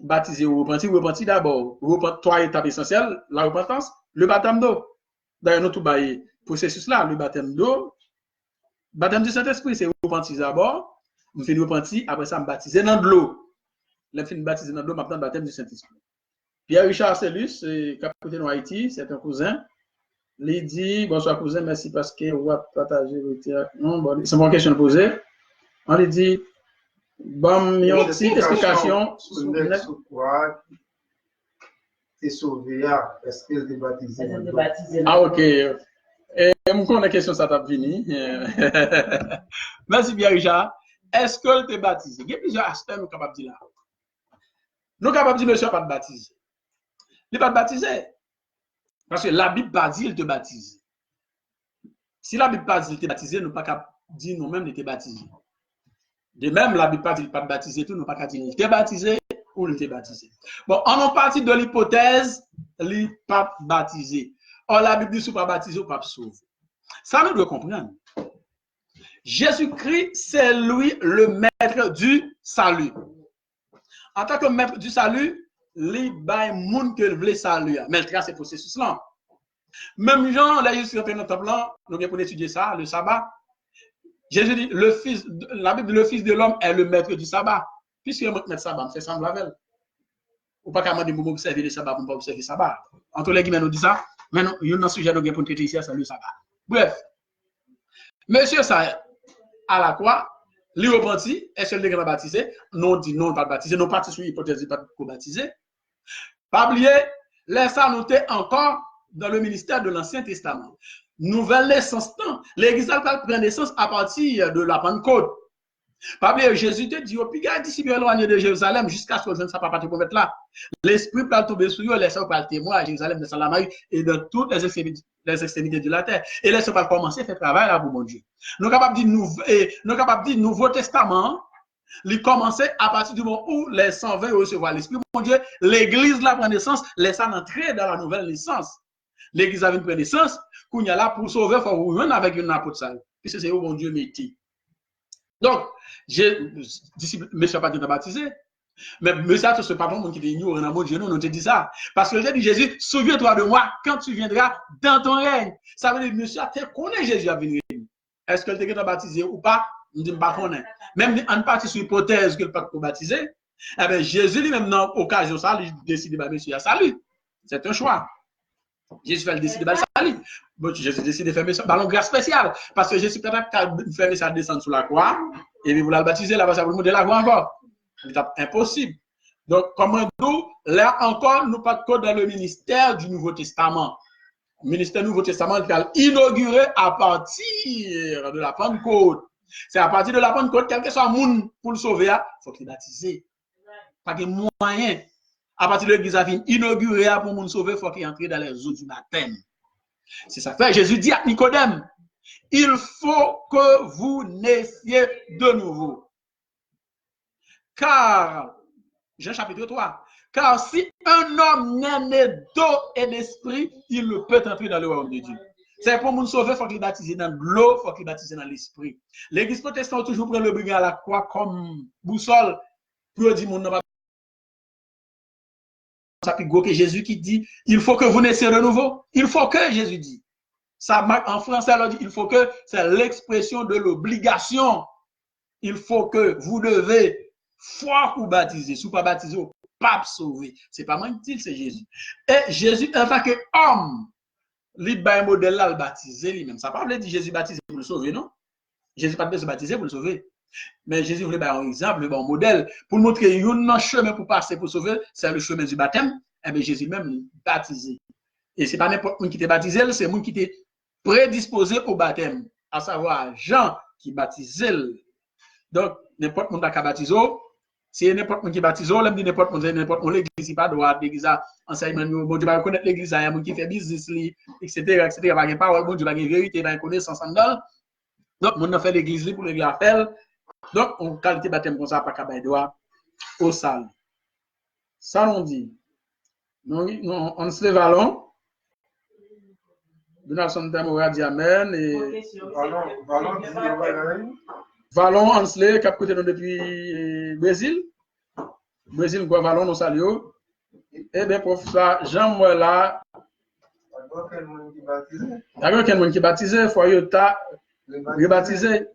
baptisé ou repenti d'abord. Trois étapes essentielles, la repentance, le baptême d'eau. D'ailleurs, nous tout baillé processus là, le baptême d'eau, baptême du Saint-Esprit, c'est repenti d'abord. Je fais repenti, après ça, je me baptise dans de l'eau. Je fais baptiser dans de l'eau, maintenant, le baptême du Saint-Esprit. Pierre Richard Cellus, capitaine en Haïti, c'est un cousin. Il dit, bonsoir cousin, merci parce que vous avez partagé votre... Non, bon, c'est une question posée. On lui dit, bon, il y a une petite explication. C'est sauvé, est-ce qu'elle est baptisée? Ah, ok. Et je connais la question, ça t'a fini. Merci bien, Richard. Est-ce qu'elle est baptisée? Il y a plusieurs aspects nous sommes capables de dire là. Nous sommes capables de dire, monsieur, pas de baptisé. Il n'est pas baptisé. Parce que la Bible pas dit, il te baptise. Si la Bible pas dit, il te baptisé, nous ne sommes pas capables de dire nous-mêmes, il te baptisé. De même, la Bible pas dit, il pas baptisé, tout, nous ne sommes pas capables de dire, il te baptisé ou il te baptisé. Bon, on est parti de l'hypothèse, il n'est pas baptisé. Or, la Bible dit, si pas baptisé, ou pas sauvé. Ça, nous devons comprendre. Jésus-Christ, c'est lui le maître du salut. En tant que maître du salut, il bail monde que veut saluer. Mais le c'est processus là. Même Jean, là, Jésus est dans le temple là, nous bien pour étudier ça, le sabbat. Jésus dit, la Bible dit, le Fils de l'homme est le maître du sabbat. Puisque le maître du sabbat, c'est semble avec. Ou pas qu'à demander pour observer le sabbat, pour pas observer le sabbat. Entre les guillemets, nous dit ça. Maintenant, il y a un sujet de pour traiter ici, c'est le sabbat. Bref. Monsieur ça, à la croix, lui repenti, est-ce que le baptisé? Non, dit non, pas baptisé. Non, pas sur l'hypothèse, pas baptisé. Pas oublier, laissez noter encore dans le ministère de l'Ancien Testament. Nouvelle naissance, l'Église a pris naissance à partir de la Pentecôte. Pas oublier, Jésus te dit, puis garde disciples éloignés de Jérusalem jusqu'à ce que je ne sois pas parti pour mettre là. L'Esprit peut tomber sur eux, laissez pas le témoin à Jérusalem, de Salamaï et dans toutes les extrémités de la terre. Et laissez pas commencer à faire travail là pour mon Dieu. Nous sommes capables de dire Nouveau Testament, il commençait à partir du moment où les 120 recevoir l'Esprit, mon Dieu, l'Église la prend naissance, laisse ça entrer dans la nouvelle naissance. L'Église a une naissance, qu'on y a là pour sauver, il faut avec une apôtre. Puisque c'est où mon Dieu métier. Donc, monsieur pas été baptisé. Mais monsieur, ce n'est pas bon qui dit nous, on a mon Dieu, nous, on te dit ça. Parce que dit Jésus, souviens-toi de moi quand tu viendras dans ton règne. Ça veut dire, monsieur, tu connais Jésus à venir. Est-ce que tu es baptisé ou pas? On ne dit pas qu'on est. Même en partie sur l'hypothèse que le pas baptisé, eh bien, Jésus lui-même, dans l'occasion, ça, il décide de monsieur à salut. C'est un choix. Jésus fait le décider de salut. Bon, Jésus décide de faire un ballon grâce spécial. Parce que Jésus peut-être faire ça descendre sur la croix, et puis vous la baptiser, là-bas, ça vous monter la croix encore. C'est impossible. Donc, comme nous, là encore, nous pas dans le ministère du Nouveau Testament. Le ministère du Nouveau Testament qui a inauguré à partir de la Pentecôte. C'est à partir de la Pentecôte, quel que soit le monde pour le sauver, il faut qu'il baptise. Pas de moyen. À partir de l'église a fini inauguré pour le sauver, il faut qu'il entre dans les eaux du baptême. C'est ça. Jésus dit à Nicodème, il faut que vous naissiez de nouveau. Car, Jean chapitre 3, car si un homme n'est né d'eau et d'esprit, il ne peut entrer dans le royaume de Dieu. C'est pour nous sauver, il faut qu'il baptise dans l'eau, il faut qu'il baptise dans l'esprit. L'église protestante toujours prend le brigand à la croix comme boussole pour dire mon nom. Que Jésus qui dit, il faut que vous naissiez de nouveau. Il faut que Jésus dit. Ça marque en français, alors dit, il faut que, c'est l'expression de l'obligation. Il faut que vous devez foi ou baptiser. Si vous pas baptiser, vous pas sauver. C'est pas moi qui dis, c'est Jésus. Et Jésus, en tant qu'homme, il a un modèle là, le baptiser lui-même. Ça parle de Jésus baptisé pour le sauver, non? Jésus pas de se baptiser pour le sauver. Mais Jésus voulait un exemple, un modèle, pour montrer un chemin pour passer, pour sauver, c'est le chemin du baptême. Eh bien, Jésus même baptisé. Et ce n'est pas n'importe qui t'est baptisé, c'est moi qui t'est prédisposé au baptême, à savoir Jean qui baptisé. Donc, n'importe qui qui baptisé, si n'importe qui baptisé, l'homme dit n'importe qui, l'église, pas droit, l'église, enseignement, bon Dieu va reconnaître l'église, il y a des gens qui fait business, etc., etc., il va y avoir bon Dieu va y vérité, il va y connaissance en dedans. Donc, on a fait l'église pour l'église à faire. Donc, on qualité baptême comme ça, pas qu'à droit au salle. Ça, on dit. On se lève à l'on. Donation de Moura dit Amen. Et Valon, on se lève, cap côté depuis Brésil. Brésil, quoi, Valon, nous saluons. Et bien, professeur Jean Moula. Il y a quelqu'un qui est baptisé, il faut rebaptisé.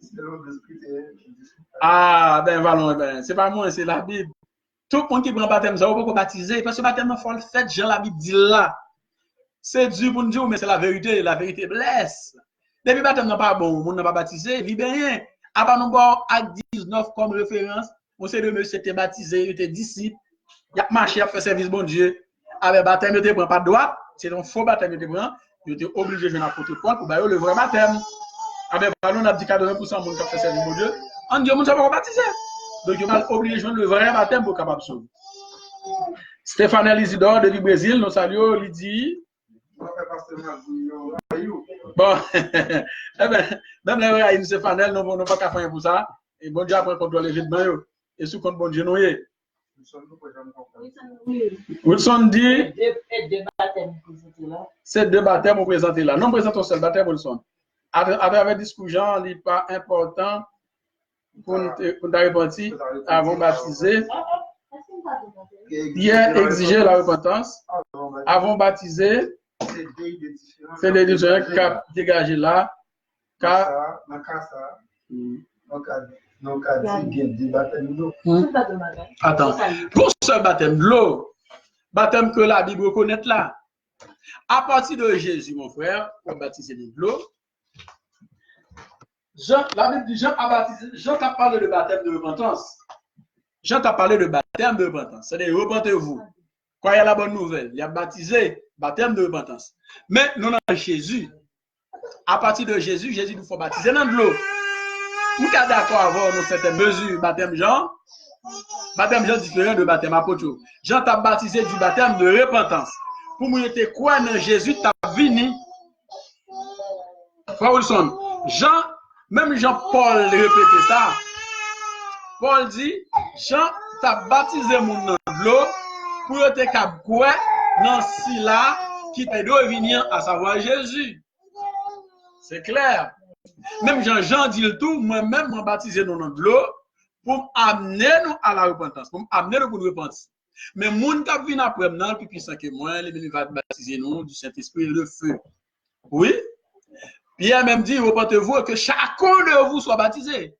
Ah, ben, Valon, ben, c'est pas moi, c'est la Bible. Tout le monde qui prend baptême, ça va pas baptiser. Parce que le baptême, il faut le faire, Jean la Bible dit là. C'est dur pour nous dire, mais c'est la vérité blesse. Depuis le baptême n'est pas bon, le monde n'a pas baptisé, il vit bien. Après, nous avons Acte 19 comme référence. On sait que monsieur était baptisé, il était disciple. Il a marché, il a fait service, bon Dieu. Avec le baptême, il ne prend pas de droit. C'est un faux baptême, il prend. Il était obligé de jouer n'importe quoi pour le vrai baptême. Avec on a dit 80% de monde qui a fait service, bon Dieu. On dit, on ne peut pas baptiser. Donc, il va obligé de jouer le vrai baptême pour capable de sauver. Stéphane Isidore du Brésil, nous saluons, il dit. Bon, eh bien, même les vrais Stéphane, nous n'avons pas qu'à faire pour ça. Et bon Dieu après contrôle l'événement. Et sous compte bon Dieu, nous y Wilson dit. C'est deux baptêmes au présenté là. Non, présentons seul baptême, Wilson. À travers discussion, il n'est pas important pour nous répondre avant baptiser. Pierre exigeait la repentance. Avant baptiser, c'est les gens qui ont dégagé là. Car. Attends. Pour ce baptême de l'eau, baptême que la Bible reconnaît là, à partir de Jésus, mon frère, pour baptiser de l'eau, la Bible dit Jean a baptisé, Jean a parlé de baptême de repentance. Jean a parlé de baptême de repentance. C'est-à-dire, repentez-vous. Croyez à la bonne nouvelle. Il a baptisé, baptême de repentance. Mais nous, dans Jésus, à partir de Jésus, Jésus nous faut baptiser dans de l'eau. Nous sommes d'accord avec nous certaines mesures, baptême Jean. Baptême Jean différent de baptême apôtre. Jean t'a baptisé du baptême de repentance. Pour nous était quoi dans Jésus, t'a venu. Frère Wilson, Jean, même Jean-Paul répétait ça. Paul dit, Jean t'a baptisé mon nom de l'eau pour te cap quoi dans si là qui te doit venir à savoir Jésus. C'est clair. Même Jean dit le tout, moi-même, m'a baptisé dans l'eau pour amener nous à la repentance, pour amener nous pour nous repentir. Mais moun qui vient après moi, plus puissant que moi, il va baptiser nous du Saint-Esprit et le feu. Oui. Pierre même dit, repentez-vous et que chacun de vous soit baptisé.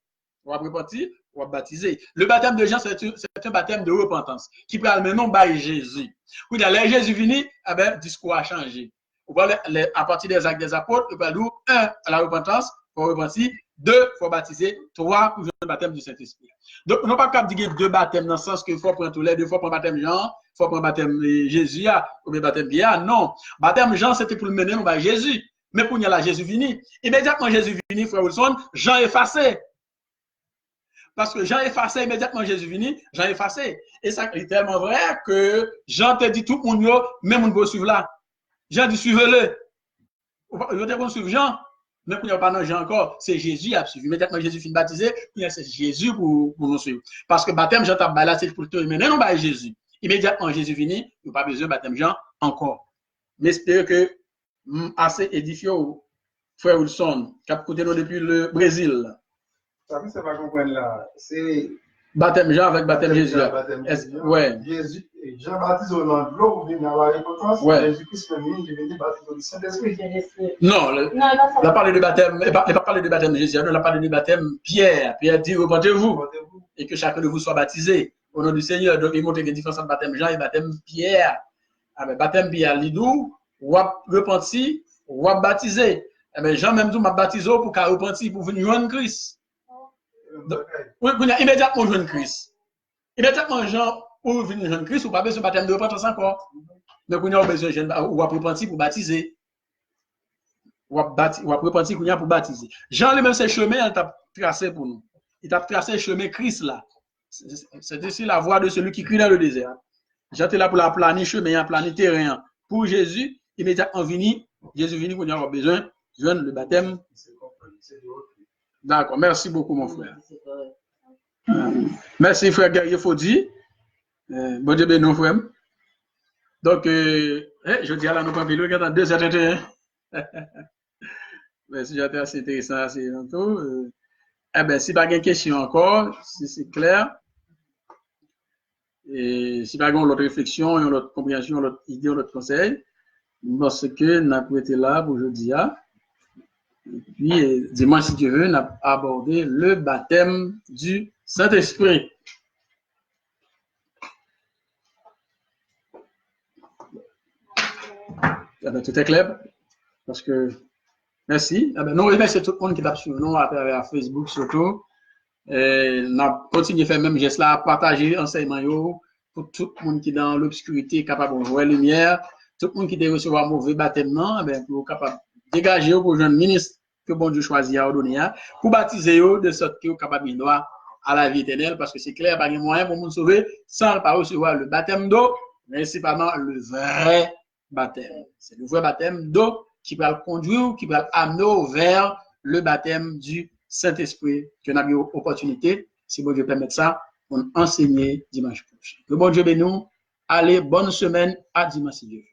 On va repentir, on va baptiser. Le baptême de Jean, c'est un baptême de repentance qui peut amener nous par Jésus. Oui, dans les Jésus venu, eh ben, le discours a changé. À partir des actes des apôtres, il va nous, 1, à la repentance, il faut repentir, 2, il faut baptiser, 3, pour le baptême du Saint-Esprit. Donc, on n'a pas qu'à dire 2 baptêmes dans le sens qu'il faut prendre tous les 2 fois prendre baptême Jean, il faut prendre baptême Jésus, ou bien baptême Pierre. Non. Baptême Jean, c'était pour le mener nous par Jésus. Mais pour y aller, Jésus venu. Immédiatement, Jésus venu, frère Wilson, Jean effacé. Parce que Jean effacé, immédiatement, Jésus venu, Jean effacé. Et ça est tellement vrai que Jean te dit tout le monde, même on peut suivre là. Jean dit suivez-le. Vous devez suivre Jean. Mais pour n'y a pas de Jean encore, c'est Jésus qui a suivi. Immédiatement, Jésus finit baptisé, c'est Jésus pour nous suivre. Parce que baptême Jean t'a là, c'est pour te mener, non, bah Jésus. Immédiatement, Jésus venu, il n'y a pas besoin de baptême Jean encore. Mais j'espère que assez édifié, frère Wilson, qui a écouté nous depuis le Brésil. Ça, c'est pas comprendre là. C'est baptême Jean avec baptême Jésus. Ouais. Jésus, Jean baptise au nom de l'eau pour venir avoir la repentance. Ouais. Jésus-Christ féminin, il vient baptiser au Saint-Esprit. Non, il a parlé de baptême, il n'a pas parlé de baptême de Jésus, il a parlé de baptême Pierre. Pierre dit repentez-vous et que chacun de vous soit baptisé au nom du Seigneur. Donc il montre qu'il y a une différence entre baptême Jean et baptême Pierre. Ah, baptême Pierre, l'idou, ou repenti, ou baptisé. Eh Jean même dit m'a baptisé pour qu'à repentir pour venir joindre Christ. Oui, immédiatement joindre Christ. Immédiatement Jean pour venir joindre Christ, ou pas besoin de baptême de repentance encore. Mais vous avez besoin de ou repentir pour baptiser. Ou repentir pour baptiser. Jean lui-même ses chemins, il t'a tracé pour nous. Il t'a tracé le chemin Christ là. C'est ici la voie de celui qui crie dans le désert. Jean était là pour la planer chemin, planer terrain. Pour Jésus, immédiatement venu, Jésus venu qu'on a besoin de le baptême. D'accord, merci beaucoup mon frère. Merci frère Guerrier Fodi. Bon Dieu béni frère. Donc, je dis à la nous pas pile, regarde 2h31. Merci, j'ai été assez intéressant, assez longtemps. Eh bien, si pas de question encore, si c'est clair, et si pas de l'autre réflexion, l'autre compréhension, l'autre idée, l'autre conseil, parce que nous avons été là pour aujourd'hui. Et puis, dis-moi si tu veux, nous avons abordé le baptême du Saint-Esprit. Eh bien, tout est clair, parce que merci. Eh bien, nous remercions tout le monde qui t'a suivi nous à travers Facebook surtout. Et nous avons continué à faire même geste là, à partager l'enseignement pour tout le monde qui est dans l'obscurité, capable de voir la lumière, tout le monde qui doit recevoir un mauvais baptême, eh bien, pour capable de dégager pour jeune ministre que bon Dieu choisit à donner, pour baptiser de sorte que vous capable de droit à la vie éternelle, parce que c'est clair, pas de moyen pour nous sauver sans pas recevoir le baptême d'eau, mais principalement le vrai baptême. C'est le vrai baptême d'eau qui va le conduire, qui va l'amener vers le baptême du Saint-Esprit, que nous avons opportunité, si bon Dieu permet ça, on enseigner dimanche prochain. Que bon Dieu bénisse. Allez, bonne semaine, à dimanche Dieu.